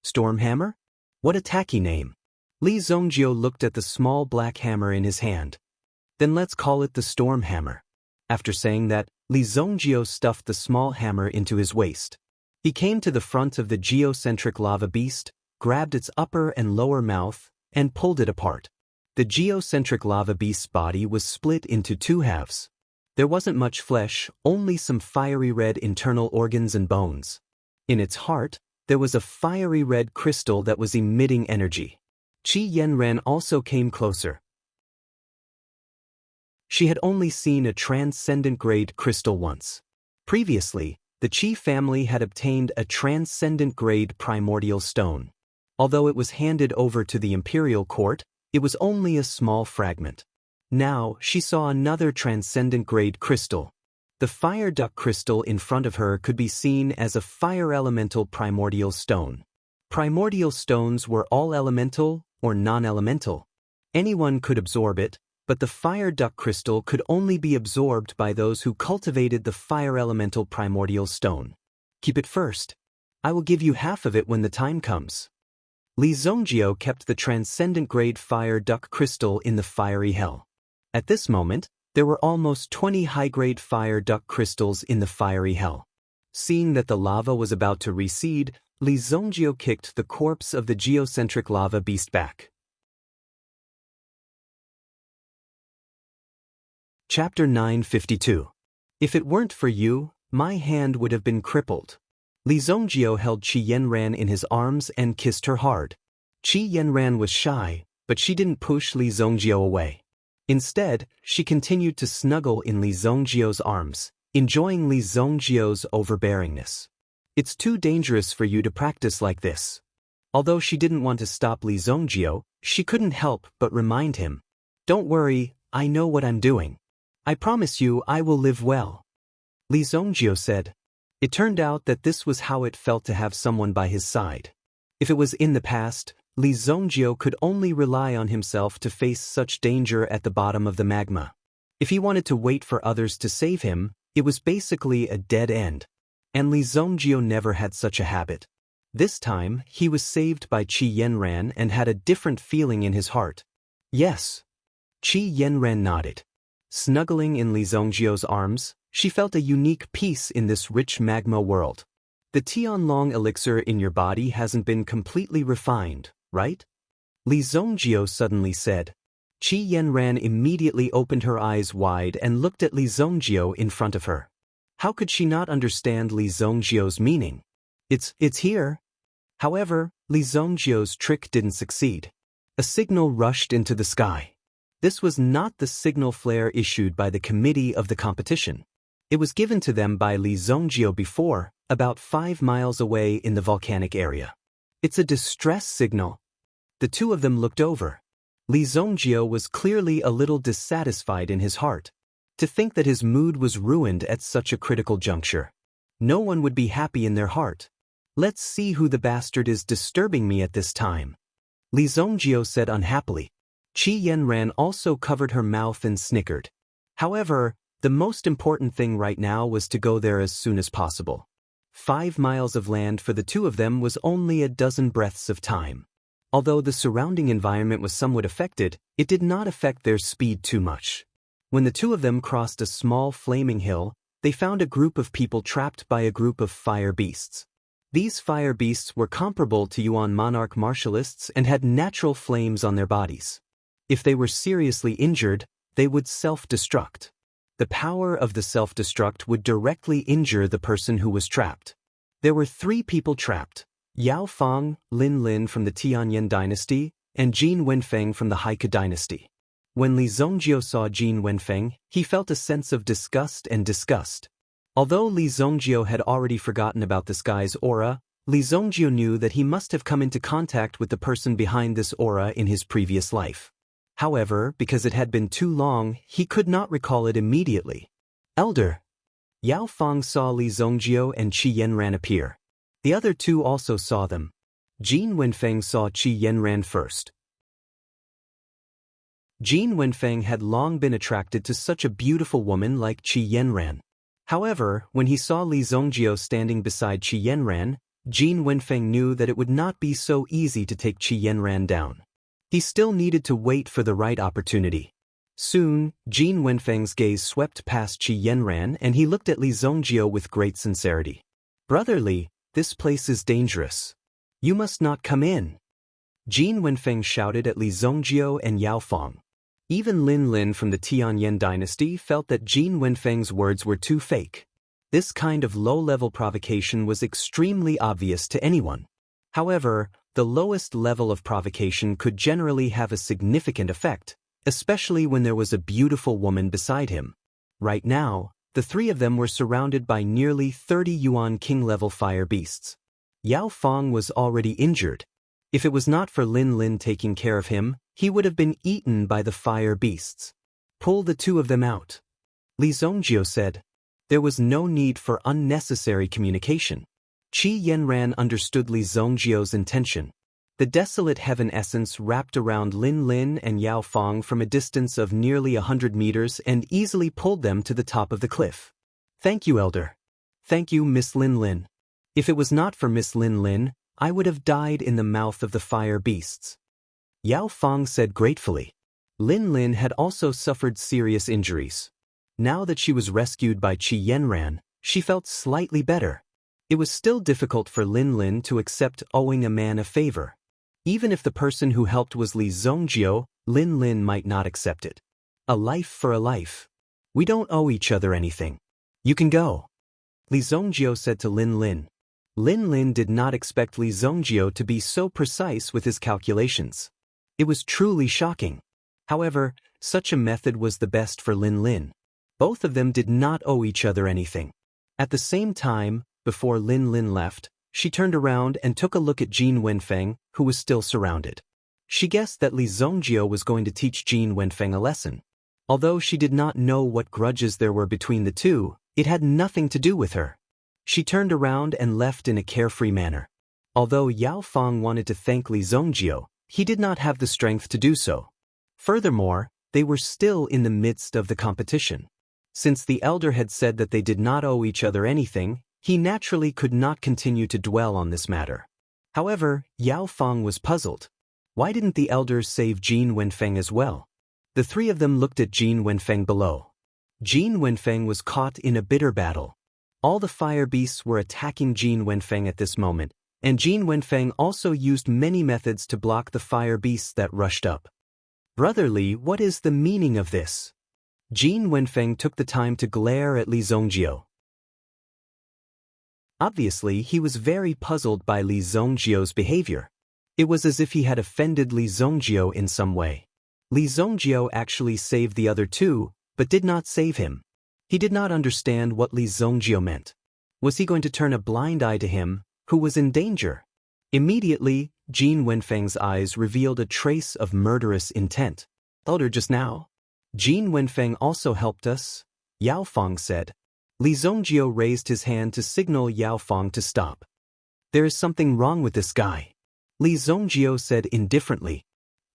Storm Hammer? What a tacky name. Li Zongjiu looked at the small black hammer in his hand. Then let's call it the Storm Hammer. After saying that, Li Zongjiu stuffed the small hammer into his waist. He came to the front of the geocentric lava beast, grabbed its upper and lower mouth, and pulled it apart. The geocentric lava beast's body was split into two halves. There wasn't much flesh, only some fiery red internal organs and bones. In its heart, there was a fiery red crystal that was emitting energy. Qi Yanran also came closer. She had only seen a transcendent-grade crystal once. Previously, the Qi family had obtained a transcendent-grade primordial stone. Although it was handed over to the imperial court, it was only a small fragment. Now, she saw another transcendent-grade crystal. The fire duck crystal in front of her could be seen as a fire elemental primordial stone. Primordial stones were all elemental or non-elemental. Anyone could absorb it, but the fire duck crystal could only be absorbed by those who cultivated the fire elemental primordial stone. Keep it first. I will give you half of it when the time comes. Li Zongjiu kept the transcendent-grade fire duck crystal in the fiery hell. At this moment, there were almost 20 high-grade fire duck crystals in the fiery hell. Seeing that the lava was about to recede, Li Zongjiu kicked the corpse of the geocentric lava beast back. Chapter 952. If it weren't for you, my hand would have been crippled. Li Zongjiu held Qi Yanran in his arms and kissed her hard. Qi Yanran was shy, but she didn't push Li Zongjiu away. Instead, she continued to snuggle in Li Zongjiu's arms, enjoying Li Zongjiu's overbearingness. It's too dangerous for you to practice like this. Although she didn't want to stop Li Zongjiu, she couldn't help but remind him. Don't worry, I know what I'm doing. I promise you I will live well. Li Zongjiu said. It turned out that this was how it felt to have someone by his side. If it was in the past, Li Zongjiu could only rely on himself to face such danger at the bottom of the magma. If he wanted to wait for others to save him, it was basically a dead end. And Li Zongjiu never had such a habit. This time, he was saved by Qi Yanran and had a different feeling in his heart. Yes. Qi Yanran nodded. Snuggling in Li Zongjiu's arms, she felt a unique peace in this rich magma world. The Tianlong elixir in your body hasn't been completely refined, right? Li Zongjiu suddenly said. Qi Yanran immediately opened her eyes wide and looked at Li Zongjiu in front of her. How could she not understand Li Zongjiu's meaning? It's here. However, Li Zongjiu's trick didn't succeed. A signal rushed into the sky. This was not the signal flare issued by the committee of the competition. It was given to them by Li Zongjiu before, about 5 miles away in the volcanic area. It's a distress signal. The two of them looked over. Li Zongjiu was clearly a little dissatisfied in his heart. To think that his mood was ruined at such a critical juncture. No one would be happy in their heart. Let's see who the bastard is disturbing me at this time. Li Zongjiu said unhappily. Qi Yanran also covered her mouth and snickered. However, the most important thing right now was to go there as soon as possible. 5 miles of land for the two of them was only a dozen breaths of time. Although the surrounding environment was somewhat affected, it did not affect their speed too much. When the two of them crossed a small flaming hill, they found a group of people trapped by a group of fire beasts. These fire beasts were comparable to Yuan monarch martialists and had natural flames on their bodies. If they were seriously injured, they would self-destruct. The power of the self-destruct would directly injure the person who was trapped. There were 3 people trapped: Yao Feng, Lin Lin from the Tianyan dynasty, and Jin Wenfeng from the Haike dynasty. When Li Zongjiu saw Jin Wenfeng, he felt a sense of disgust and disgust. Although Li Zongjiu had already forgotten about this guy's aura, Li Zongjiu knew that he must have come into contact with the person behind this aura in his previous life. However, because it had been too long, he could not recall it immediately. Elder. Yao Feng saw Li Zongjiu and Qi Yanran appear. The other two also saw them. Jin Wenfeng saw Qi Yanran first. Jin Wenfeng had long been attracted to such a beautiful woman like Qi Yanran. However, when he saw Li Zongjio standing beside Qi Yanran, Jin Wenfeng knew that it would not be so easy to take Qi Yanran down. He still needed to wait for the right opportunity. Soon, Jin Wenfeng's gaze swept past Qi Yanran and he looked at Li Zongjio with great sincerity. "Brother Li, this place is dangerous. You must not come in." Jin Wenfeng shouted at Li Zongjio and Yao Fong. Even Lin Lin from the Tianyan dynasty felt that Jin Wenfeng's words were too fake. This kind of low-level provocation was extremely obvious to anyone. However, the lowest level of provocation could generally have a significant effect, especially when there was a beautiful woman beside him. Right now, the three of them were surrounded by nearly 30 Yuan King-level fire beasts. Yao Fong was already injured. If it was not for Lin Lin taking care of him, he would have been eaten by the fire beasts. "Pull the two of them out," Li Zongjio said. There was no need for unnecessary communication. Qi Yanran understood Li Zongjio's intention. The desolate heaven essence wrapped around Lin Lin and Yao Fong from a distance of nearly 100 meters and easily pulled them to the top of the cliff. "Thank you, Elder. Thank you, Miss Lin Lin. If it was not for Miss Lin Lin, I would have died in the mouth of the fire beasts," Yao Fong said gratefully. Lin Lin had also suffered serious injuries. Now that she was rescued by Qi Yanran, she felt slightly better. It was still difficult for Lin Lin to accept owing a man a favor. Even if the person who helped was Li Zongjio, Lin Lin might not accept it. A life for a life. "We don't owe each other anything. You can go," Li Zongjio said to Lin Lin. Lin Lin did not expect Li Zongjio to be so precise with his calculations. It was truly shocking. However, such a method was the best for Lin Lin. Both of them did not owe each other anything. At the same time, before Lin Lin left, she turned around and took a look at Jin Wenfeng, who was still surrounded. She guessed that Li Zongjio was going to teach Jin Wenfeng a lesson. Although she did not know what grudges there were between the two, it had nothing to do with her. She turned around and left in a carefree manner. Although Yao Fong wanted to thank Li Zongjio, he did not have the strength to do so. Furthermore, they were still in the midst of the competition. Since the elder had said that they did not owe each other anything, he naturally could not continue to dwell on this matter. However, Yao Fong was puzzled. Why didn't the elders save Jin Wenfeng as well? The three of them looked at Jin Wenfeng below. Jin Wenfeng was caught in a bitter battle. All the fire beasts were attacking Jin Wenfeng at this moment, and Jin Wenfeng also used many methods to block the fire beasts that rushed up. "Brother Li, what is the meaning of this?" Jin Wenfeng took the time to glare at Li Zongjio. Obviously, he was very puzzled by Li Zongjio's behavior. It was as if he had offended Li Zongjio in some way. Li Zongjio actually saved the other two, but did not save him. He did not understand what Li Zongjio meant. Was he going to turn a blind eye to him, who was in danger? Immediately, Jin Wenfeng's eyes revealed a trace of murderous intent. "Elder, just now, Jin Wenfeng also helped us," Yao Fong said. Li Zongjio raised his hand to signal Yao Fong to stop. "There is something wrong with this guy," Li Zongjio said indifferently.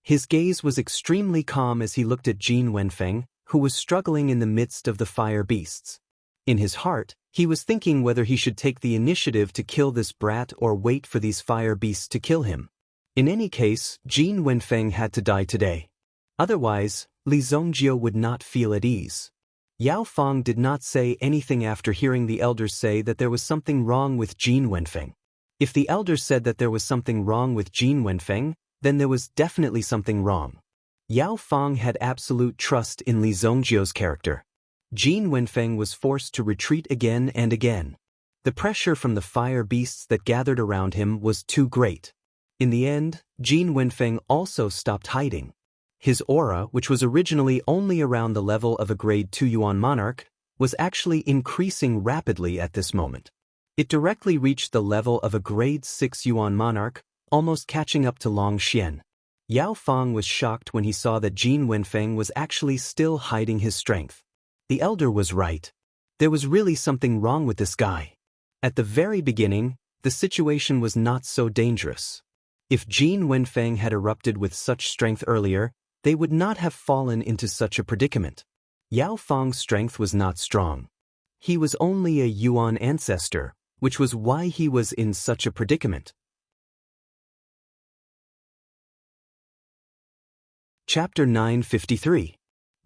His gaze was extremely calm as he looked at Jin Wenfeng, who was struggling in the midst of the fire beasts. In his heart, he was thinking whether he should take the initiative to kill this brat or wait for these fire beasts to kill him. In any case, Jin Wenfeng had to die today. Otherwise, Li Zongjio would not feel at ease. Yao Fong did not say anything after hearing the elders say that there was something wrong with Jin Wenfeng. If the elders said that there was something wrong with Jin Wenfeng, then there was definitely something wrong. Yao Fong had absolute trust in Li Zongjio's character. Jin Wenfeng was forced to retreat again and again. The pressure from the fire beasts that gathered around him was too great. In the end, Jin Wenfeng also stopped hiding. His aura, which was originally only around the level of a grade 2 Yuan monarch, was actually increasing rapidly at this moment. It directly reached the level of a grade 6 Yuan monarch, almost catching up to Long Xian. Yao Fong was shocked when he saw that Jin Wenfeng was actually still hiding his strength. The elder was right. There was really something wrong with this guy. At the very beginning, the situation was not so dangerous. If Jin Wenfeng had erupted with such strength earlier, they would not have fallen into such a predicament. Yao Fang's strength was not strong. He was only a Yuan ancestor, which was why he was in such a predicament. Chapter 953.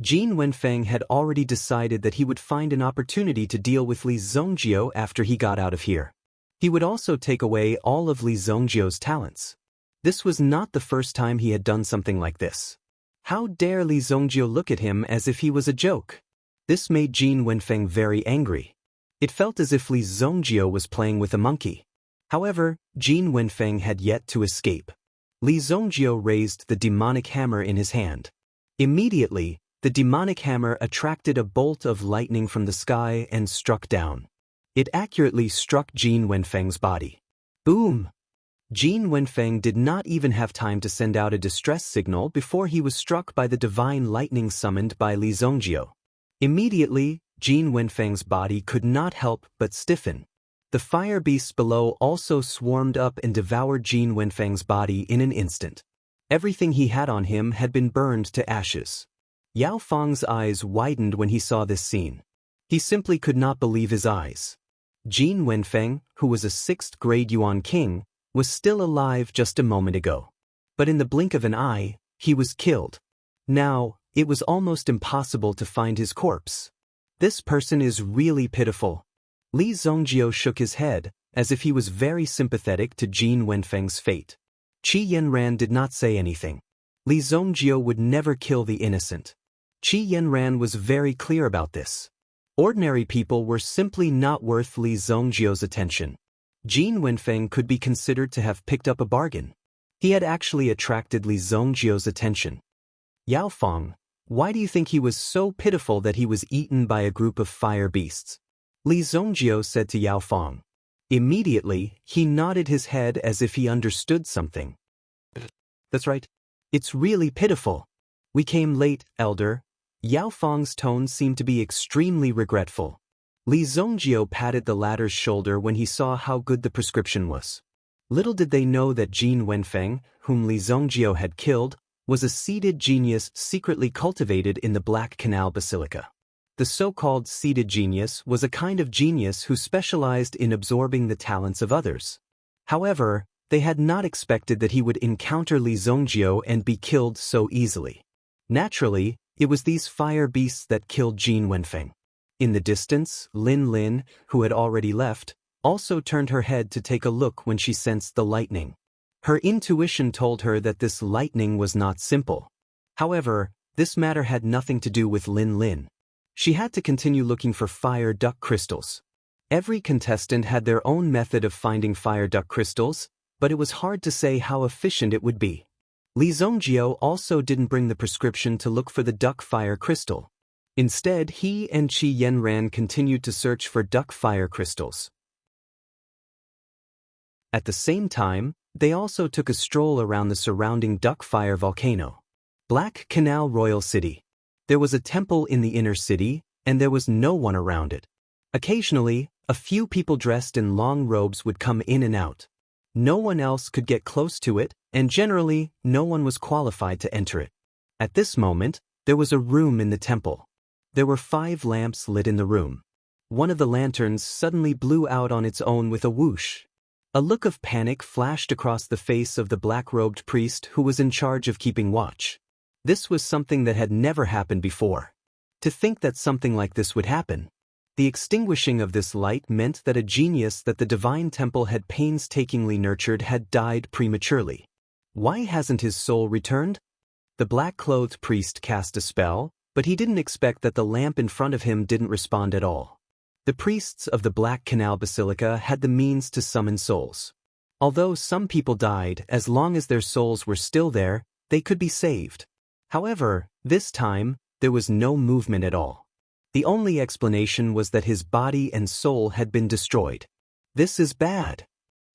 Jin Wenfeng had already decided that he would find an opportunity to deal with Li Zongjio after he got out of here. He would also take away all of Li Zongjio's talents. This was not the first time he had done something like this. How dare Li Zongjio look at him as if he was a joke? This made Jin Wenfeng very angry. It felt as if Li Zongjio was playing with a monkey. However, Jin Wenfeng had yet to escape. Li Zongjio raised the demonic hammer in his hand. Immediately, the demonic hammer attracted a bolt of lightning from the sky and struck down. It accurately struck Jin Wenfeng's body. Boom! Jin Wenfeng did not even have time to send out a distress signal before he was struck by the divine lightning summoned by Li Zongjio. Immediately, Jin Wenfeng's body could not help but stiffen. The fire beasts below also swarmed up and devoured Jin Wenfeng's body in an instant. Everything he had on him had been burned to ashes. Yao Fang's eyes widened when he saw this scene. He simply could not believe his eyes. Jin Wenfeng, who was a 6th grade Yuan king, was still alive just a moment ago. But in the blink of an eye, he was killed. Now, it was almost impossible to find his corpse. This person is really pitiful. Li Zongjio shook his head, as if he was very sympathetic to Jin Wenfeng's fate. Qi Yanran did not say anything. Li Zongjio would never kill the innocent. Qi Yanran was very clear about this. Ordinary people were simply not worth Li Zongjio's attention. Jin Wenfeng could be considered to have picked up a bargain. He had actually attracted Li Zongjio's attention. Yao Fang, why do you think he was so pitiful that he was eaten by a group of fire beasts? Li Zongjio said to Yao Fang. Immediately, he nodded his head as if he understood something. That's right. It's really pitiful. We came late, elder. Yao Fang's tone seemed to be extremely regretful. Li Zongjio patted the latter's shoulder when he saw how good the prescription was. Little did they know that Jin Wenfeng, whom Li Zongjio had killed, was a seeded genius secretly cultivated in the Black Canal Basilica. The so-called seeded genius was a kind of genius who specialized in absorbing the talents of others. However, they had not expected that he would encounter Li Zongjio and be killed so easily. Naturally, it was these fire beasts that killed Jin Wenfeng. In the distance, Lin Lin, who had already left, also turned her head to take a look when she sensed the lightning. Her intuition told her that this lightning was not simple. However, this matter had nothing to do with Lin Lin. She had to continue looking for fire duck crystals. Every contestant had their own method of finding fire duck crystals, but it was hard to say how efficient it would be. Li Zongjio also didn't bring the prescription to look for the duck fire crystal. Instead, he and Qi Yanran continued to search for duck fire crystals. At the same time, they also took a stroll around the surrounding duck fire volcano. Black Canal Royal City. There was a temple in the inner city, and there was no one around it. Occasionally, a few people dressed in long robes would come in and out. No one else could get close to it, and generally, no one was qualified to enter it. At this moment, there was a room in the temple. There were 5 lamps lit in the room. One of the lanterns suddenly blew out on its own with a whoosh. A look of panic flashed across the face of the black-robed priest who was in charge of keeping watch. This was something that had never happened before. To think that something like this would happen. The extinguishing of this light meant that a genius that the divine temple had painstakingly nurtured had died prematurely. Why hasn't his soul returned? The black-clothed priest cast a spell, but he didn't expect that the lamp in front of him didn't respond at all. The priests of the Black Canal Basilica had the means to summon souls. Although some people died, as long as their souls were still there, they could be saved. However, this time, there was no movement at all. The only explanation was that his body and soul had been destroyed. This is bad.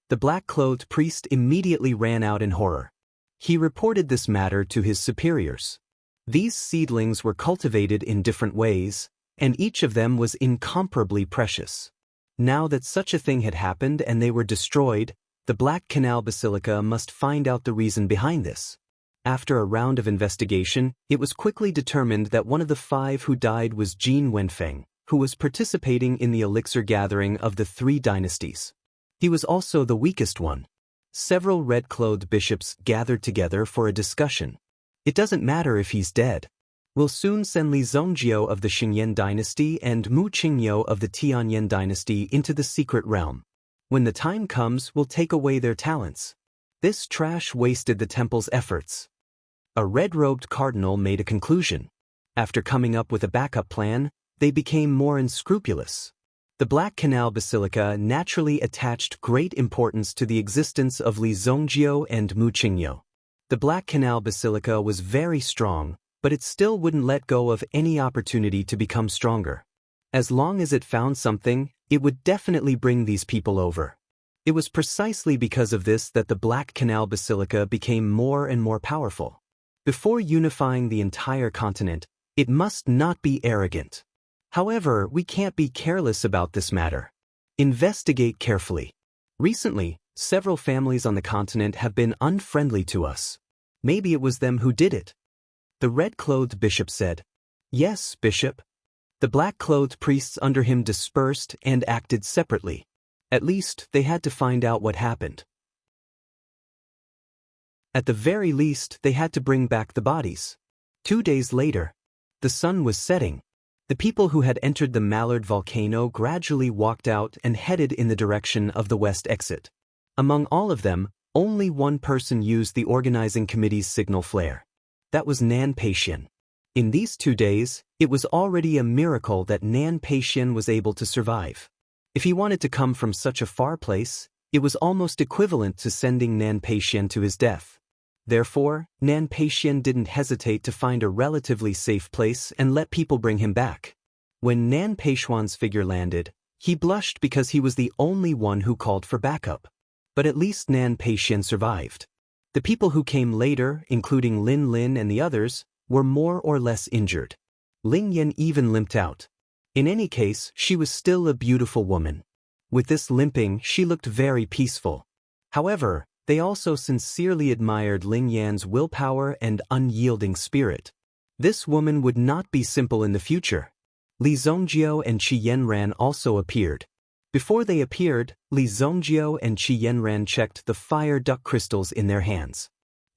The black-clothed priest immediately ran out in horror. He reported this matter to his superiors. These seedlings were cultivated in different ways, and each of them was incomparably precious. Now that such a thing had happened and they were destroyed, the Black Canal Basilica must find out the reason behind this. After a round of investigation, it was quickly determined that one of the 5 who died was Jin Wenfeng, who was participating in the elixir gathering of the 3 dynasties. He was also the weakest one. Several red-clothed bishops gathered together for a discussion. It doesn't matter if he's dead. We'll soon send Li Zongjiu of the Xingyan dynasty and Mu Qingyou of the Tianyan dynasty into the secret realm. When the time comes, we'll take away their talents. This trash wasted the temple's efforts. A red-robed cardinal made a conclusion. After coming up with a backup plan, they became more unscrupulous. The Black Canal Basilica naturally attached great importance to the existence of Li Zongjiu and Mu Qingyou. The Black Canal Basilica was very strong, but it still wouldn't let go of any opportunity to become stronger. As long as it found something, it would definitely bring these people over. It was precisely because of this that the Black Canal Basilica became more and more powerful. Before unifying the entire continent, it must not be arrogant. However, we can't be careless about this matter. Investigate carefully. Recently, several families on the continent have been unfriendly to us. Maybe it was them who did it. The red-clothed bishop said. Yes, bishop. The black-clothed priests under him dispersed and acted separately. At least, they had to find out what happened. At the very least, they had to bring back the bodies. 2 days later, the sun was setting. The people who had entered the Mallard volcano gradually walked out and headed in the direction of the west exit. Among all of them, only one person used the organizing committee's signal flare. That was Nan Peixian. In these 2 days, it was already a miracle that Nan Peixian was able to survive. If he wanted to come from such a far place, it was almost equivalent to sending Nan Peixian to his death. Therefore, Nan Peixian didn't hesitate to find a relatively safe place and let people bring him back. When Nan Peixian's figure landed, he blushed because he was the only one who called for backup. But at least Nan Peixian survived. The people who came later, including Lin Lin and the others, were more or less injured. Ling Yan even limped out. In any case, she was still a beautiful woman. With this limping, she looked very peaceful. However, they also sincerely admired Ling Yan's willpower and unyielding spirit. This woman would not be simple in the future. Li Zongjiu and Qi Yanran also appeared. Before they appeared, Li Zongjiu and Qi Yanran checked the fire duck crystals in their hands.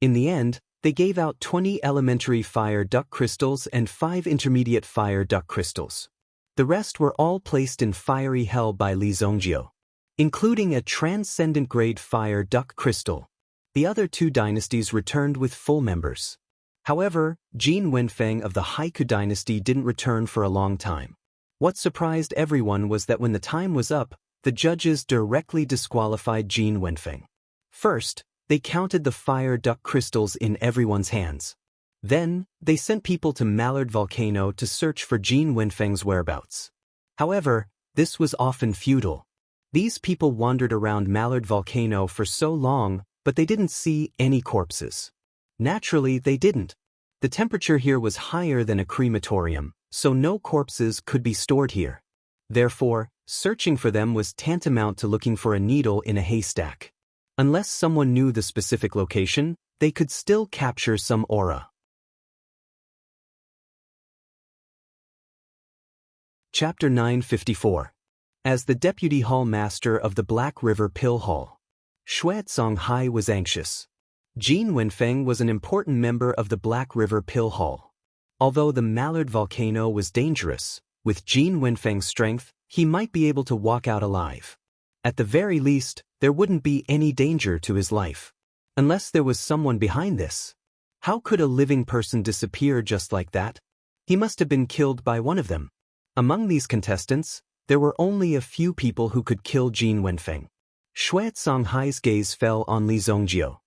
In the end, they gave out 20 elementary fire duck crystals and 5 intermediate fire duck crystals. The rest were all placed in fiery hell by Li Zongjiu, including a transcendent grade fire duck crystal. The other 2 dynasties returned with full members. However, Jin Wenfeng of the Haiku dynasty didn't return for a long time. What surprised everyone was that when the time was up, the judges directly disqualified Jin Wenfeng. First, they counted the fire duck crystals in everyone's hands. Then, they sent people to Mallard Volcano to search for Jin Wenfeng's whereabouts. However, this was often futile. These people wandered around Mallard Volcano for so long, but they didn't see any corpses. Naturally, they didn't. The temperature here was higher than a crematorium, so no corpses could be stored here. Therefore, searching for them was tantamount to looking for a needle in a haystack. Unless someone knew the specific location, they could still capture some aura. Chapter 954. As the Deputy Hall Master of the Black River Pill Hall, Xuezong Hai was anxious. Jin Wenfeng was an important member of the Black River Pill Hall. Although the Mallard volcano was dangerous, with Jin Wenfeng's strength, he might be able to walk out alive. At the very least, there wouldn't be any danger to his life. Unless there was someone behind this. How could a living person disappear just like that? He must have been killed by one of them. Among these contestants, there were only a few people who could kill Jin Wenfeng. Xuezong Hai's gaze fell on Li Zongjiu.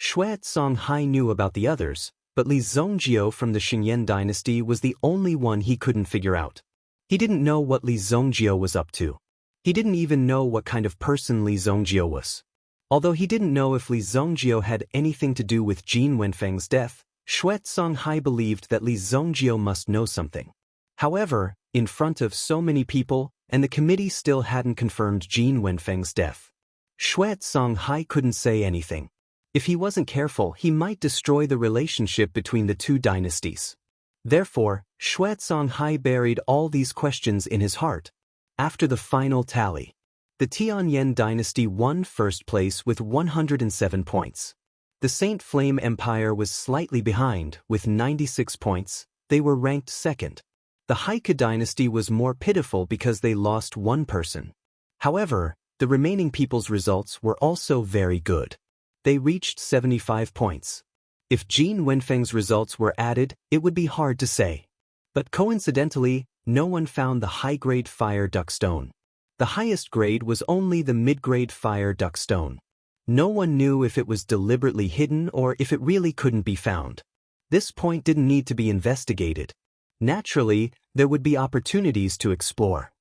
Xuezong Hai knew about the others, but Li Zongjiu from the Xingyan dynasty was the only one he couldn't figure out. He didn't know what Li Zongjiu was up to. He didn't even know what kind of person Li Zongjiu was. Although he didn't know if Li Zongjiu had anything to do with Jin Wenfeng's death, Xuezong Hai believed that Li Zongjiu must know something. However, in front of so many people, and the committee still hadn't confirmed Jin Wenfeng's death. Xue Songhai couldn't say anything. If he wasn't careful, he might destroy the relationship between the two dynasties. Therefore, Xue Songhai buried all these questions in his heart. After the final tally, the Tianyan dynasty won first place with 107 points. The Saint Flame Empire was slightly behind, with 96 points. They were ranked second. The Haike dynasty was more pitiful because they lost one person. However, the remaining people's results were also very good. They reached 75 points. If Jin Wenfeng's results were added, it would be hard to say. But coincidentally, no one found the high-grade fire duck stone. The highest grade was only the mid-grade fire duck stone. No one knew if it was deliberately hidden or if it really couldn't be found. This point didn't need to be investigated. Naturally, there would be opportunities to explore.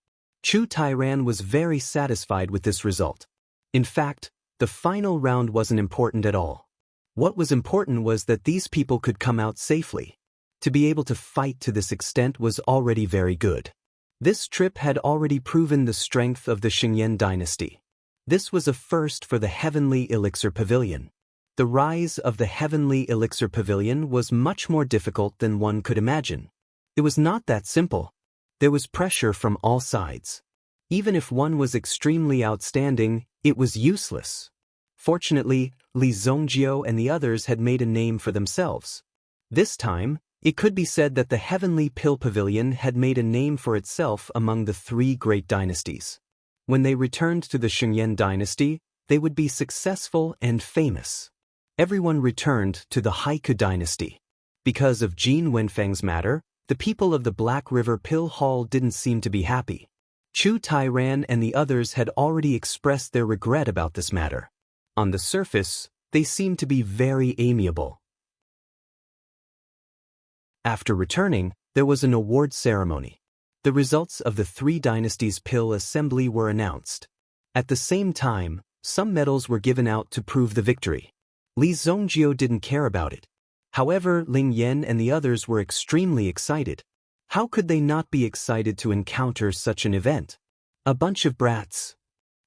Chu Tairan was very satisfied with this result. In fact, the final round wasn't important at all. What was important was that these people could come out safely. To be able to fight to this extent was already very good. This trip had already proven the strength of the Xingyan dynasty. This was a first for the Heavenly Elixir Pavilion. The rise of the Heavenly Elixir Pavilion was much more difficult than one could imagine. It was not that simple. There was pressure from all sides. Even if one was extremely outstanding, it was useless. Fortunately, Li Zongjiu and the others had made a name for themselves. This time, it could be said that the Heavenly Pill Pavilion had made a name for itself among the three great dynasties. When they returned to the Xingyan dynasty, they would be successful and famous. Everyone returned to the Haiku dynasty. Because of Jin Wenfeng's matter, the people of the Black River Pill Hall didn't seem to be happy. Chu Tairan and the others had already expressed their regret about this matter. On the surface, they seemed to be very amiable. After returning, there was an award ceremony. The results of the three dynasties' pill assembly were announced. At the same time, some medals were given out to prove the victory. Li Zongjiu didn't care about it. However, Ling Yan and the others were extremely excited. How could they not be excited to encounter such an event? A bunch of brats.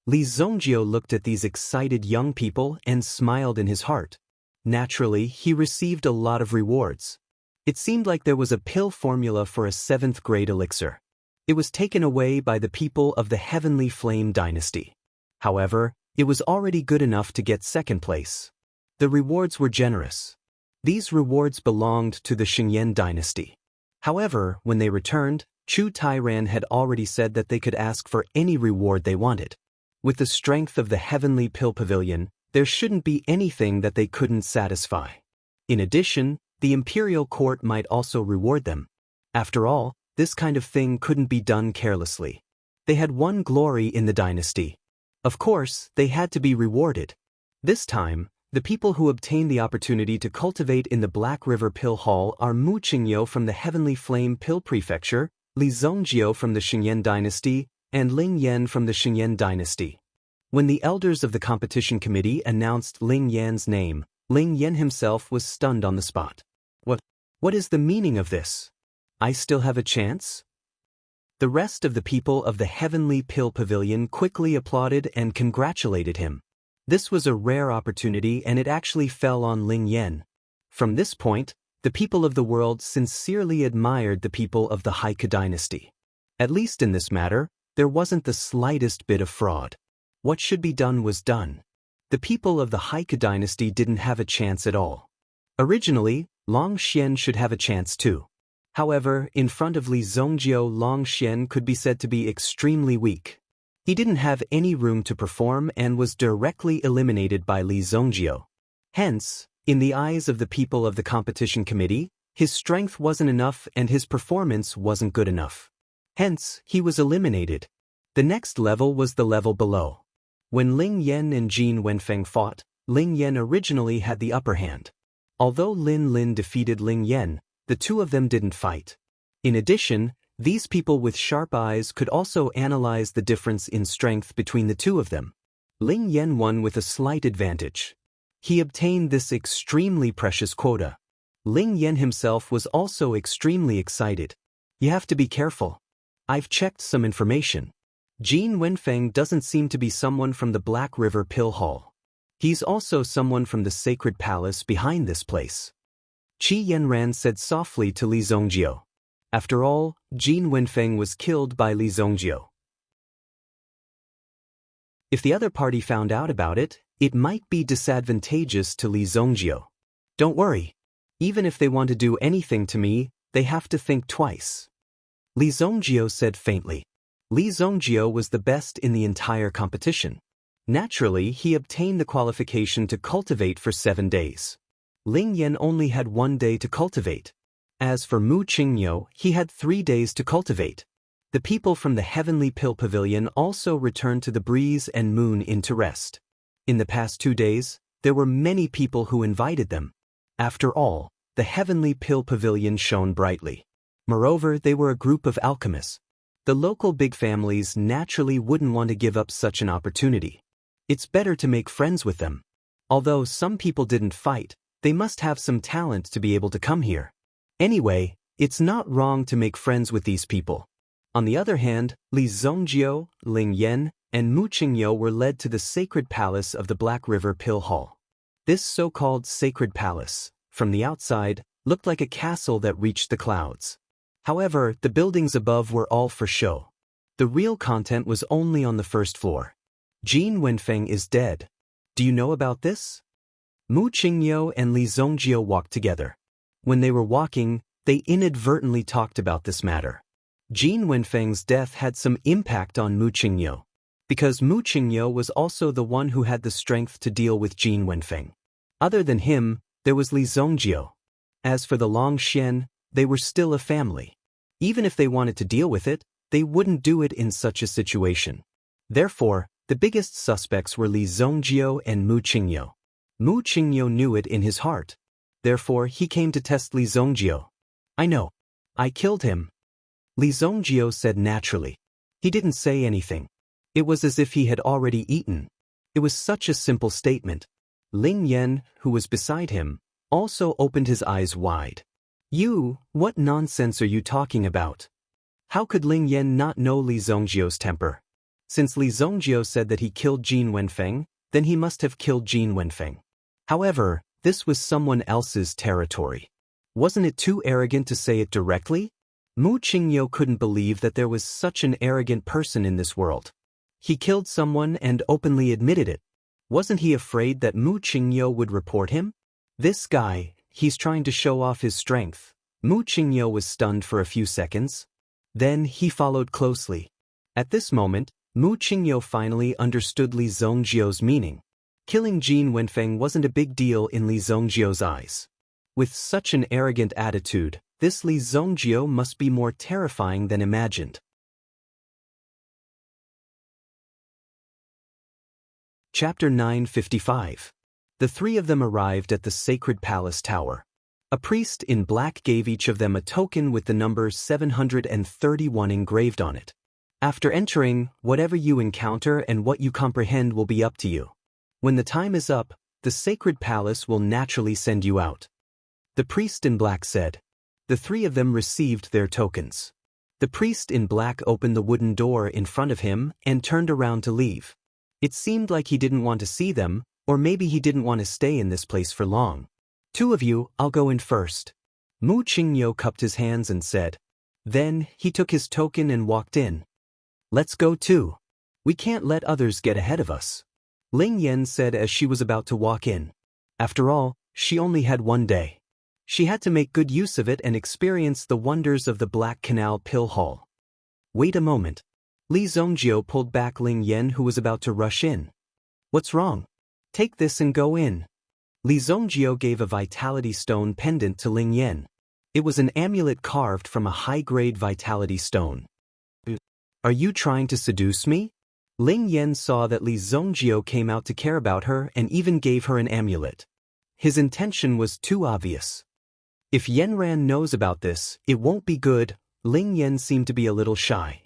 Li Zongjiu looked at these excited young people and smiled in his heart. Naturally, he received a lot of rewards. It seemed like there was a pill formula for a 7th grade elixir. It was taken away by the people of the Heavenly Flame dynasty. However, it was already good enough to get second place. The rewards were generous. These rewards belonged to the Xingyan dynasty. However, when they returned, Chu Tairan had already said that they could ask for any reward they wanted. With the strength of the Heavenly Pill Pavilion, there shouldn't be anything that they couldn't satisfy. In addition, the imperial court might also reward them. After all, this kind of thing couldn't be done carelessly. They had won glory in the dynasty. Of course, they had to be rewarded. This time, the people who obtained the opportunity to cultivate in the Black River Pill Hall are Mu Qingyo from the Heavenly Flame Pill Prefecture, Li Zongjiu from the Xingyan dynasty, and Ling Yan from the Xingyan dynasty. When the elders of the competition committee announced Ling Yan's name, Ling Yan himself was stunned on the spot. What is the meaning of this? I still have a chance? The rest of the people of the Heavenly Pill Pavilion quickly applauded and congratulated him. This was a rare opportunity and it actually fell on Ling Yan. From this point, the people of the world sincerely admired the people of the Haike dynasty. At least in this matter, there wasn't the slightest bit of fraud. What should be done was done. The people of the Haike dynasty didn't have a chance at all. Originally, Long Xian should have a chance too. However, in front of Li Zongjiu, Long Xian could be said to be extremely weak. He didn't have any room to perform and was directly eliminated by Li Zongjiu. Hence, in the eyes of the people of the competition committee, his strength wasn't enough and his performance wasn't good enough. Hence, he was eliminated. The next level was the level below. When Ling Yan and Jin Wenfeng fought, Ling Yan originally had the upper hand. Although Lin Lin defeated Ling Yan, the two of them didn't fight. In addition, these people with sharp eyes could also analyze the difference in strength between the two of them. Ling Yan won with a slight advantage. He obtained this extremely precious quota. Ling Yan himself was also extremely excited. You have to be careful. I've checked some information. Jin Wenfeng doesn't seem to be someone from the Black River Pill Hall. He's also someone from the sacred palace behind this place. Qi Yanran said softly to Li Zongjio. After all, Jin Wenfeng was killed by Li Zongjio. If the other party found out about it, it might be disadvantageous to Li Zongjio. Don't worry. Even if they want to do anything to me, they have to think twice. Li Zongjio said faintly. Li Zongjio was the best in the entire competition. Naturally, he obtained the qualification to cultivate for 7 days. Ling Yan only had 1 day to cultivate. As for Mu Qingyo, he had 3 days to cultivate. The people from the Heavenly Pill Pavilion also returned to the Breeze and Moon Inn to rest. In the past 2 days, there were many people who invited them. After all, the Heavenly Pill Pavilion shone brightly. Moreover, they were a group of alchemists. The local big families naturally wouldn't want to give up such an opportunity. It's better to make friends with them. Although some people didn't fight, they must have some talent to be able to come here. Anyway, it's not wrong to make friends with these people. On the other hand, Li Zongjio, Ling Yan, and Mu Qingyo were led to the sacred palace of the Black River Pill Hall. This so-called sacred palace, from the outside, looked like a castle that reached the clouds. However, the buildings above were all for show. The real content was only on the first floor. Jin Wenfeng is dead. Do you know about this? Mu Qingyo and Li Zongjio walked together. When they were walking, they inadvertently talked about this matter. Jin Wenfeng's death had some impact on Mu Qingyo, because Mu Qingyo was also the one who had the strength to deal with Jin Wenfeng. Other than him, there was Li Zongjio. As for the Longxian, they were still a family. Even if they wanted to deal with it, they wouldn't do it in such a situation. Therefore, the biggest suspects were Li Zongjio and Mu Qingyo. Mu Qingyo knew it in his heart. Therefore, he came to test Li Zongjio. I know. I killed him. Li Zongjio said naturally. He didn't say anything. It was as if he had already eaten. It was such a simple statement. Ling Yan, who was beside him, also opened his eyes wide. You, what nonsense are you talking about? How could Ling Yan not know Li Zongjio's temper? Since Li Zongjio said that he killed Jin Wenfeng, then he must have killed Jin Wenfeng. However, this was someone else's territory. Wasn't it too arrogant to say it directly? Mu Qingyo couldn't believe that there was such an arrogant person in this world. He killed someone and openly admitted it. Wasn't he afraid that Mu Qingyo would report him? This guy, he's trying to show off his strength. Mu Qingyo was stunned for a few seconds. Then he followed closely. At this moment, Mu Qingyo finally understood Li Zongjio's meaning. Killing Jin Wenfeng wasn't a big deal in Li Zongjio's eyes. With such an arrogant attitude, this Li Zongjio must be more terrifying than imagined. Chapter 955. The 3 of them arrived at the sacred palace tower. A priest in black gave each of them a token with the number 731 engraved on it. After entering, whatever you encounter and what you comprehend will be up to you. When the time is up, the sacred palace will naturally send you out. The priest in black said. The 3 of them received their tokens. The priest in black opened the wooden door in front of him and turned around to leave. It seemed like he didn't want to see them, or maybe he didn't want to stay in this place for long. 2 of you, I'll go in first. Mu Qingyo cupped his hands and said. Then, he took his token and walked in. Let's go too. We can't let others get ahead of us. Ling Yan said as she was about to walk in. After all, she only had 1 day. She had to make good use of it and experience the wonders of the Black Canal Pill Hall. Wait a moment. Li Zongjio pulled back Ling Yan, who was about to rush in. What's wrong? Take this and go in. Li Zongjio gave a vitality stone pendant to Ling Yan. It was an amulet carved from a high-grade vitality stone. Are you trying to seduce me? Ling Yan saw that Li Zongjio came out to care about her and even gave her an amulet. His intention was too obvious. If Yanran knows about this, it won't be good. Ling Yan seemed to be a little shy.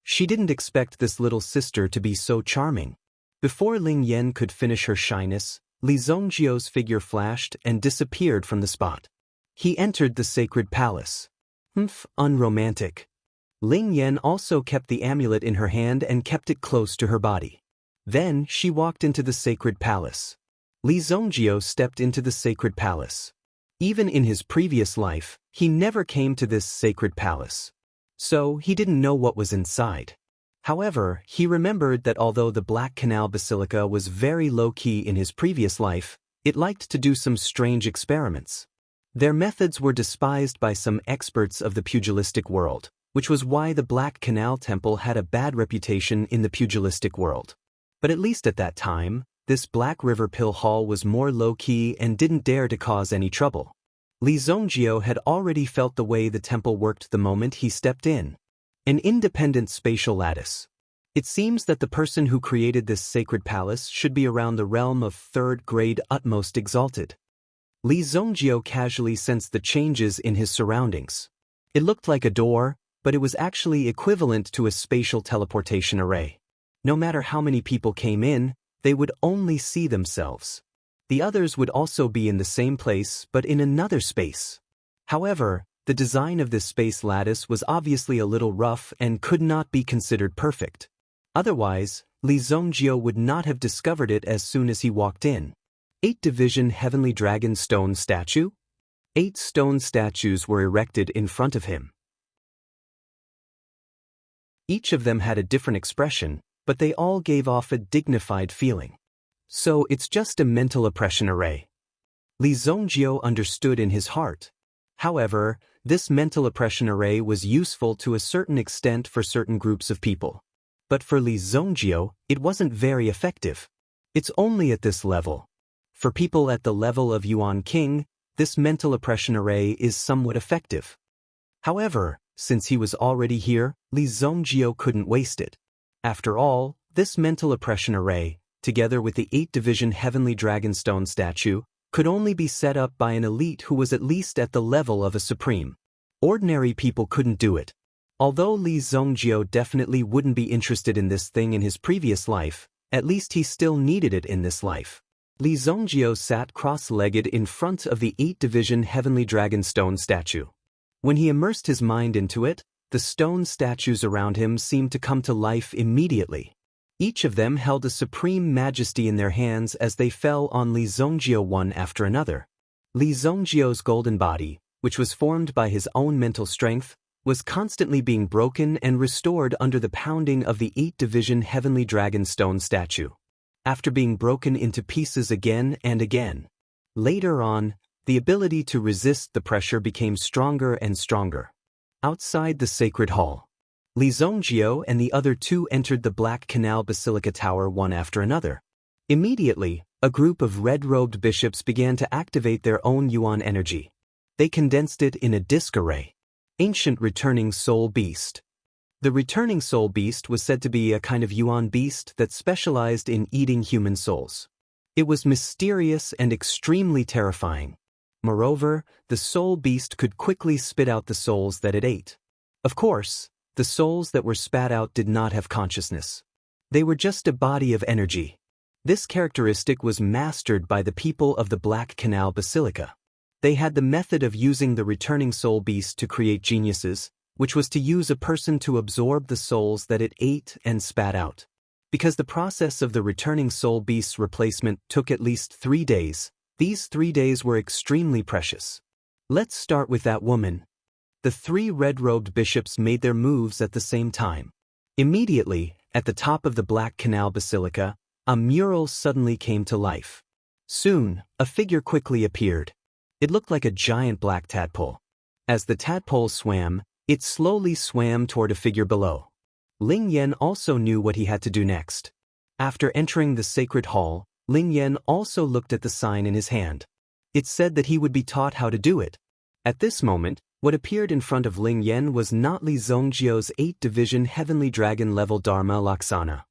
She didn't expect this little sister to be so charming. Before Ling Yan could finish her shyness, Li Zongjio's figure flashed and disappeared from the spot. He entered the sacred palace. Unromantic. Ling Yan also kept the amulet in her hand and kept it close to her body. Then she walked into the sacred palace. Li Zongjio stepped into the sacred palace. Even in his previous life, he never came to this sacred palace. So he didn't know what was inside. However, he remembered that although the Black Canal Basilica was very low-key in his previous life, it liked to do some strange experiments. Their methods were despised by some experts of the pugilistic world, which was why the Black Canal Temple had a bad reputation in the pugilistic world. But at least at that time, this Black River Pill Hall was more low-key and didn't dare to cause any trouble. Li Zongjio had already felt the way the temple worked the moment he stepped in. An independent spatial lattice. It seems that the person who created this sacred palace should be around the realm of third grade utmost exalted. Li Zongjio casually sensed the changes in his surroundings. It looked like a door, but it was actually equivalent to a spatial teleportation array. No matter how many people came in, they would only see themselves. The others would also be in the same place but in another space. However, the design of this space lattice was obviously a little rough and could not be considered perfect. Otherwise, Li Zongjio would not have discovered it as soon as he walked in. 8-division Heavenly Dragon Stone Statue? 8 stone statues were erected in front of him. Each of them had a different expression, but they all gave off a dignified feeling. So it's just a mental oppression array. Li Zongjio understood in his heart. However, this mental oppression array was useful to a certain extent for certain groups of people. But for Li Zongjio, it wasn't very effective. It's only at this level. For people at the level of Yuan King, this mental oppression array is somewhat effective. However, since he was already here, Li Zongjio couldn't waste it. After all, this mental oppression array, together with the 8-division Heavenly Dragonstone statue, could only be set up by an elite who was at least at the level of a supreme. Ordinary people couldn't do it. Although Li Zongjio definitely wouldn't be interested in this thing in his previous life, at least he still needed it in this life. Li Zongjio sat cross-legged in front of the 8-division Heavenly Dragonstone statue. When he immersed his mind into it, the stone statues around him seemed to come to life immediately. Each of them held a supreme majesty in their hands as they fell on Li Zongjio one after another. Li Zongjio's golden body, which was formed by his own mental strength, was constantly being broken and restored under the pounding of the 8-division Heavenly Dragonstone statue. After being broken into pieces again and again. Later on, the ability to resist the pressure became stronger and stronger. Outside the sacred hall, Li Zongjio and the other 2 entered the Black Canal Basilica Tower one after another. Immediately, a group of red-robed bishops began to activate their own Yuan energy. They condensed it in a disc array. Ancient Returning Soul Beast. The Returning Soul Beast was said to be a kind of Yuan beast that specialized in eating human souls. It was mysterious and extremely terrifying. Moreover, the soul beast could quickly spit out the souls that it ate. Of course, the souls that were spat out did not have consciousness. They were just a body of energy. This characteristic was mastered by the people of the Black Canal Basilica. They had the method of using the returning soul beast to create geniuses, which was to use a person to absorb the souls that it ate and spat out. Because the process of the returning soul beast's replacement took at least 3 days, these 3 days were extremely precious. Let's start with that woman. The 3 red-robed bishops made their moves at the same time. Immediately, at the top of the Black Canal Basilica, a mural suddenly came to life. Soon, a figure quickly appeared. It looked like a giant black tadpole. As the tadpole swam, it slowly swam toward a figure below. Ling Yan also knew what he had to do next. After entering the sacred hall, Ling Yan also looked at the sign in his hand. It said that he would be taught how to do it. At this moment, what appeared in front of Ling Yan was not Li Zongjio's 8-division Heavenly Dragon level Dharma Laksana.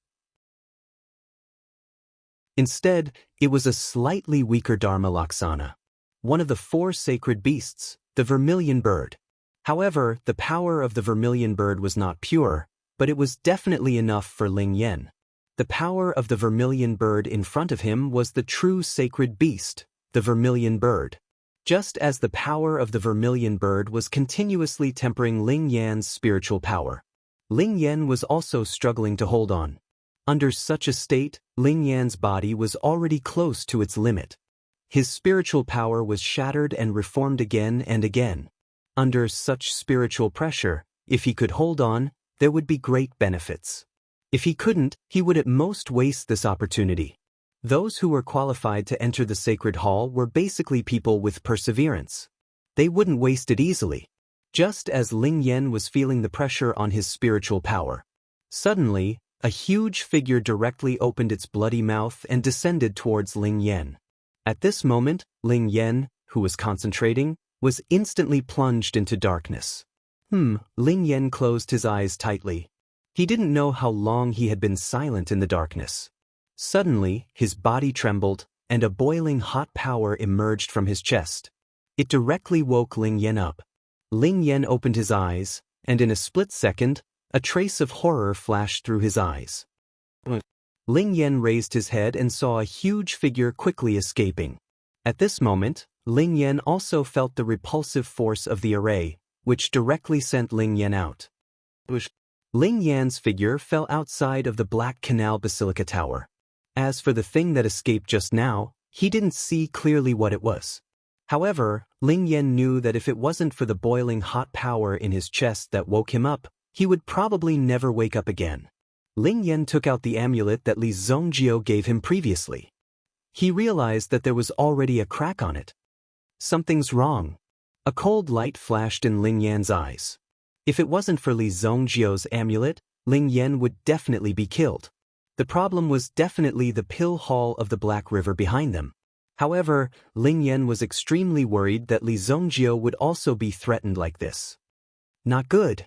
Instead, it was a slightly weaker Dharma Laksana. One of the 4 sacred beasts, the vermilion bird. However, the power of the vermilion bird was not pure, but it was definitely enough for Ling Yan. The power of the vermilion bird in front of him was the true sacred beast, the vermilion bird. just as the power of the vermilion bird was continuously tempering Ling Yan's spiritual power. Ling Yan was also struggling to hold on. Under such a state, Ling Yan's body was already close to its limit. His spiritual power was shattered and reformed again and again. Under such spiritual pressure, if he could hold on, there would be great benefits. If he couldn't, he would at most waste this opportunity. Those who were qualified to enter the sacred hall were basically people with perseverance. They wouldn't waste it easily. Just as Ling Yan was feeling the pressure on his spiritual power, suddenly, a huge figure directly opened its bloody mouth and descended towards Ling Yan. At this moment, Ling Yan, who was concentrating, was instantly plunged into darkness. Ling Yan closed his eyes tightly. He didn't know how long he had been silent in the darkness. Suddenly, his body trembled, and a boiling hot power emerged from his chest. It directly woke Ling Yan up. Ling Yan opened his eyes, and in a split second, a trace of horror flashed through his eyes. Ling Yan raised his head and saw a huge figure quickly escaping. At this moment, Ling Yan also felt the repulsive force of the array, which directly sent Ling Yan out. Ling Yan's figure fell outside of the Black Canal Basilica Tower. As for the thing that escaped just now, he didn't see clearly what it was. However, Ling Yan knew that if it wasn't for the boiling hot power in his chest that woke him up, he would probably never wake up again. Ling Yan took out the amulet that Li Zongjio gave him previously. He realized that there was already a crack on it. Something's wrong. A cold light flashed in Ling Yan's eyes. If it wasn't for Li Zongjio's amulet, Ling Yan would definitely be killed. The problem was definitely the pill hall of the Black River behind them. However, Ling Yan was extremely worried that Li Zongjio would also be threatened like this. Not good.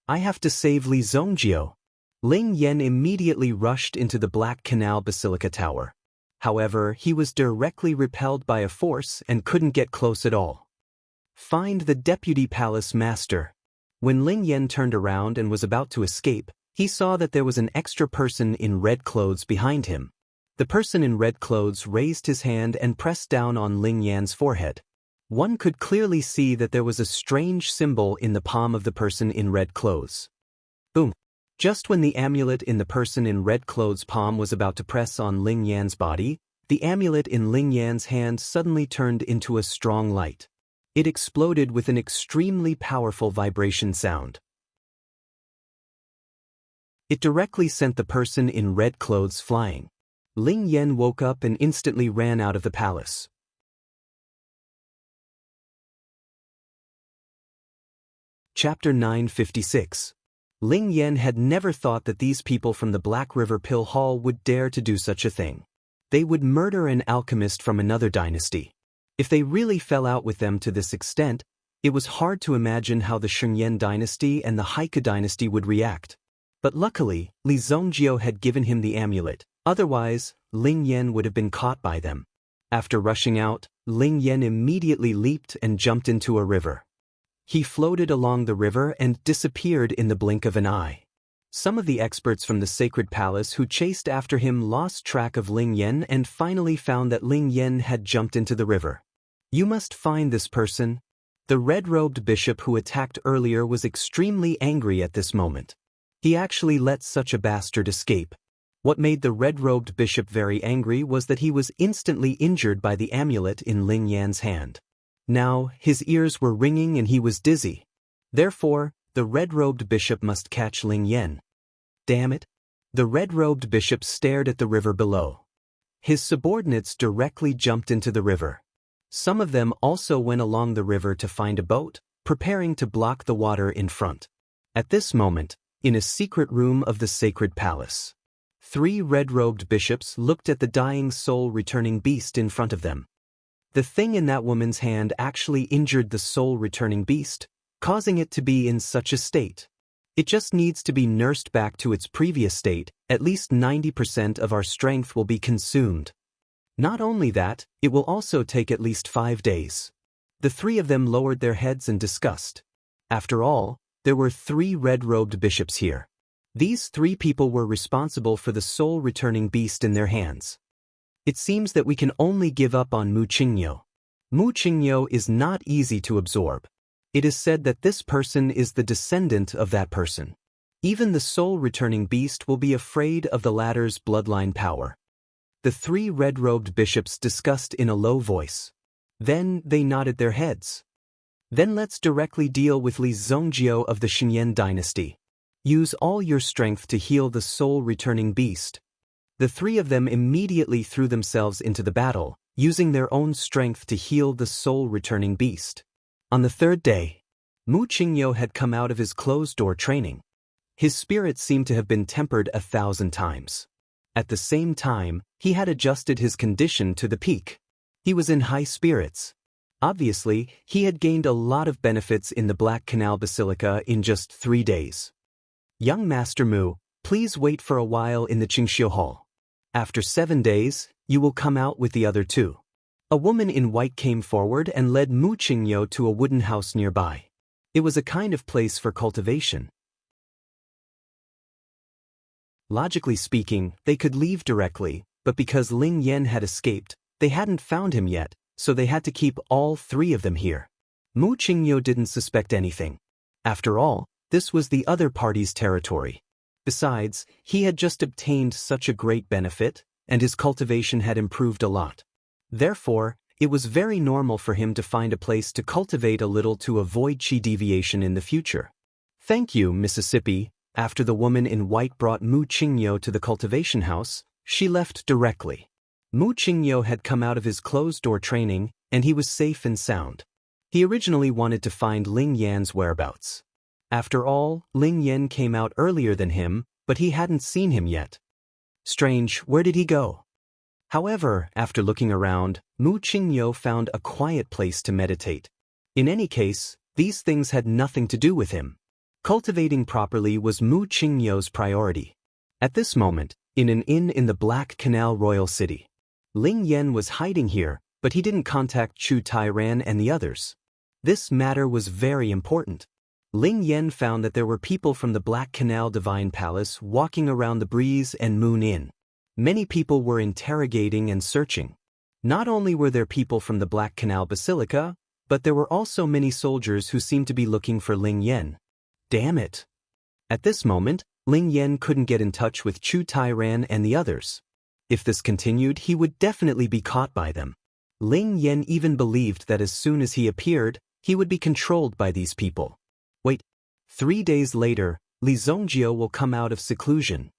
I have to save Li Zongjio. Ling Yan immediately rushed into the Black Canal Basilica Tower. However, he was directly repelled by a force and couldn't get close at all. Find the Deputy Palace Master. When Ling Yan turned around and was about to escape, he saw that there was an extra person in red clothes behind him. The person in red clothes raised his hand and pressed down on Ling Yan's forehead. One could clearly see that there was a strange symbol in the palm of the person in red clothes. Boom! Just when the amulet in the person in red clothes' palm was about to press on Ling Yan's body, the amulet in Ling Yan's hand suddenly turned into a strong light. It exploded with an extremely powerful vibration sound. It directly sent the person in red clothes flying. Ling Yan woke up and instantly ran out of the palace. Chapter 956. Ling Yan had never thought that these people from the Black River Pill Hall would dare to do such a thing. They would murder an alchemist from another dynasty. If they really fell out with them to this extent, it was hard to imagine how the Shengyan dynasty and the Haika dynasty would react. But luckily, Li Zongjio had given him the amulet, otherwise, Ling Yan would have been caught by them. After rushing out, Ling Yan immediately leaped and jumped into a river. He floated along the river and disappeared in the blink of an eye. Some of the experts from the sacred palace who chased after him lost track of Ling Yan and finally found that Ling Yan had jumped into the river. You must find this person. The red-robed bishop who attacked earlier was extremely angry at this moment. He actually let such a bastard escape. What made the red-robed bishop very angry was that he was instantly injured by the amulet in Ling Yan's hand. Now, his ears were ringing and he was dizzy. Therefore, the red-robed bishop must catch Ling Yan. Damn it! The red-robed bishop stared at the river below. His subordinates directly jumped into the river. Some of them also went along the river to find a boat, preparing to block the water in front. At this moment, in a secret room of the sacred palace, 3 red-robed bishops looked at the dying soul-returning beast in front of them. The thing in that woman's hand actually injured the soul-returning beast, causing it to be in such a state. It just needs to be nursed back to its previous state. At least 90% of our strength will be consumed. Not only that, it will also take at least 5 days. The 3 of them lowered their heads in disgust. After all, there were 3 red-robed bishops here. These 3 people were responsible for the soul-returning beast in their hands. It seems that we can only give up on Mu Qingyo. Mu Qingyo is not easy to absorb. It is said that this person is the descendant of that person. Even the soul-returning beast will be afraid of the latter's bloodline power. The three red-robed bishops discussed in a low voice. Then they nodded their heads. Then let's directly deal with Li Zhongjio of the Xinyan dynasty. Use all your strength to heal the soul-returning beast. The three of them immediately threw themselves into the battle, using their own strength to heal the soul-returning beast. On the third day, Mu Qingyo had come out of his closed-door training. His spirit seemed to have been tempered 1,000 times. At the same time, he had adjusted his condition to the peak. He was in high spirits. Obviously, he had gained a lot of benefits in the Black Canal Basilica in just 3 days. Young Master Mu, please wait for a while in the Qingxiu Hall. After 7 days, you will come out with the other two. A woman in white came forward and led Mu Qingyo to a wooden house nearby. It was a kind of place for cultivation. Logically speaking, they could leave directly, but because Ling Yan had escaped, they hadn't found him yet, so they had to keep all 3 of them here. Mu Qingyo didn't suspect anything. After all, this was the other party's territory. Besides, he had just obtained such a great benefit, and his cultivation had improved a lot. Therefore, it was very normal for him to find a place to cultivate a little to avoid qi deviation in the future. Thank you, Mississippi. After the woman in white brought Mu Qingyo to the cultivation house, she left directly. Mu Qingyo had come out of his closed-door training, and he was safe and sound. He originally wanted to find Ling Yan's whereabouts. After all, Ling Yan came out earlier than him, but he hadn't seen him yet. Strange, where did he go? However, after looking around, Mu Qingyo found a quiet place to meditate. In any case, these things had nothing to do with him. Cultivating properly was Mu Qingyo's priority. At this moment, in an inn in the Black Canal Royal City, Ling Yan was hiding here, but he didn't contact Chu Tairan and the others. This matter was very important. Ling Yan found that there were people from the Black Canal Divine Palace walking around the Breeze and Moon Inn. Many people were interrogating and searching. Not only were there people from the Black Canal Basilica, but there were also many soldiers who seemed to be looking for Ling Yan. Damn it! At this moment, Ling Yan couldn't get in touch with Chu Tairan and the others. If this continued, he would definitely be caught by them. Ling Yan even believed that as soon as he appeared, he would be controlled by these people. Wait, 3 days later, Li Zhongjio will come out of seclusion.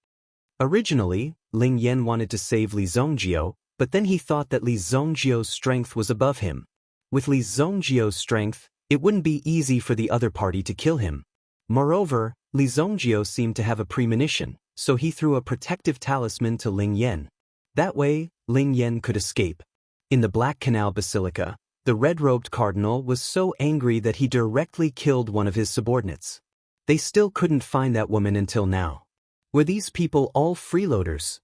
Originally, Ling Yan wanted to save Li Zhongjio, but then he thought that Li Zhongjio's strength was above him. With Li Zhongjio's strength, it wouldn't be easy for the other party to kill him. Moreover, Li Zhongjio seemed to have a premonition, so he threw a protective talisman to Ling Yan. That way, Ling Yan could escape. In the Black Canal Basilica, the red-robed cardinal was so angry that he directly killed one of his subordinates. They still couldn't find that woman until now. Were these people all freeloaders?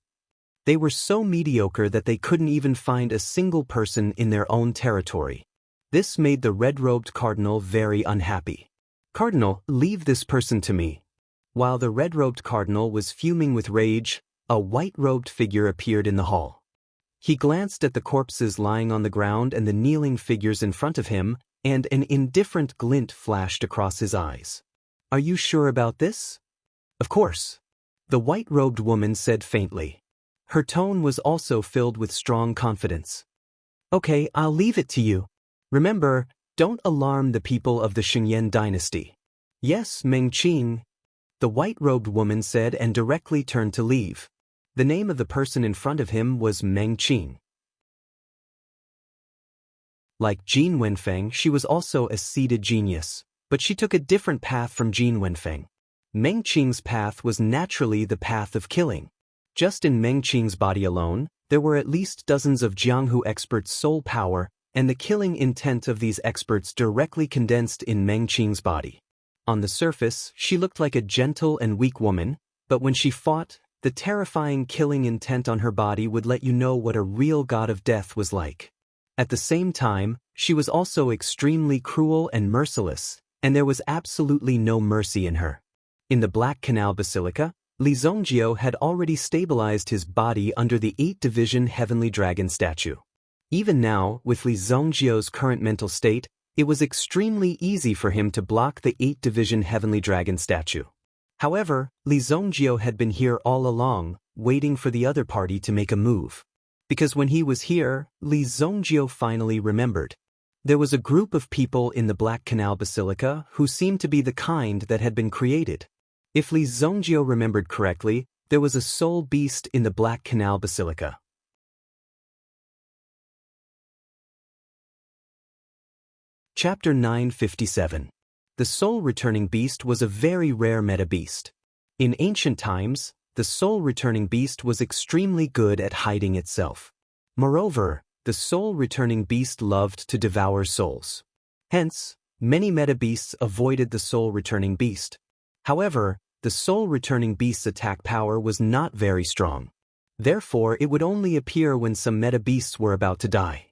They were so mediocre that they couldn't even find a single person in their own territory. This made the red-robed cardinal very unhappy. Cardinal, leave this person to me. While the red-robed cardinal was fuming with rage, a white-robed figure appeared in the hall. He glanced at the corpses lying on the ground and the kneeling figures in front of him, and an indifferent glint flashed across his eyes. Are you sure about this? Of course. The white-robed woman said faintly. Her tone was also filled with strong confidence. Okay, I'll leave it to you. Remember, don't alarm the people of the Xinyan dynasty. Yes, Meng Qing, the white-robed woman said and directly turned to leave. The name of the person in front of him was Meng Qing. Like Jin Wenfeng, she was also a seeded genius, but she took a different path from Jin Wenfeng. Meng Qing's path was naturally the path of killing. Just in Meng Qing's body alone, there were at least dozens of Jianghu experts' soul power, and the killing intent of these experts directly condensed in Meng Qing's body. On the surface, she looked like a gentle and weak woman, but when she fought, the terrifying killing intent on her body would let you know what a real god of death was like. At the same time, she was also extremely cruel and merciless, and there was absolutely no mercy in her. In the Black Canal Basilica, Li Zhongjio had already stabilized his body under the 8-division heavenly dragon statue. Even now, with Li Zhongjio's current mental state, it was extremely easy for him to block the 8-division heavenly dragon statue. However, Li Zhongjio had been here all along, waiting for the other party to make a move. Because when he was here, Li Zhongjio finally remembered. There was a group of people in the Black Canal Basilica who seemed to be the kind that had been created. If Li Zhongjio remembered correctly, there was a soul beast in the Black Canal Basilica. Chapter 957. The soul-returning beast was a very rare meta-beast. In ancient times, the soul-returning beast was extremely good at hiding itself. Moreover, the soul-returning beast loved to devour souls. Hence, many meta-beasts avoided the soul-returning beast. However, the soul-returning beast's attack power was not very strong. Therefore, it would only appear when some meta-beasts were about to die.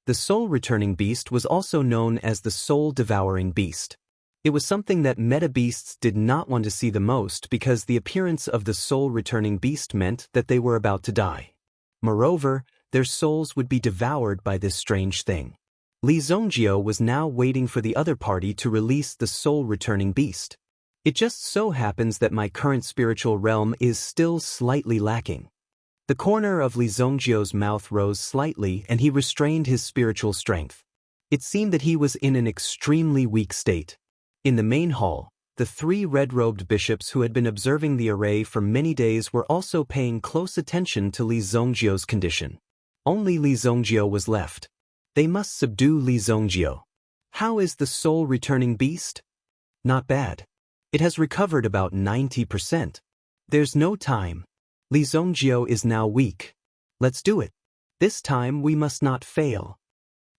The soul-returning beast was also known as the soul-devouring beast. It was something that meta-beasts did not want to see the most because the appearance of the soul-returning beast meant that they were about to die. Moreover, their souls would be devoured by this strange thing. Li Zhongjio was now waiting for the other party to release the soul-returning beast. It just so happens that my current spiritual realm is still slightly lacking. The corner of Li Zhongjio's mouth rose slightly and he restrained his spiritual strength. It seemed that he was in an extremely weak state. In the main hall, the 3 red-robed bishops who had been observing the array for many days were also paying close attention to Li Zhongjio's condition. Only Li Zhongjio was left. They must subdue Li Zhongjio. How is the soul-returning beast? Not bad. It has recovered about 90%. There's no time. Li Zhongjio is now weak. Let's do it. This time we must not fail.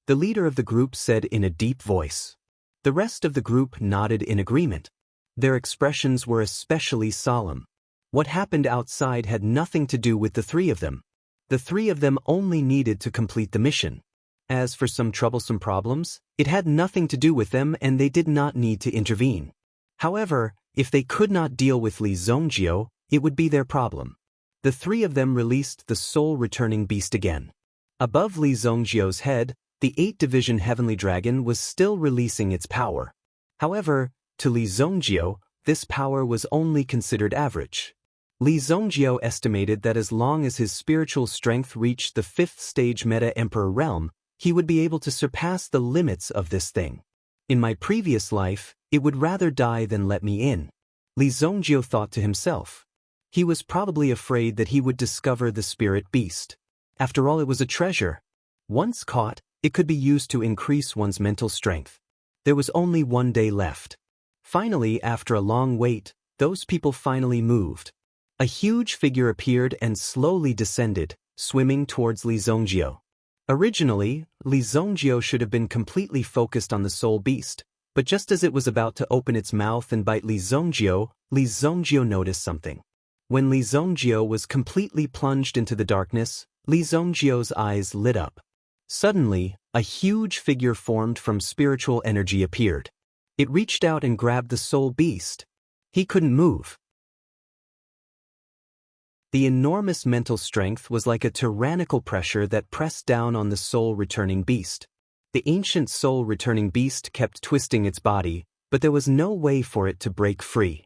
The leader of the group said in a deep voice. The rest of the group nodded in agreement. Their expressions were especially solemn. What happened outside had nothing to do with the 3 of them. The 3 of them only needed to complete the mission. As for some troublesome problems, it had nothing to do with them and they did not need to intervene. However, if they could not deal with Li Zhongjio, it would be their problem. The 3 of them released the soul-returning beast again. Above Li Zhongjio's head, the 8-division heavenly dragon was still releasing its power. However, to Li Zhongjio, this power was only considered average. Li Zhongjio estimated that as long as his spiritual strength reached the 5th stage Meta-Emperor realm, he would be able to surpass the limits of this thing. In my previous life, it would rather die than let me in. Li Zhongjio thought to himself. He was probably afraid that he would discover the spirit beast. After all, it was a treasure. Once caught, it could be used to increase one's mental strength. There was only 1 day left. Finally, after a long wait, those people finally moved. A huge figure appeared and slowly descended, swimming towards Li Zhongjio. Originally, Li Zhongjio should have been completely focused on the soul beast, but just as it was about to open its mouth and bite Li Zhongjio noticed something. When Li Zhongjio was completely plunged into the darkness, Li Zhongjio's eyes lit up. Suddenly, a huge figure formed from spiritual energy appeared. It reached out and grabbed the soul beast. He couldn't move. The enormous mental strength was like a tyrannical pressure that pressed down on the soul-returning beast. The ancient soul-returning beast kept twisting its body, but there was no way for it to break free.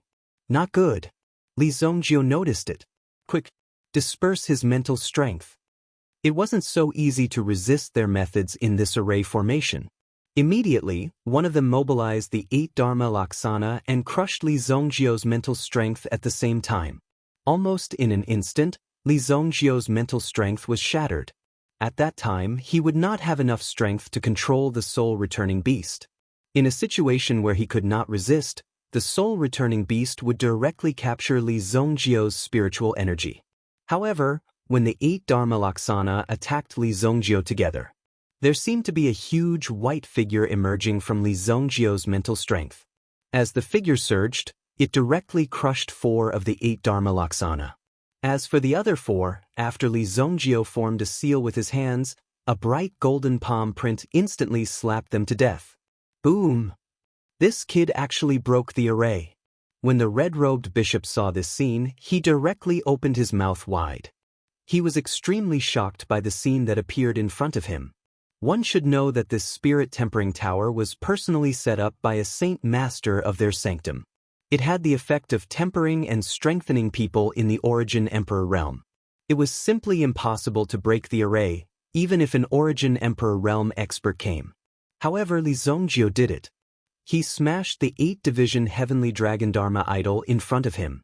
Not good. Li Zhongjio noticed it. Quick, disperse his mental strength. It wasn't so easy to resist their methods in this array formation. Immediately, one of them mobilized the 8 Dharma Laksana and crushed Li Zhongjio's mental strength at the same time. Almost in an instant, Li Zhongjio's mental strength was shattered. At that time, he would not have enough strength to control the soul-returning beast. In a situation where he could not resist, the soul-returning beast would directly capture Li Zhongjio's spiritual energy. However, when the 8 Dharma Laksana attacked Li Zhongjio together, there seemed to be a huge white figure emerging from Li Zhongjio's mental strength. As the figure surged, it directly crushed 4 of the 8 Dharma Laksana. As for the other 4, after Li Zhongjio formed a seal with his hands, a bright golden palm print instantly slapped them to death. Boom! This kid actually broke the array. When the red-robed bishop saw this scene, he directly opened his mouth wide. He was extremely shocked by the scene that appeared in front of him. One should know that this spirit tempering tower was personally set up by a saint master of their sanctum. It had the effect of tempering and strengthening people in the Origin Emperor realm. It was simply impossible to break the array, even if an Origin Emperor realm expert came. However, Li Zongjio did it. He smashed the 8-division Heavenly Dragon Dharma idol in front of him.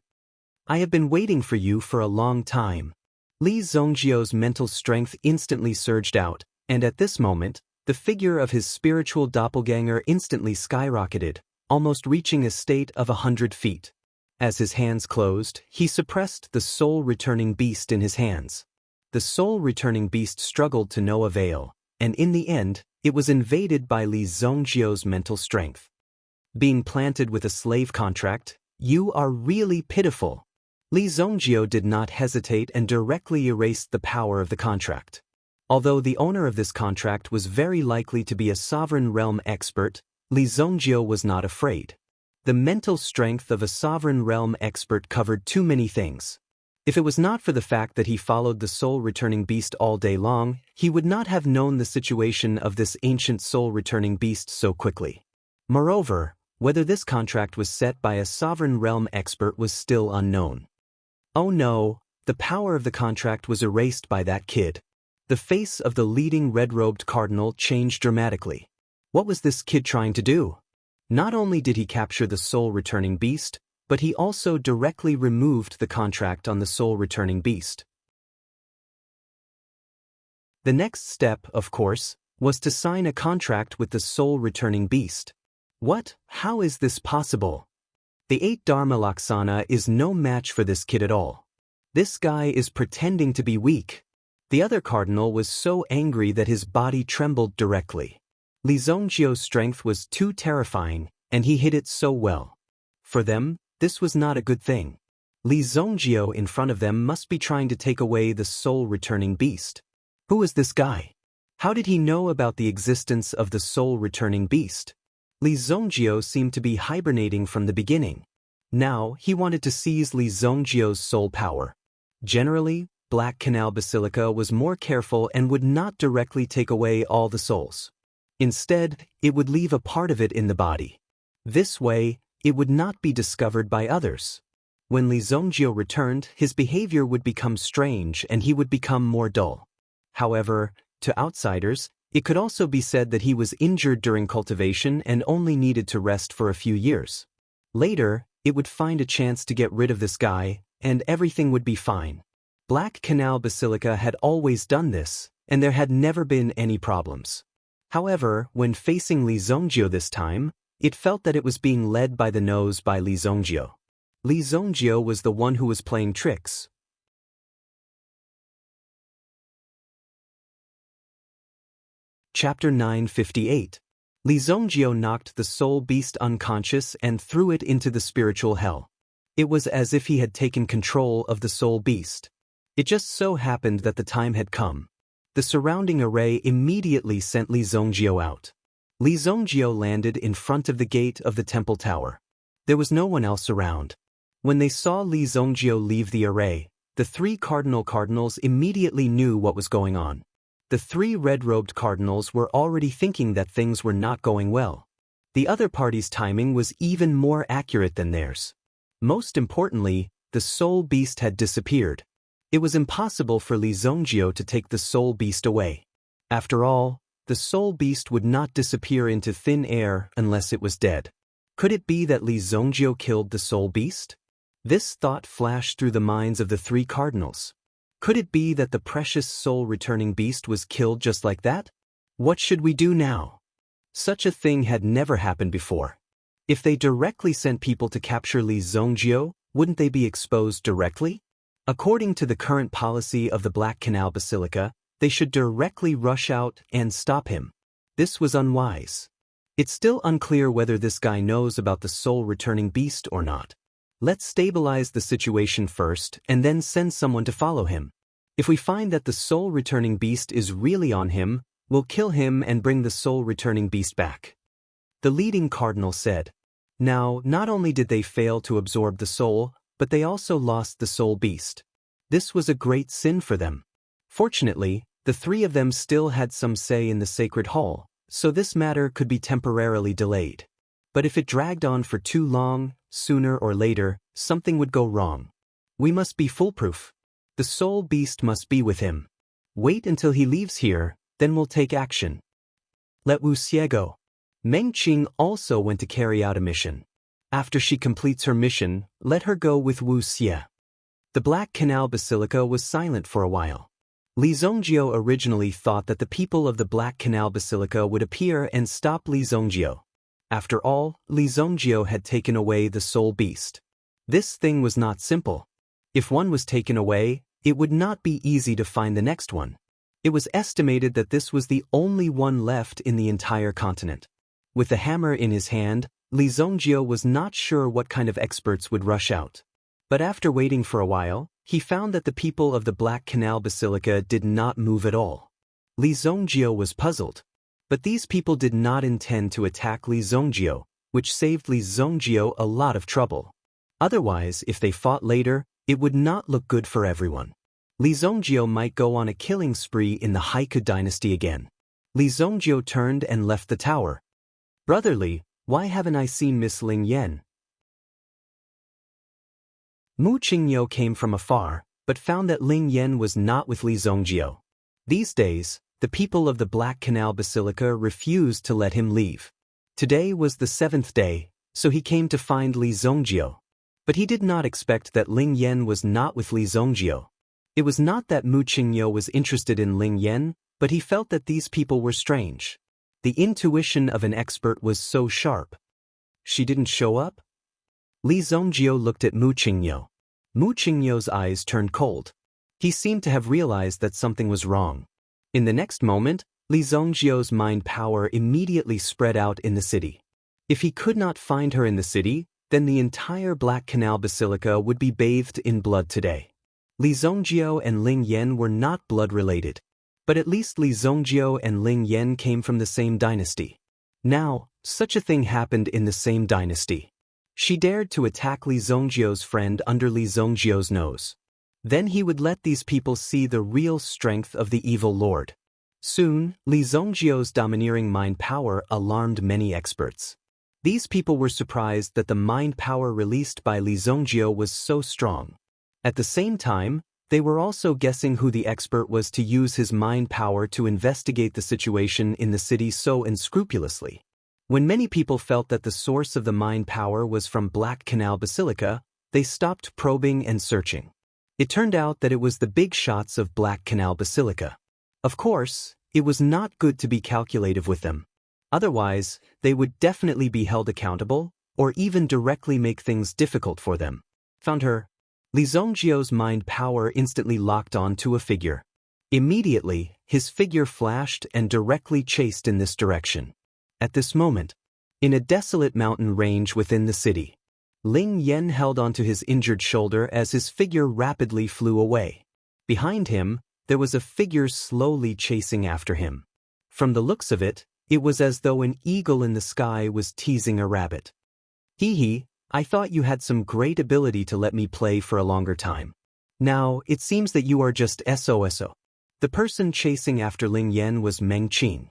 I have been waiting for you for a long time. Li Zongjio's mental strength instantly surged out, and at this moment, the figure of his spiritual doppelganger instantly skyrocketed, almost reaching a state of 100 feet. As his hands closed, he suppressed the soul-returning beast in his hands. The soul-returning beast struggled to no avail, and in the end, it was invaded by Li Zongjio's mental strength. Being planted with a slave contract, you are really pitiful. Li Zongjio did not hesitate and directly erased the power of the contract. Although the owner of this contract was very likely to be a sovereign realm expert, Li Zongjio was not afraid. The mental strength of a sovereign realm expert covered too many things. If it was not for the fact that he followed the soul-returning beast all day long, he would not have known the situation of this ancient soul-returning beast so quickly. Moreover, whether this contract was set by a sovereign realm expert was still unknown. Oh no, the power of the contract was erased by that kid. The face of the leading red-robed cardinal changed dramatically. What was this kid trying to do? Not only did he capture the soul-returning beast, but he also directly removed the contract on the soul-returning beast. The next step, of course, was to sign a contract with the soul-returning beast. What? How is this possible? The 8 Dharma Laksana is no match for this kid at all. This guy is pretending to be weak. The other cardinal was so angry that his body trembled directly. Li Zongjio's strength was too terrifying, and he hid it so well. For them, this was not a good thing. Li Zongjio in front of them must be trying to take away the soul-returning beast. Who is this guy? How did he know about the existence of the soul-returning beast? Li Zongjio seemed to be hibernating from the beginning. Now, he wanted to seize Li Zongjio's soul power. Generally, Black Canal Basilica was more careful and would not directly take away all the souls. Instead, it would leave a part of it in the body. This way, it would not be discovered by others. When Li Zongjio returned, his behavior would become strange and he would become more dull. However, to outsiders, it could also be said that he was injured during cultivation and only needed to rest for a few years. Later, it would find a chance to get rid of this guy, and everything would be fine. Black Canal Basilica had always done this, and there had never been any problems. However, when facing Li Zongjio this time, it felt that it was being led by the nose by Li Zongjio. Li Zongjio was the one who was playing tricks. Chapter 958. Li Zongjio knocked the soul beast unconscious and threw it into the spiritual hell. It was as if he had taken control of the soul beast. It just so happened that the time had come. The surrounding array immediately sent Li Zongjio out. Li Zongjio landed in front of the gate of the temple tower. There was no one else around. When they saw Li Zongjio leave the array, the 3 cardinals immediately knew what was going on. The 3 red-robed cardinals were already thinking that things were not going well. The other party's timing was even more accurate than theirs. Most importantly, the soul beast had disappeared. It was impossible for Li Zongjio to take the soul beast away. After all, the soul beast would not disappear into thin air unless it was dead. Could it be that Li Zongjio killed the soul beast? This thought flashed through the minds of the 3 cardinals. Could it be that the precious soul-returning beast was killed just like that? What should we do now? Such a thing had never happened before. If they directly sent people to capture Li Zongjio, wouldn't they be exposed directly? According to the current policy of the Black Canal Basilica, they should directly rush out and stop him. This was unwise. It's still unclear whether this guy knows about the soul-returning beast or not. Let's stabilize the situation first and then send someone to follow him. If we find that the soul-returning beast is really on him, we'll kill him and bring the soul-returning beast back. The leading cardinal said. Now, not only did they fail to absorb the soul, but they also lost the soul beast. This was a great sin for them. Fortunately, The three of them still had some say in the sacred hall, so this matter could be temporarily delayed. But if it dragged on for too long, sooner or later, something would go wrong. We must be foolproof. The soul beast must be with him. Wait until he leaves here, then we'll take action. Let Wu Xie go. Meng Qing also went to carry out a mission. After she completes her mission, let her go with Wu Xie. The Black Canal Basilica was silent for a while. Li Zongjio originally thought that the people of the Black Canal Basilica would appear and stop Li Zongjio. After all, Li Zongjio had taken away the soul beast. This thing was not simple. If one was taken away, it would not be easy to find the next one. It was estimated that this was the only one left in the entire continent. With the hammer in his hand, Li Zongjio was not sure what kind of experts would rush out. But after waiting for a while, he found that the people of the Black Canal Basilica did not move at all. Li Zongjio was puzzled. But these people did not intend to attack Li Zongjio, which saved Li Zongjio a lot of trouble. Otherwise, if they fought later, it would not look good for everyone. Li Zongjio might go on a killing spree in the Haiku dynasty again. Li Zongjio turned and left the tower. Brotherly, why haven't I seen Miss Ling Yan? Mu Qingyo came from afar, but found that Ling Yan was not with Li Zongjio. These days, the people of the Black Canal Basilica refused to let him leave. Today was the 7th day, so he came to find Li Zongjio. But he did not expect that Ling Yan was not with Li Zongjio. It was not that Mu Qingyo was interested in Ling Yan, but he felt that these people were strange. The intuition of an expert was so sharp. She didn't show up? Li Zongjio looked at Mu Qingyo. Mu Qingyo's eyes turned cold. He seemed to have realized that something was wrong. In the next moment, Li Zongjio's mind power immediately spread out in the city. If he could not find her in the city, then the entire Black Canal Basilica would be bathed in blood today. Li Zongjio and Ling Yan were not blood-related. But at least Li Zongjio and Ling Yan came from the same dynasty. Now, such a thing happened in the same dynasty. She dared to attack Li Zongjio's friend under Li Zongjio's nose. Then he would let these people see the real strength of the evil lord. Soon, Li Zongjio's domineering mind power alarmed many experts. These people were surprised that the mind power released by Li Zongjio was so strong. At the same time, they were also guessing who the expert was to use his mind power to investigate the situation in the city so unscrupulously. When many people felt that the source of the mind power was from Black Canal Basilica, they stopped probing and searching. It turned out that it was the big shots of Black Canal Basilica. Of course, it was not good to be calculative with them. Otherwise, they would definitely be held accountable, or even directly make things difficult for them. Found her. Li Zongjio's mind power instantly locked on to a figure. Immediately, his figure flashed and directly chased in this direction. At this moment, in a desolate mountain range within the city, Ling Yan held onto his injured shoulder as his figure rapidly flew away. Behind him, there was a figure slowly chasing after him. From the looks of it, it was as though an eagle in the sky was teasing a rabbit. Hee, I thought you had some great ability to let me play for a longer time. Now, it seems that you are just SOSO. The person chasing after Ling Yan was Meng Qing.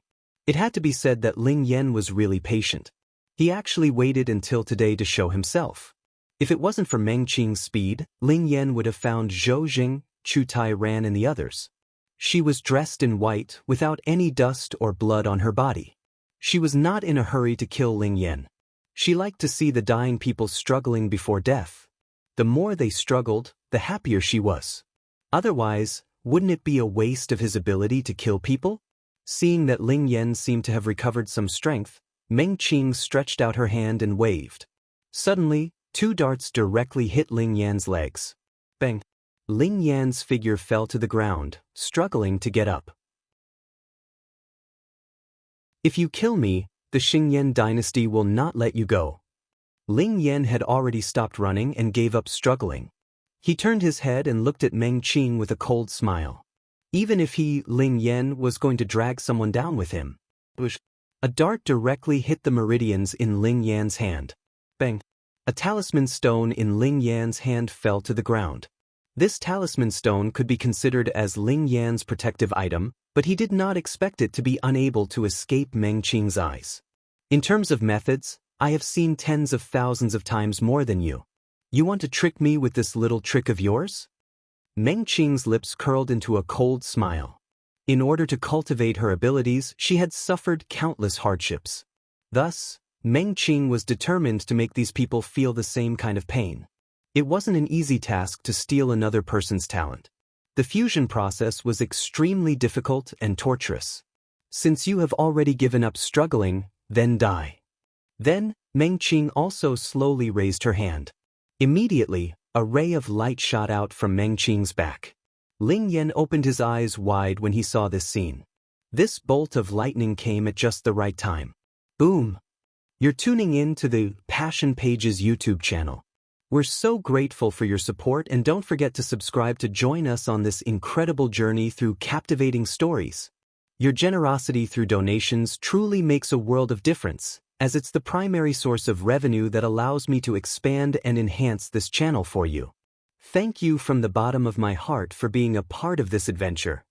It had to be said that Ling Yan was really patient. He actually waited until today to show himself. If it wasn't for Meng Qing's speed, Ling Yan would have found Zhou Jing, Chu Tai Ran and the others. She was dressed in white without any dust or blood on her body. She was not in a hurry to kill Ling Yan. She liked to see the dying people struggling before death. The more they struggled, the happier she was. Otherwise, wouldn't it be a waste of his ability to kill people? Seeing that Ling Yan seemed to have recovered some strength, Meng Qing stretched out her hand and waved. Suddenly, 2 darts directly hit Ling Yan's legs. Bang! Ling Yan's figure fell to the ground, struggling to get up. If you kill me, the Xingyan dynasty will not let you go. Ling Yan had already stopped running and gave up struggling. He turned his head and looked at Meng Qing with a cold smile. Even if he, Ling Yan, was going to drag someone down with him. A dart directly hit the meridians in Ling Yan's hand. Bang! A talisman stone in Ling Yan's hand fell to the ground. This talisman stone could be considered as Ling Yan's protective item, but he did not expect it to be unable to escape Meng Qing's eyes. In terms of methods, I have seen tens of thousands of times more than you. You want to trick me with this little trick of yours? Meng Qing's lips curled into a cold smile. In order to cultivate her abilities, she had suffered countless hardships. Thus, Meng Qing was determined to make these people feel the same kind of pain. It wasn't an easy task to steal another person's talent. The fusion process was extremely difficult and torturous. Since you have already given up struggling, then die. Then, Meng Qing also slowly raised her hand. Immediately, a ray of light shot out from Meng Qing's back. Ling Yan opened his eyes wide when he saw this scene. This bolt of lightning came at just the right time. Boom! You're tuning in to the Passion Pages YouTube channel. We're so grateful for your support, and don't forget to subscribe to join us on this incredible journey through captivating stories. Your generosity through donations truly makes a world of difference, as it's the primary source of revenue that allows me to expand and enhance this channel for you. Thank you from the bottom of my heart for being a part of this adventure.